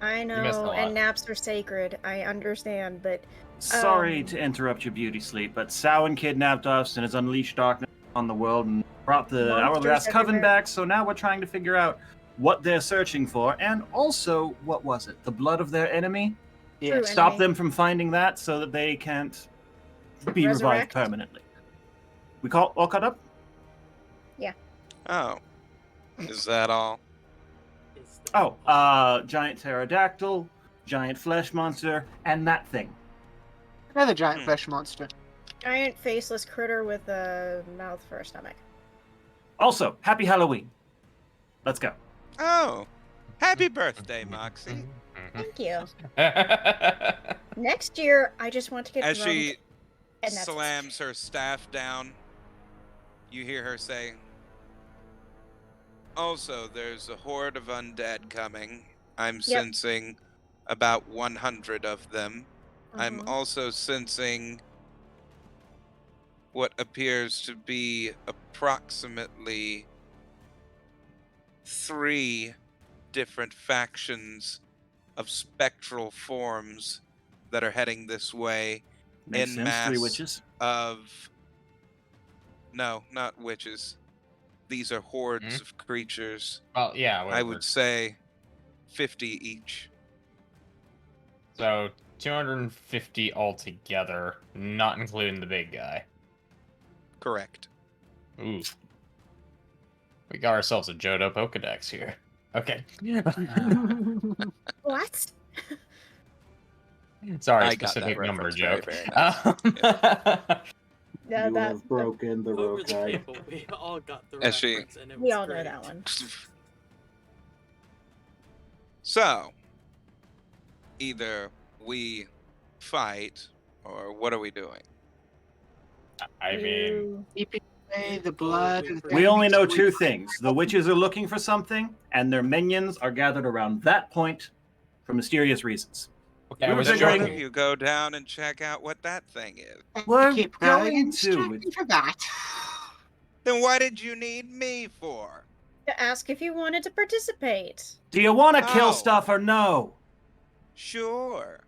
I missed a know, lot. and naps are sacred. I understand, but Sorry to interrupt your beauty sleep, but Samhain kidnapped us and has unleashed darkness on the world and brought the Monsters Hourglass Coven everywhere. back, so now we're trying to figure out what they're searching for, and also, what was it? The blood of their enemy? Yes. True. Stop Enemy. them from finding that so that they can't be revived Resurrect. permanently. We all caught up? Oh. Is that all? Is that Oh, giant pterodactyl, giant flesh monster, and that thing. Another giant flesh monster. Giant faceless critter with a mouth for a stomach. Also, happy Halloween. Let's go. Oh. Happy birthday, Moxie. Thank you. Mm-hmm. Next year, I just want to get As drunk, she and that's it. slams her staff down, you hear her say, also, there's a horde of undead coming. I'm sensing about 100 of them. I'm Mhm. also sensing what appears to be approximately 3 different factions of spectral forms that are heading this way. Makes En sense. masse. 3 witches. No, not witches. These are hordes of creatures. Well, yeah, I whatever. would say 50 each. So 250 altogether, not including the big guy. Correct. Ooh. We got ourselves a Johto Pokedex here. Okay. What? Sorry, I got that specific number reference joke. very nice. Yeah, that, broken the over the table? We all got the As she- reference, and it was we all great. know that one. So, either we fight, or what are we doing? I mean, Keep it Hey, the Oh, blood. we and the forgot- We only know enemies. two things. The witches are looking for something, and their minions are gathered around that point for mysterious reasons. Okay, I We were was Then one figuring- of joking. you go down and check out what that thing is. We're Keep going and to. distract me for that. Then why did you need me for? To ask if you wanted to participate. Do you want to kill Oh. stuff or no? Sure.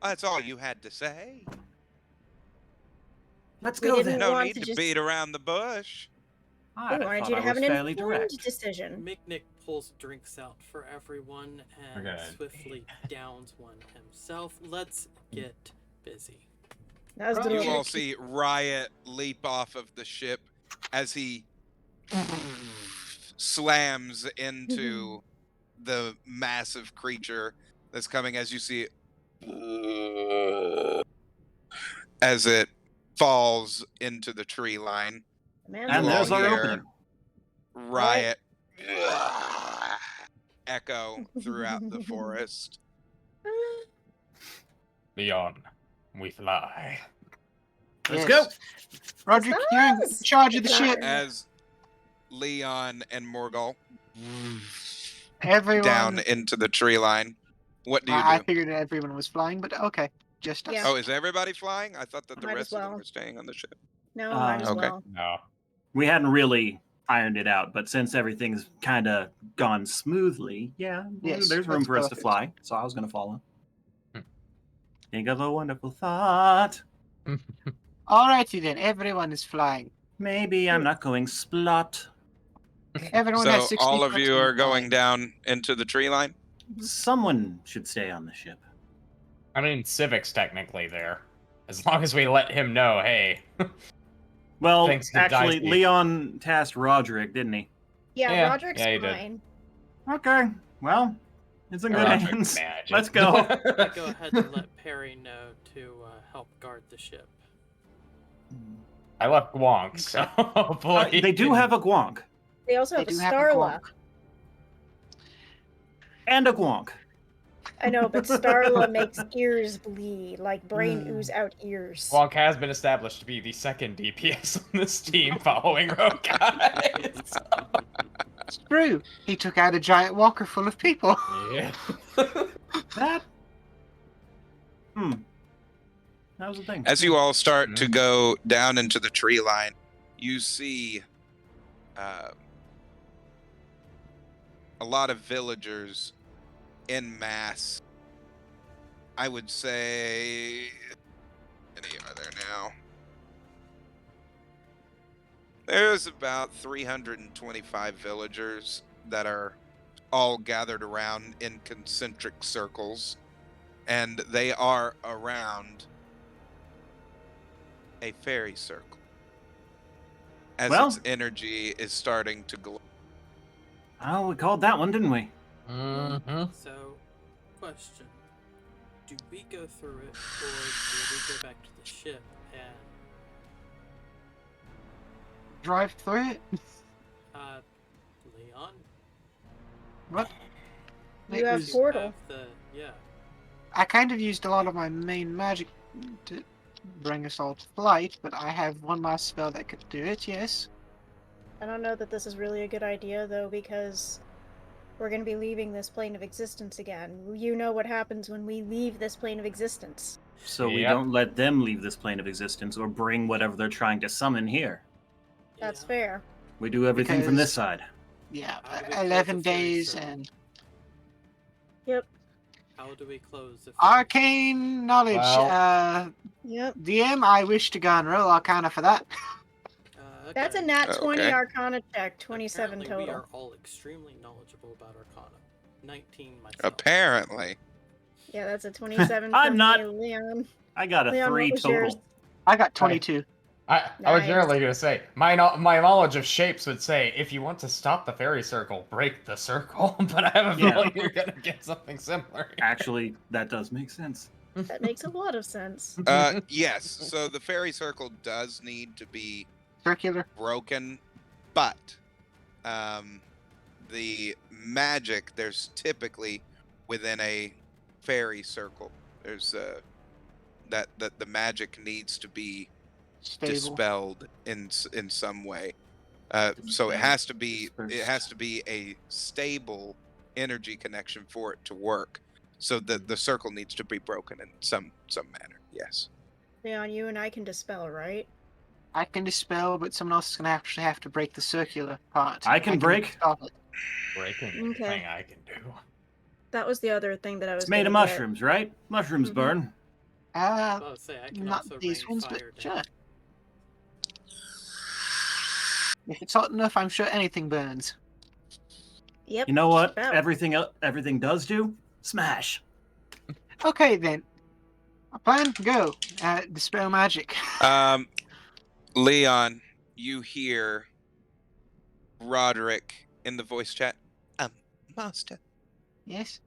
That's all you had to say. Let's We go didn't then. No want need to to just- beat around the bush. I We wanted thought you to I have was an fairly informed direct. decision. Mick pulls drinks out for everyone and Okay. swiftly downs one himself. Let's get busy. That was Right. the You little all see Riot leap off of the ship as he slams into the massive creature that's coming, as you see it as it falls into the tree line. man. And You there's all our hear opening. Riot echo throughout the forest. Leon, we fly. Let's Yes. go. Roderick, you're in Yes. charge of the ship. As Leon and Morgul Everyone. down into the tree line. What do you I do? figured everyone was flying, but okay. Just us. Yeah. Oh, is everybody flying? I thought that the Might as rest of them well. were staying on the ship. No, might as Okay. well. No. We hadn't really ironed it out, but since everything's kind of gone smoothly, Yes, there's room that's for us to perfect. fly. So I was going to follow. Hmm. Think of a wonderful thought. Alrighty then, everyone is flying. Maybe I'm not going splot. Everyone So has 60 all of foot you in are going flying. down into the tree line? Someone should stay on the ship. I mean, Civic's technically there. As long as we let him know, hey. Well, Things get actually, dicey. Leon tasked Roderick, didn't he? Yeah, Yeah, Roderick's yeah, he did. fine. Okay. Well, it's in good Roderick's hands. magic. Let's go. I go ahead and let Perry know to help guard the ship. I left Wonk, so hopefully They do have a Gwonk. They also They have a do have a Starla. Gwonk. And a Gwonk. I know, but Starla makes ears bleed, like brain ooze Hmm. out ears. Wonk has been established to be the second DPS on this team following Rogue Guys. It's true. He took out a giant walker full of people. Yeah. That. That was the thing. As you all start to go down into the tree line, you see a lot of villagers en masse. I would say, how many are there now? There's about 325 villagers that are all gathered around in concentric circles, and they are around a fairy circle as Well- its energy is starting to glow. Oh, we called that one, didn't we? Mm-hmm. So, question. Do we go through it, or do we go back to the ship and, Drive through it. Leon? What? You It have was- portal. Have yeah. I kind of used a lot of my main magic to bring us all to flight, but I have one last spell that could do it, yes. I don't know that this is really a good idea, though, because we're going to be leaving this plane of existence again. You know what happens when we leave this plane of existence. So we Yep. don't let them leave this plane of existence or bring whatever they're trying to summon here. That's Yeah. fair. We do everything from this Because- side. Yeah, How do we close 11 the fairy days circle? and Yep. How do we close the fairy arcane knowledge. Well- Yep. DM, I wish to go and roll Arcana for that. Okay. That's a nat 20 Okay. Arcana check, 27 Apparently total. We are all extremely knowledgeable about Arcana. 19 myself. Apparently. Yeah, that's a 27 I'm from not- me, Leon. I got a Leon, what 3 was total. yours? I got 22. I was Nice. generally going to say, my knowledge of shapes would say, if you want to stop the fairy circle, break the circle. But I have a Yeah. feeling you're going to get something similar. Actually, that does make sense. That makes a lot of sense. Yes, so the fairy circle does need to be Circular. broken, but the magic, there's typically within a fairy circle, there's that the magic needs to be Stable. dispelled in some way. So it has to be a stable energy connection for it to work. So the circle needs to be broken in some manner. Yes. Leon, you and I can dispel, right? I can dispel, but someone else is going to actually have to break the circular part. I can break. Stop it. Breaking Okay. thing I can do. That was the other thing that I was It's made of gonna get. mushrooms, right? Mushrooms Mhm. burn. I was say I can Not also these rain ones, but fire sure. down. If it's hot enough, I'm sure anything burns. Yep. You know just what? about. Everything does do? Smash. Okay, then. A plan? Go. Dispel magic. Leon, you hear Roderick in the voice chat. Master. Yes?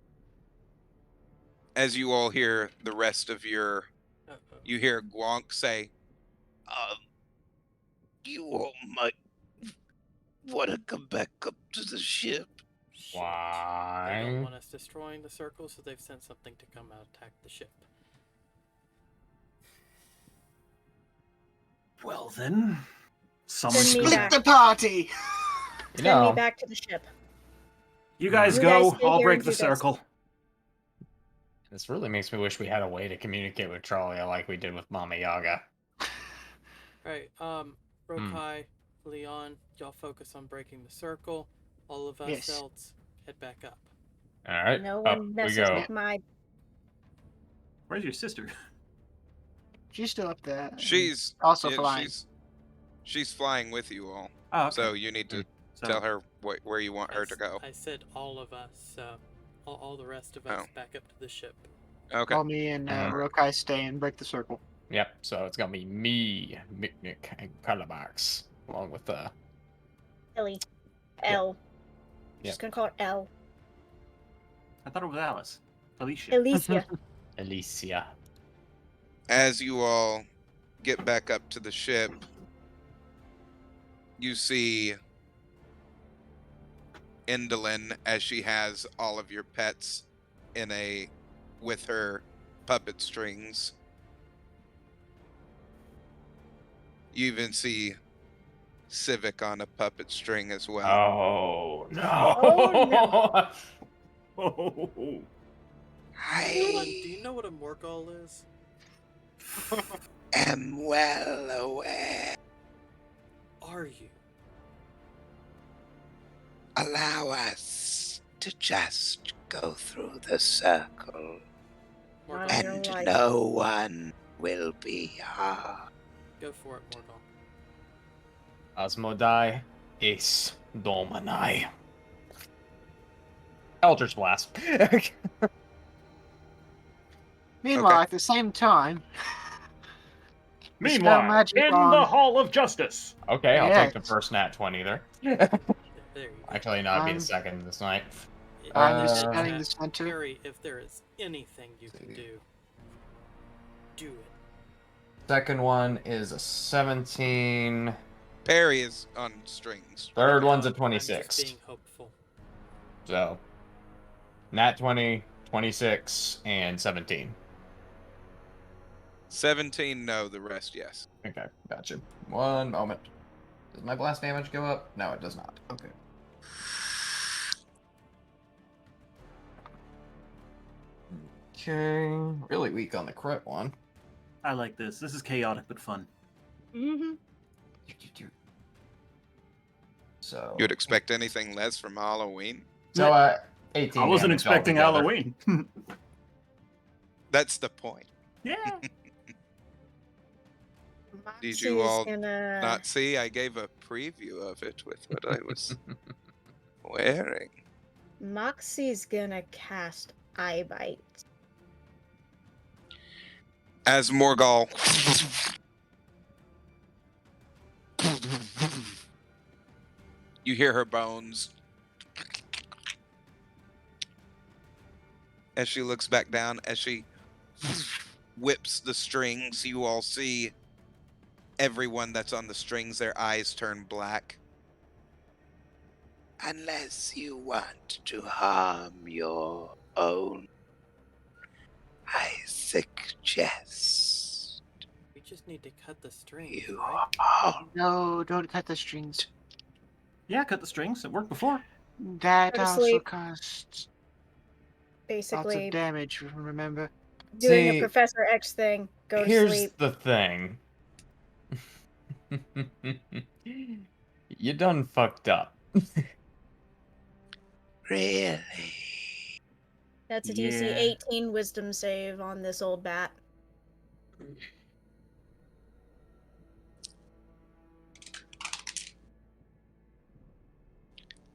As you all hear the rest of your, Uh-oh. you hear Gwonk say, You all might want to come back up to the ship. Shit. They Why? don't want us destroying the circle, so they've sent something to come out attack the ship. Well then, someone Send me should go back. Split the party! You Send me know, back to the ship. You guys You go. guys stay I'll here break and the do this. circle. this really makes me wish we had a way to communicate with Charlie like we did with Mama Yaga. Right, Rokai, Leon, y'all focus on breaking the circle. All of us Yes. else head back up. All right, No up one we messes go. with my. Where's your sister? She's still up there. she's also yeah, flying. she's flying with you all. Oh, okay. So you need to So- tell her where you want her to go. I said all of us, so all the rest of us Oh. back up to the ship. Okay. While me and Rokai stay and break the circle. Yep. So it's gonna be me, Mick, and Calabax, along with Ellie. L. Yep. Just gonna call her L. I thought it was Alice. Alicia. Alicia. Alicia. As you all get back up to the ship, you see Indolin as she has all of your pets with her puppet strings. You even see Civic on a puppet string as well. Oh no! Oh, Oh. Dylan, do you know what a Morgul is? Am well aware. Are you? Allow us to just go through the circle, Morgul, Not and life. no one will be harmed. go for it, Morgul. Asmodai Ace Domini. Eldritch Blast. Meanwhile, Okay. at the same time, Meanwhile, magic in on- the Hall of Justice. Okay, I'll take the Yes. first nat 20 there. There you go. Actually, no, it'd be the second this night. I'm Uh, just Chat, scanning the center. Harry, if there is anything you can do, do it. Second one is a 17. Perry is on strings. Third one's a I'm 26. just being hopeful. So, nat 20, 26, and 17. 17, no. The rest, yes. Okay, gotcha. One moment. Does my blast damage go up? No, it does not. Okay. Okay, really weak on the crit one. I like this. This is chaotic but fun. Mm-hmm. So, You would expect anything less from Halloween? so 18. I wasn't damage expecting altogether. Halloween. That's the point. Yeah. Did you Moxie's all gonna... not see? I gave a preview of it with what I was wearing. Moxie's gonna cast Eye Bite. As Morgul you hear her bones as she looks back down, as she whips the strings. You all see everyone that's on the strings, their eyes turn black. Unless you want to harm your own, I suggest We just need to cut the strings, You right? are. No, don't cut the strings. Yeah, cut the strings. It worked before. That Go to also sleep. costs lots Basically, of damage, remember? doing a See, Professor X thing. Go to here's sleep. the thing. You done fucked up. Really? That's a DC Yeah. 18 Wisdom save on this old bat.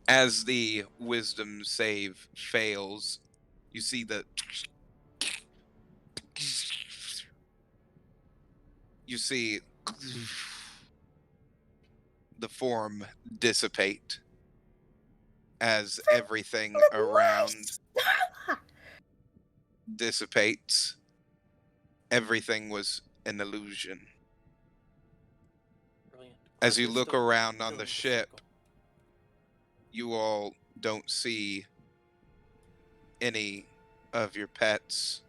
As the wisdom save fails, you see the you see the form dissipate as everything around dissipates. Everything was an illusion. Brilliant. As you Arthur's look still around on killing the ship, circle. you all don't see any of your pets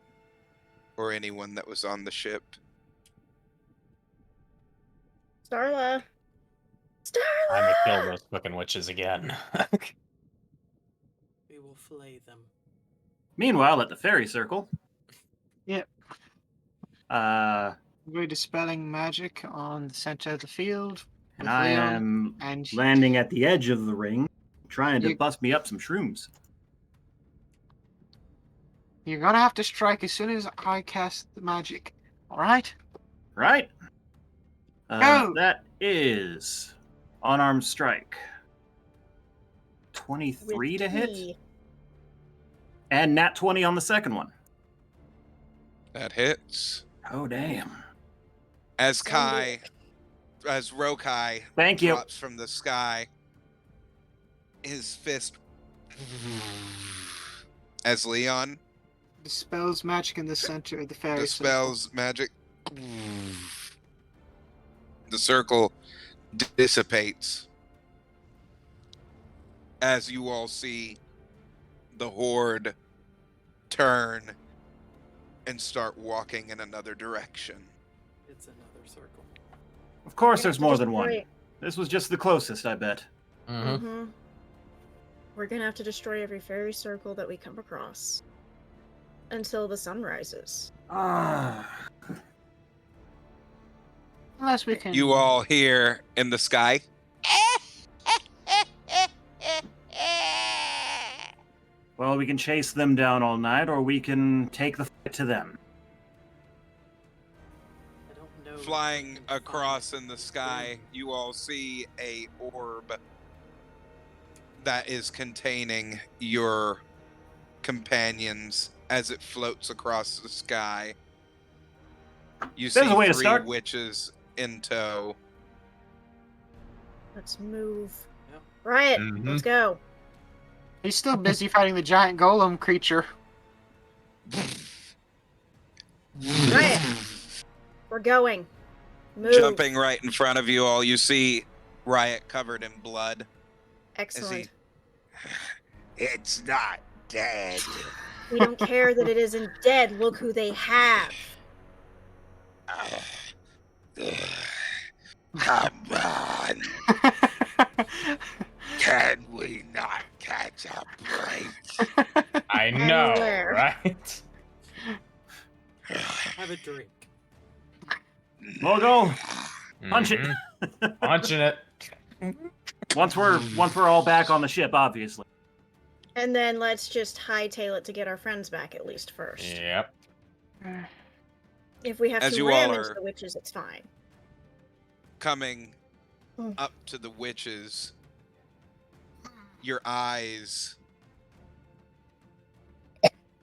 or anyone that was on the ship. Starla. Starla! I'm gonna kill those fucking witches again. We will flay them. Meanwhile, at the fairy circle, Yep. uh, We're dispelling magic on the center of the field. and with I Leon, am and landing at the edge of the ring, trying to You- bust me up some shrooms. you're gonna have to strike as soon as I cast the magic. Alright? Right? Go! That is unarmed strike. 23 to hit, Risky. and nat 20 on the second one. That hits. Oh, damn. As Send Rokai Thank you. drops from the sky, his fist as Leon Dispels magic in the center of the fairy circle. dispels magic. The circle dissipates as you all see the horde turn and start walking in another direction. It's another circle. Of course, We're there's gonna more have to than one. destroy- This was just the closest, I bet. Mhm. Mhm. We're gonna have to destroy every fairy circle that we come across until the sun rises. Ah. Unless we can. You all hear in the sky, Well, we can chase them down all night, or we can take the fight to them. I don't know. if flying we can find across in the this sky, ring. you all see a orb that is containing your companions as it floats across the sky. You There's see a way to 3 start. witches in tow. Let's move. Yep. Riot, Mhm. let's go. He's still busy fighting the giant golem creature. Riot, we're going. Move. Jumping right in front of you all, you see Riot covered in blood. Excellent. It's not dead. We don't care that it isn't dead. Look who they have. Come on. Can we not catch a break? I know, Anywhere. right? Have a drink. Logo, punch it. Mhm. Punching it. Once we're all back on the ship, obviously. And then let's just hightail it to get our friends back at least first. Yep. If we have As to you ram all into are- the witches, it's fine. Coming Mm. up to the witches, your eyes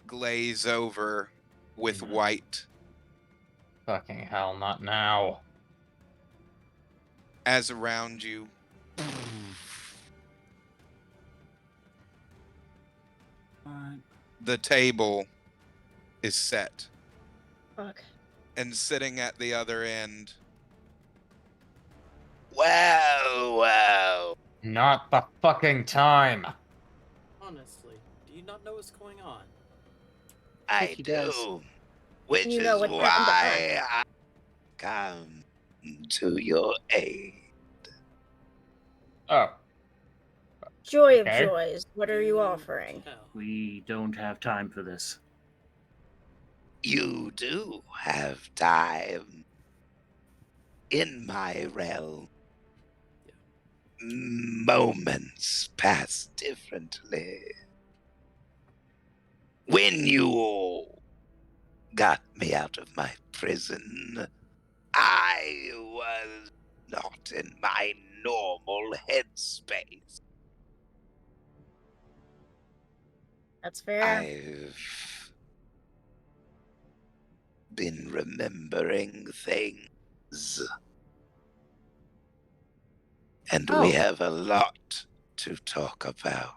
glaze over with Mhm. white Fucking hell, not now. as around you the table is set, Fuck. and sitting at the other end, Whoa. Not the fucking time. Honestly, do you not know what's going on? I he does. do. Which You know is what happened to why come to your aid. Oh, Joy Okay. of joys, what are you Do offering? tell. We don't have time for this. You do have time. In my realm, moments pass differently. When you got me out of my prison, I was not in my normal headspace. That's fair. I've been remembering things. And we Oh. have a lot to talk about.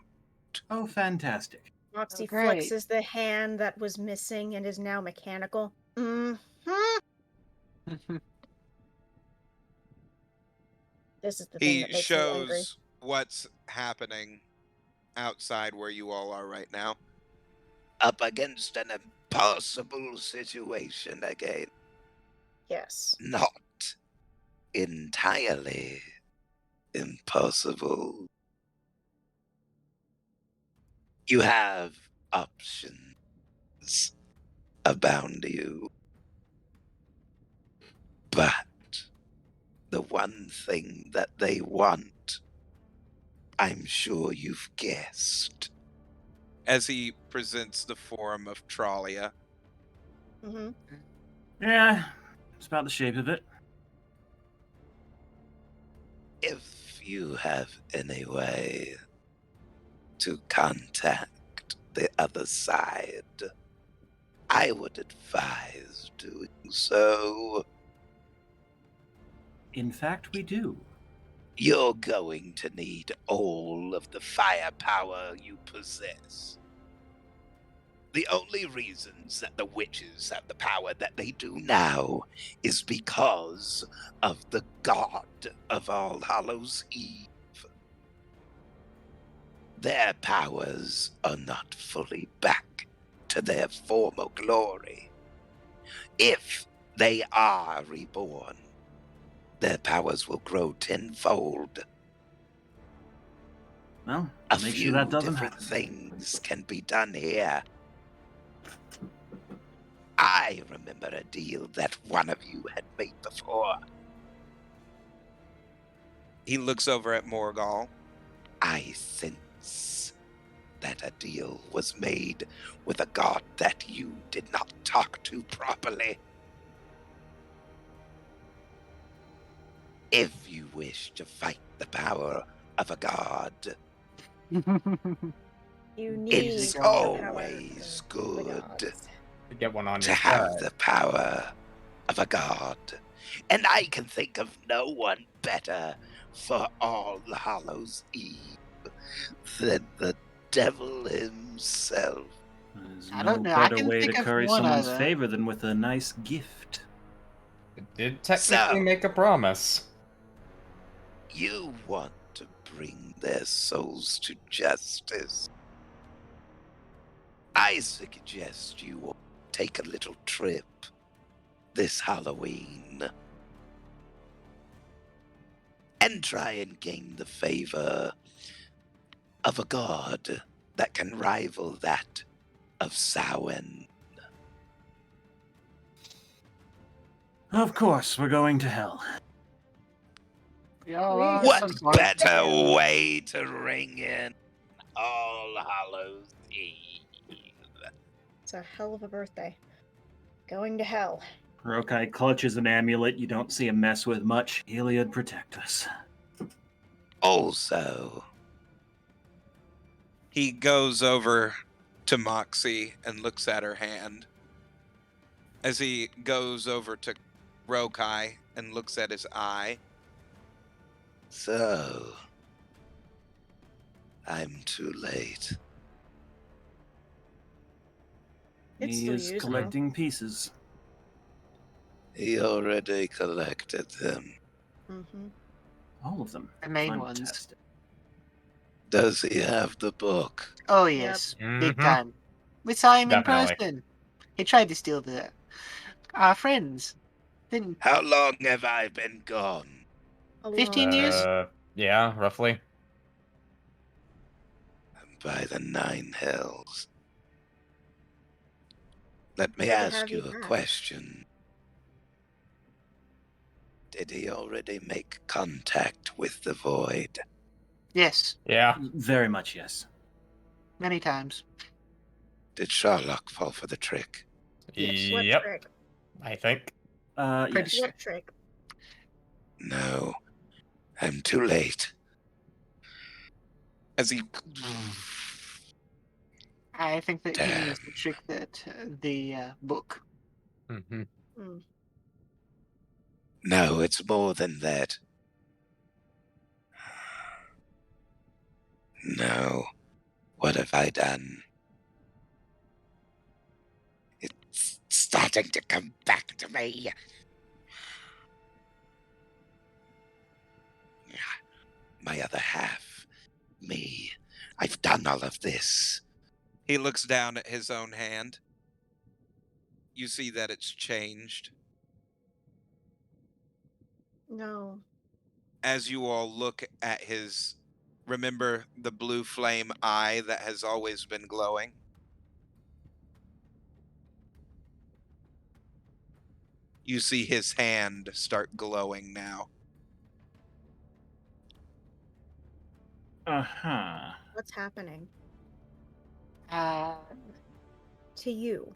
Oh, fantastic. Moxie great. flexes the hand that was missing and is now mechanical. This is the thing He that makes me angry. shows what's happening outside where you all are right now. Up against an impossible situation again. Yes. Not entirely impossible. You have options abound you. But the one thing that they want, I'm sure you've guessed. As he presents the form of Trollia. Mm-hmm. Yeah, it's about the shape of it. If you have any way to contact the other side, I would advise doing so. In fact, we do. You're going to need all of the firepower you possess. The only reasons that the witches have the power that they do now is because of the god of All Hallows Eve. Their powers are not fully back to their former glory. If they are reborn, their powers will grow tenfold. Well, A make few sure that doesn't different happen. things can be done here. I remember a deal that one of you had made before. He looks over at Morgal. I sense that a deal was made with a god that you did not talk to properly. If you wish to fight the power of a god, You need it's the power always of the good gods. to get one on to your have side. the power of a god. And I can think of no one better for All Hallows Eve than the devil himself. There's I no don't know. I better can way to think of curry one someone's other. favor than with a nice gift. It did technically So- make a promise. You want to bring their souls to justice. I suggest you all take a little trip this Halloween and try and gain the favor of a god that can rival that of Samhain. Of course, we're going to hell. We all We- are at What some point. better way to ring in All Hallows Eve? It's a hell of a birthday. Going to hell. Rokai clutches an amulet you don't see him mess with much. Heliod, protect us. Also, He goes over to Moxie and looks at her hand. As he goes over to Rokai and looks at his eye. so I'm too late. It's He still is usable. collecting pieces. He already collected them. Mm-hmm. All of them. The main Fantastic. Does he have the book? Oh yes, big Mhm. time. We saw him Definitely. in person. He tried to steal our friends. Then How long have I been gone? 15 years? Yeah, roughly. And by the nine hells. Let me Good to ask have you you a back. question. Did he already make contact with the void? Yes, Yeah. Very much, yes. many times. Did Sherlock fall for the trick? Yes. What Yep. trick? I think. Pretty Yes. sure. What trick? No, I'm too late. As he I think that he means Damn. the trick that the book. Mm-hmm. Hmm. No, it's more than that. No. What have I done? It's starting to come back to me. My other half. Me. I've done all of this. he looks down at his own hand. You see that it's changed. No. As you all look at his, remember the blue flame eye that has always been glowing? You see his hand start glowing now. Uh-huh. What's happening Uh, to you?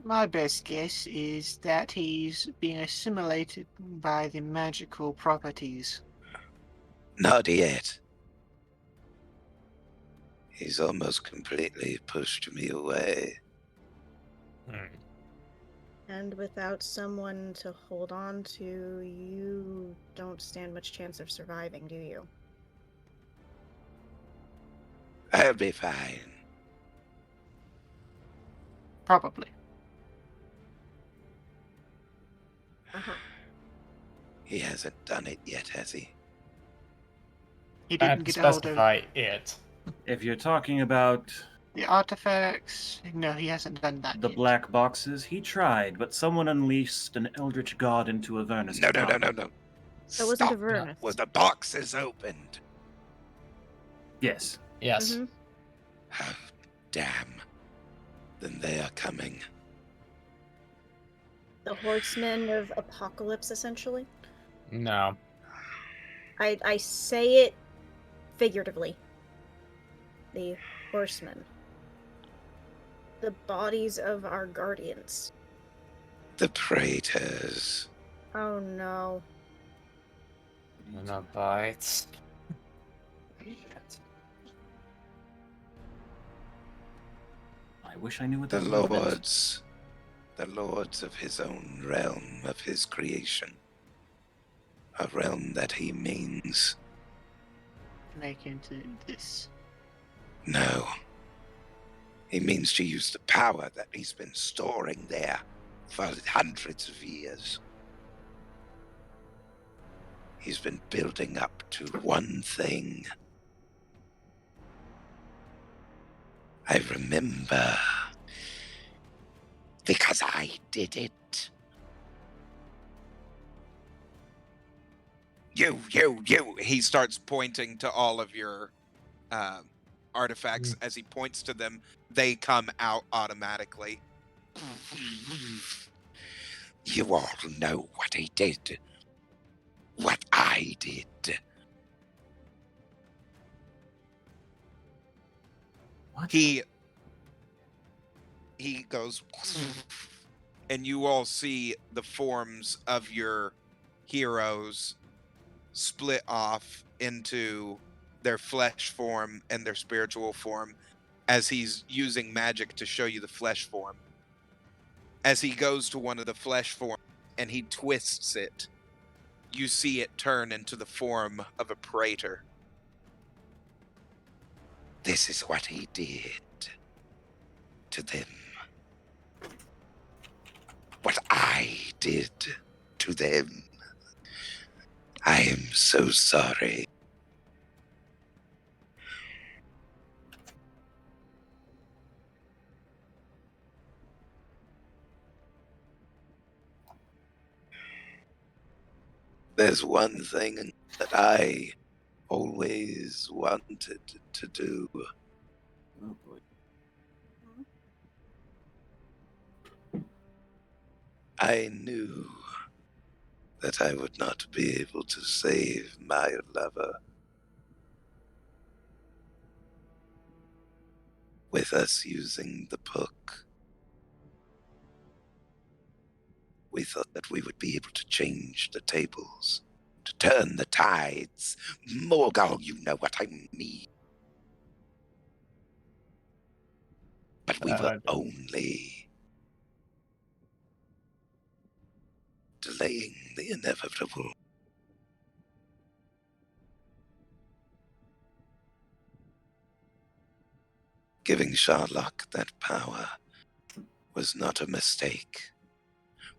my best guess is that he's being assimilated by the magical properties. Not yet. He's almost completely pushed me away. Hmm. And without someone to hold on to, you don't stand much chance of surviving, do you? I'll be fine. Probably. Uh-huh. He hasn't done it yet, has he? He I have didn't to get a hold of specify it. If you're talking about the artifacts. No, he hasn't done that the yet. black boxes, he tried, but someone unleashed an eldritch god into Avernus. No. That wasn't Stop. Avernus. Well, the box is opened. Yes. Yes. Mm-hmm. Oh, damn. Then they are coming. The horsemen of apocalypse, essentially. No. I say it figuratively. The horsemen. The bodies of our guardians. The praetors. Oh no. No bites. I wish I knew what The that word meant. lords. The lords of his own realm, of his creation. A realm that he means. Make into this. No. He means to use the power that he's been storing there for hundreds of years. He's been building up to one thing. I remember. Because I did it. You. He starts pointing to all of your artifacts. As he points to them, they come out automatically. You all know what he did. What I did. What? He goes, and you all see the forms of your heroes split off into their flesh form and their spiritual form as he's using magic to show you the flesh form. As he goes to one of the flesh forms and he twists it, you see it turn into the form of a praetor. This is what he did to them. What I did to them. I am so sorry. There's one thing that I always wanted to do. Oh boy. I knew that I would not be able to save my lover. With us using the book, we thought that we would be able to change the tables, to turn the tides. Morgul, you know what I mean. But we were only delaying the inevitable. Giving Sherlock that power was not a mistake.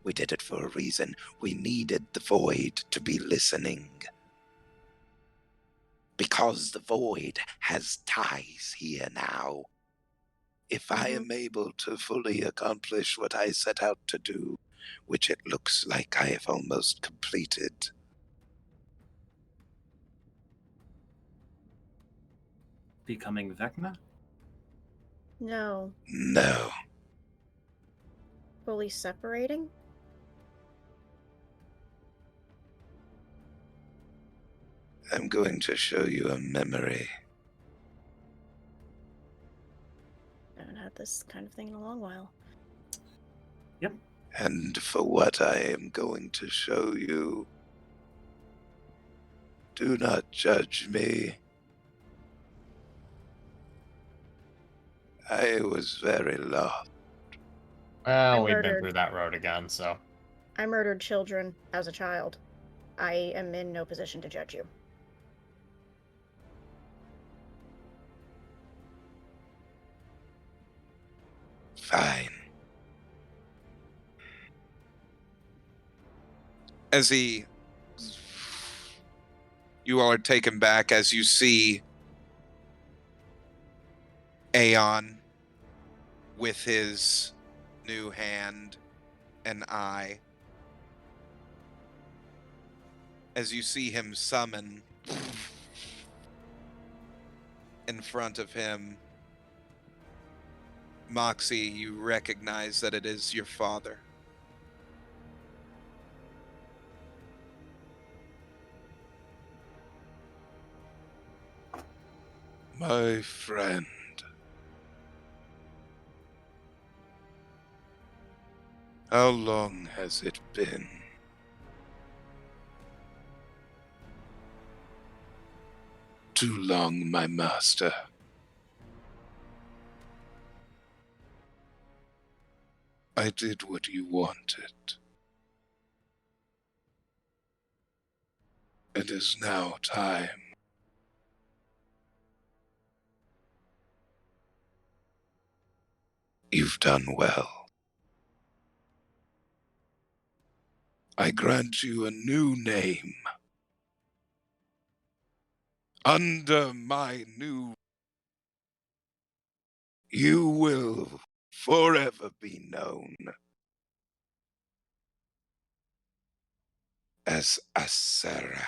We did it for a reason. We needed the Void to be listening. Because the Void has ties here now. If I am able to fully accomplish what I set out to do, which it looks like I have almost completed, Becoming Vecna? No. no. Fully separating? I'm going to show you a memory. I haven't had this kind of thing in a long while. Yep. And for what I am going to show you, do not judge me. I was very lost. Well, I we've been murdered. through that road again, so. I murdered children as a child. I am in no position to judge you. Fine. As you all are taken back as you see Aeon with his new hand and eye. As you see him summon in front of him, Moxie, you recognize that it is your father. My friend. How long has it been? Too long, my master. I did what you wanted. It is now time. You've done well. I grant you a new name. Under my new... You will forever be known as Acerak.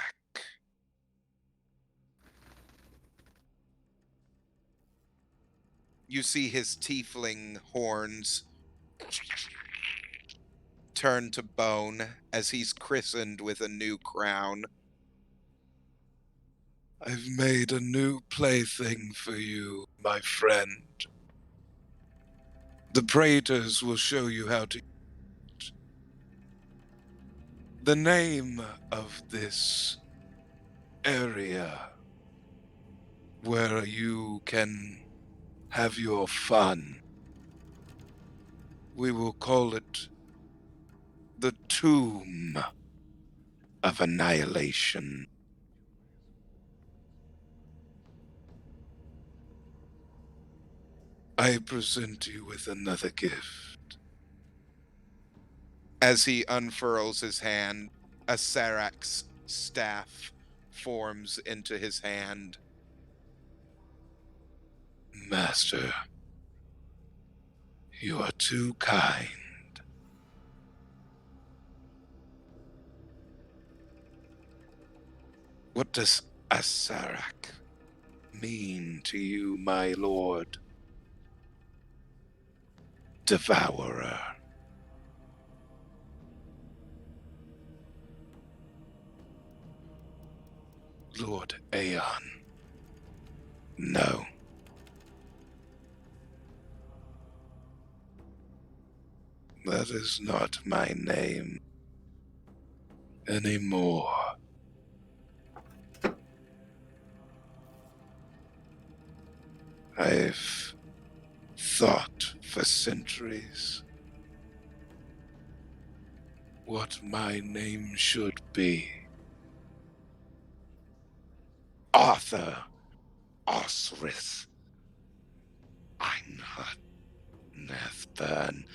You see his tiefling horns turn to bone as he's christened with a new crown. I've made a new plaything for you, my friend. The Praetors will show you how to use it. The name of this area where you can have your fun, we will call it the Tomb of Annihilation. I present you with another gift. As he unfurls his hand, a Sarak's staff forms into his hand. Master, you are too kind. What does Asarak mean to you, my lord? Devourer. Lord Aeon. No. That is not my name anymore. I've thought for centuries what my name should be. Arthur Osrith Einhard Nethburn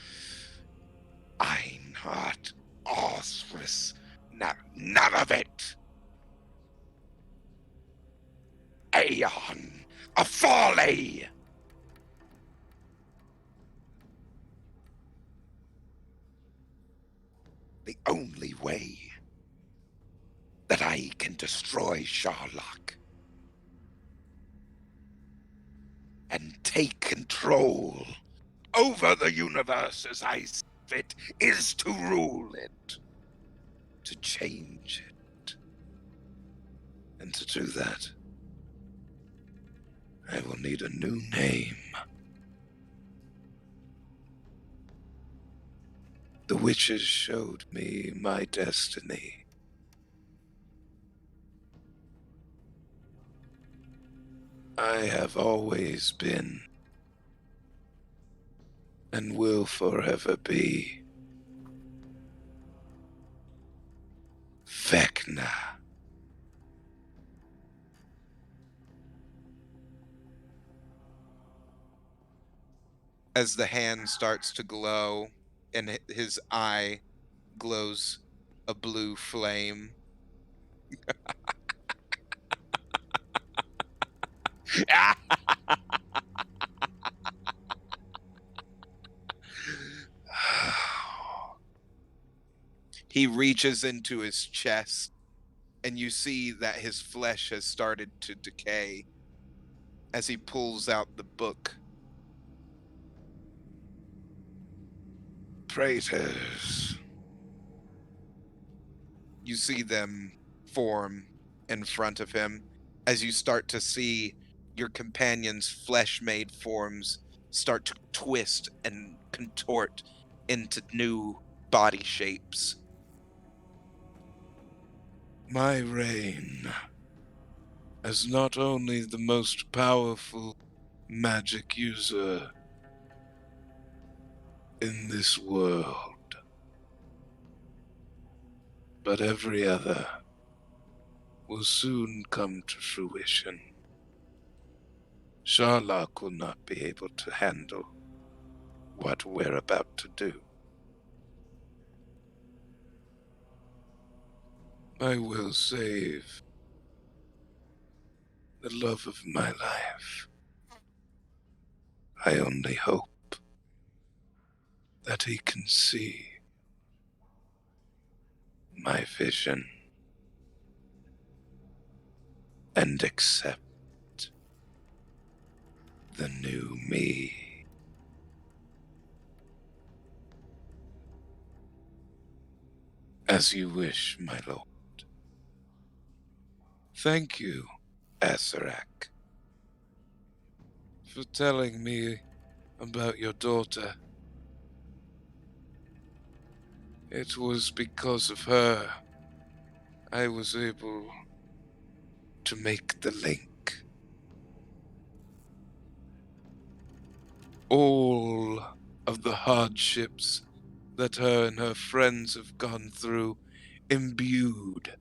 Einhard Osrith. None of it! Aeon of folly! The only way that I can destroy Sherlock and take control over the universe as I see fit is to rule it, to change it. And to do that, I will need a new name. The witches showed me my destiny. I have always been, and will forever be, Vecna. As the hand starts to glow and his eye glows a blue flame. He reaches into his chest, and you see that his flesh has started to decay as he pulls out the book. Traitors. You see them form in front of him as you start to see your companion's flesh-made forms start to twist and contort into new body shapes. My reign as not only the most powerful magic user in this world, but every other will soon come to fruition. Sherlock will not be able to handle what we're about to do. I will save the love of my life. I only hope that he can see my vision and accept the new me. As you wish, my lord. Thank you, Asarak, for telling me about your daughter. It was because of her I was able to make the link. All of the hardships that her and her friends have gone through imbued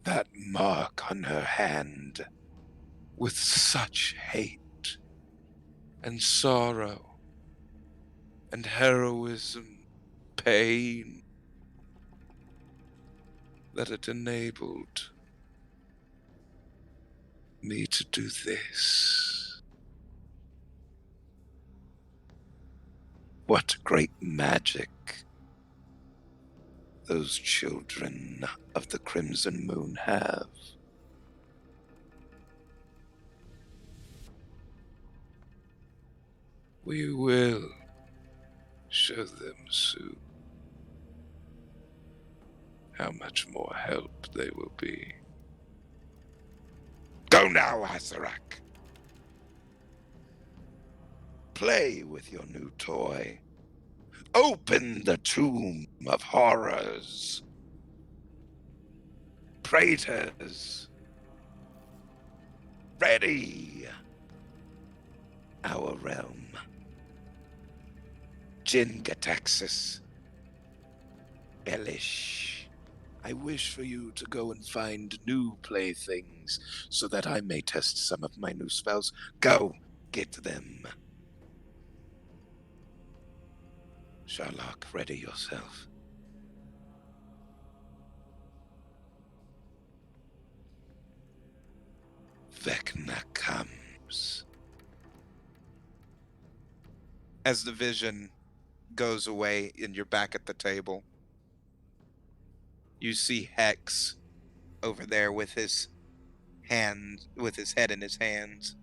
that mark on her hand with such hate and sorrow and heroism, pain, that it enabled me to do this. What great magic those children of the Crimson Moon have. We will show them soon how much more help they will be. Go now, Hazarak. Play with your new toy. Open the tomb of horrors. Praetors, ready our realm. Jingataxis, Elish, I wish for you to go and find new playthings so that I may test some of my new spells. Go, get them. Sherlock, ready yourself. Vecna comes. As the vision goes away and you're back at the table, you see Hex over there with his head in his hands.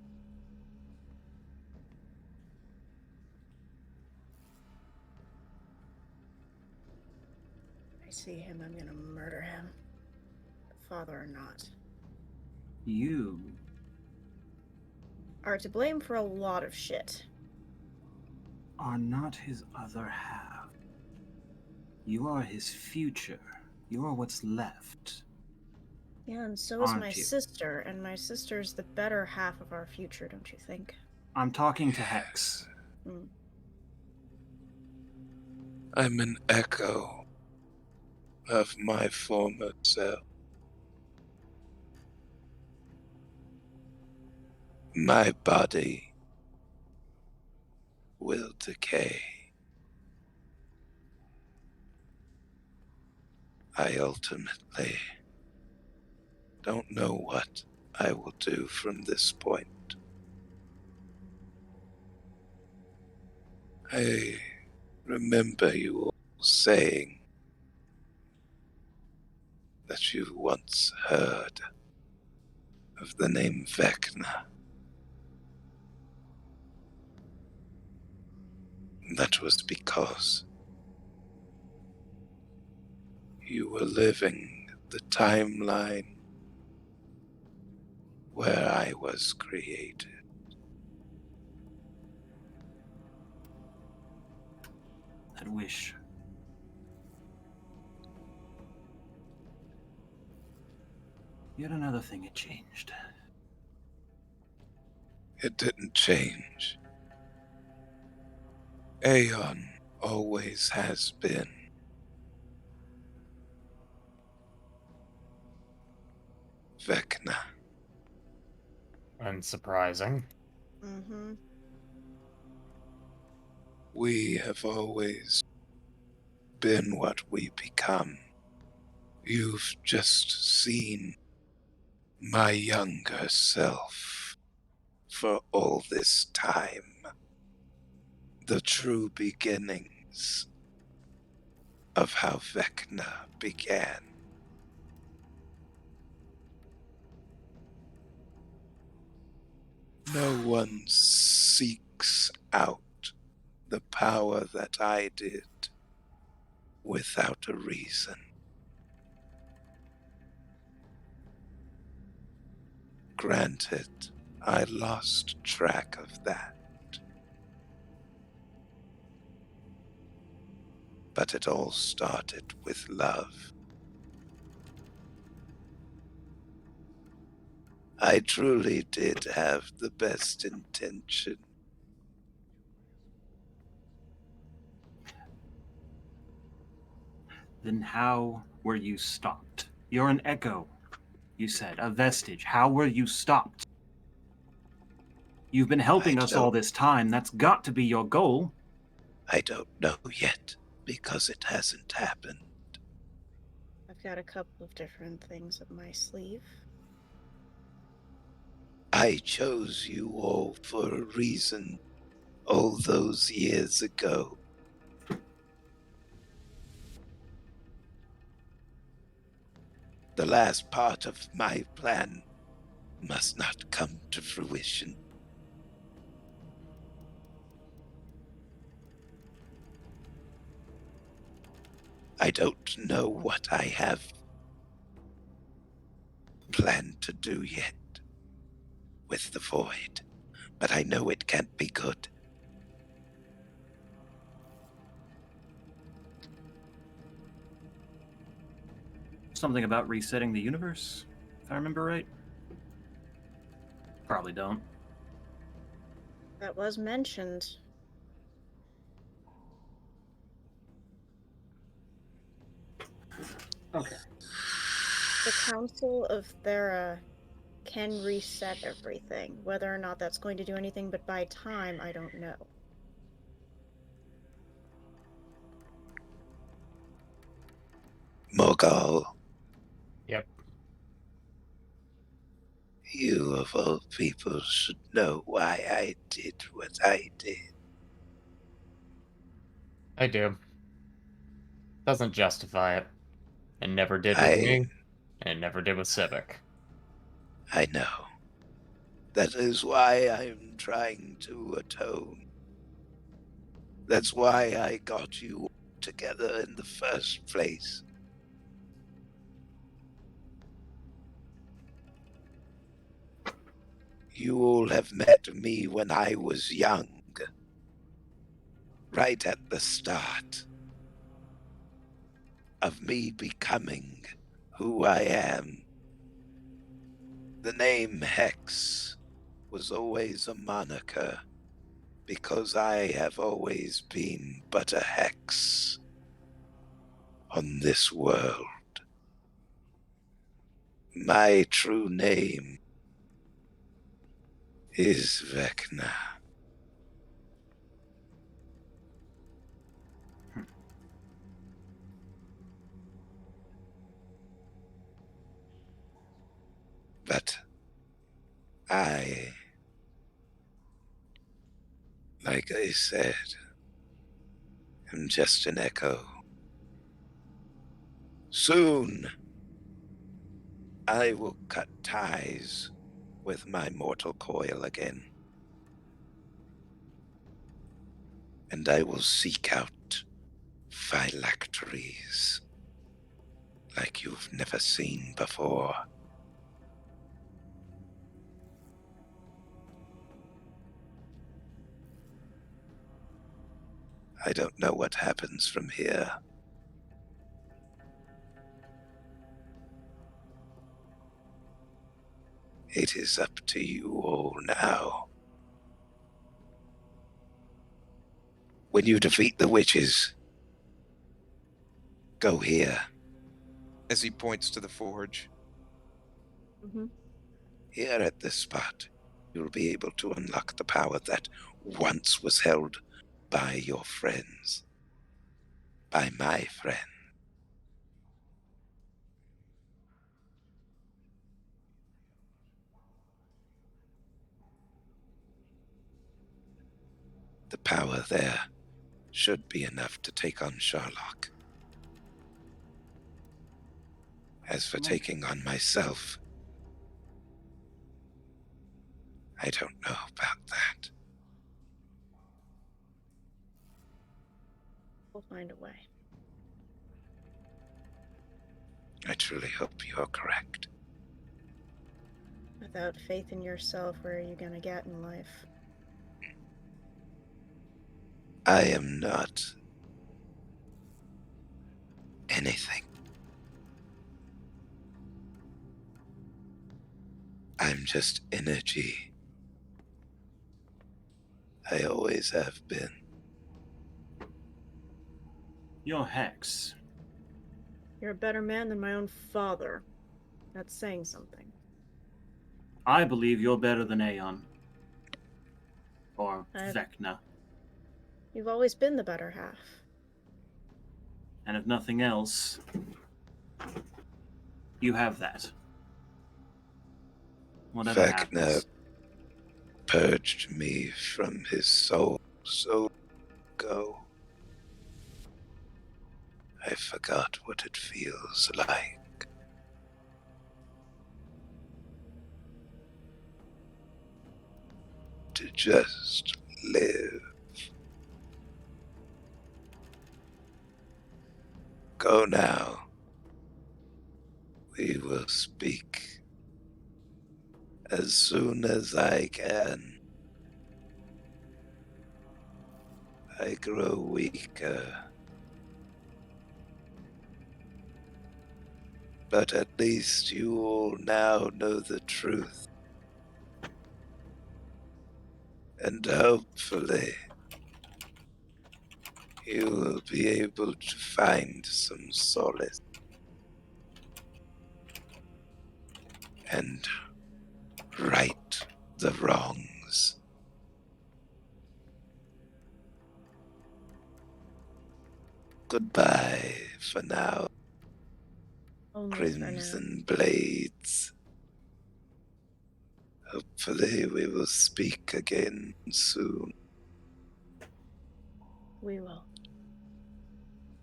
I see him, I'm gonna murder him. Father or not. You Are to blame for a lot of shit. are not his other half. You are his future. You are what's left. Yeah, and so is my Aren't you? sister, and my sister's the better half of our future, don't you think? I'm talking to Hex. Hmm. I'm an echo of my former self. My body will decay. I ultimately don't know what I will do from this point. I remember you all saying that you once heard of the name Vecna. That was because you were living the timeline where I was created. That wish. Yet another thing had changed. It didn't change. Aeon always has been. Vecna. Unsurprising. Mm-hmm. We have always been what we become. You've just seen my younger self for all this time. The true beginnings of how Vecna began. No one seeks out the power that I did without a reason. Granted, I lost track of that. But it all started with love. I truly did have the best intention. Then how were you stopped? You're an echo, you said, a vestige. How were you stopped? You've been helping us all this time. That's got to be your goal. I don't know yet, because it hasn't happened. I've got a couple of different things up my sleeve. I chose you all for a reason all those years ago. The last part of my plan must not come to fruition. I don't know what I have planned to do yet with the void, but I know it can't be good. Something about resetting the universe, if I remember right. Probably don't. That was mentioned. Okay. The Council of Thera can reset everything. Whether or not that's going to do anything but buy time, I don't know. Morgul, Yep. you of all people should know why I did what I did. I do. Doesn't justify it. And never did with I me, and it never did with Civic. know. That is why I'm trying to atone. That's why I got you together in the first place. You all have met me when I was young, right at the start of me becoming who I am. The name Hex was always a moniker because I have always been but a hex on this world. My true name is Vecna. But I, like I said, am just an echo. Soon, I will cut ties with my mortal coil again. And I will seek out phylacteries like you've never seen before. I don't know what happens from here. It is up to you all now. When you defeat the witches, go here. As he points to the forge. Mm-hmm. Here at this spot, you'll be able to unlock the power that once was held by your friends. By my friend. The power there should be enough to take on Sherlock. As for taking on myself, I don't know about that. We'll find a way. I truly hope you're correct. Without faith in yourself, where are you gonna get in life? I am not anything. I'm just energy. I always have been. You're Hex. You're a better man than my own father. That's saying something. I believe you're better than Aeon. Or I've- Vecna. You've always been the better half. And if nothing else, you have that. Whatever Vecna happens. purged me from his soul so ago. I forgot what it feels like. To just live. Go now. We will speak as soon as I can. I grow weaker. But at least you all now know the truth. And hopefully, you will be able to find some solace and right the wrongs. Goodbye for now, Only for now. Crimson Blades. Hopefully, we will speak again soon. We will.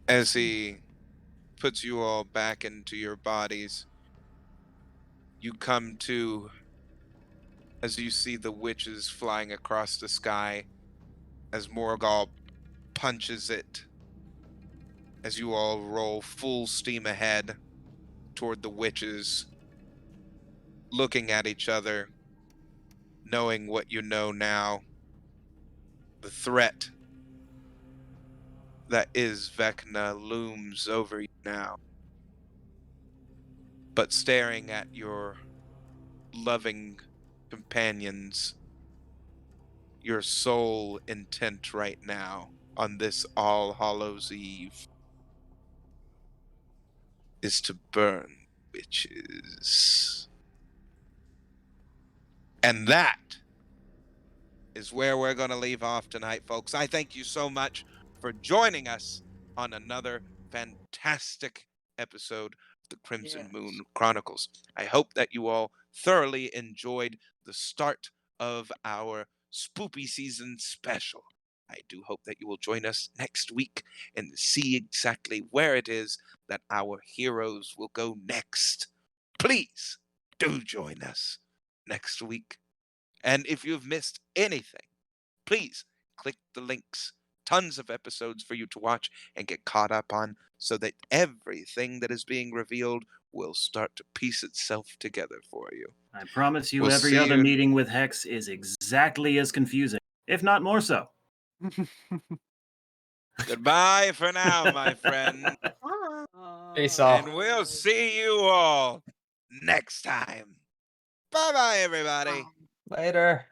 As he puts you all back into your bodies, you come to as you see the witches flying across the sky as Morgal punches it, as you all roll full steam ahead toward the witches, looking at each other, knowing what you know now. The threat that is Vecna looms over you now. But staring at your loving companions, your sole intent right now on this All Hallows Eve is to burn witches. And that is where we're going to leave off tonight, folks. I thank you so much for joining us on another fantastic episode of the Crimson Moon Chronicles. I hope that you all thoroughly enjoyed the start of our spoopy season special. I do hope that you will join us next week and see exactly where it is that our heroes will go next. Please do join us next week. And if you've missed anything, please click the links. Tons of episodes for you to watch and get caught up on so that everything that is being revealed will start to piece itself together for you. I promise you, We'll every see other you- meeting with Hex is exactly as confusing, if not more so. Goodbye for now, my friend. Peace off. And we'll see you all next time. Bye-bye, everybody. Later.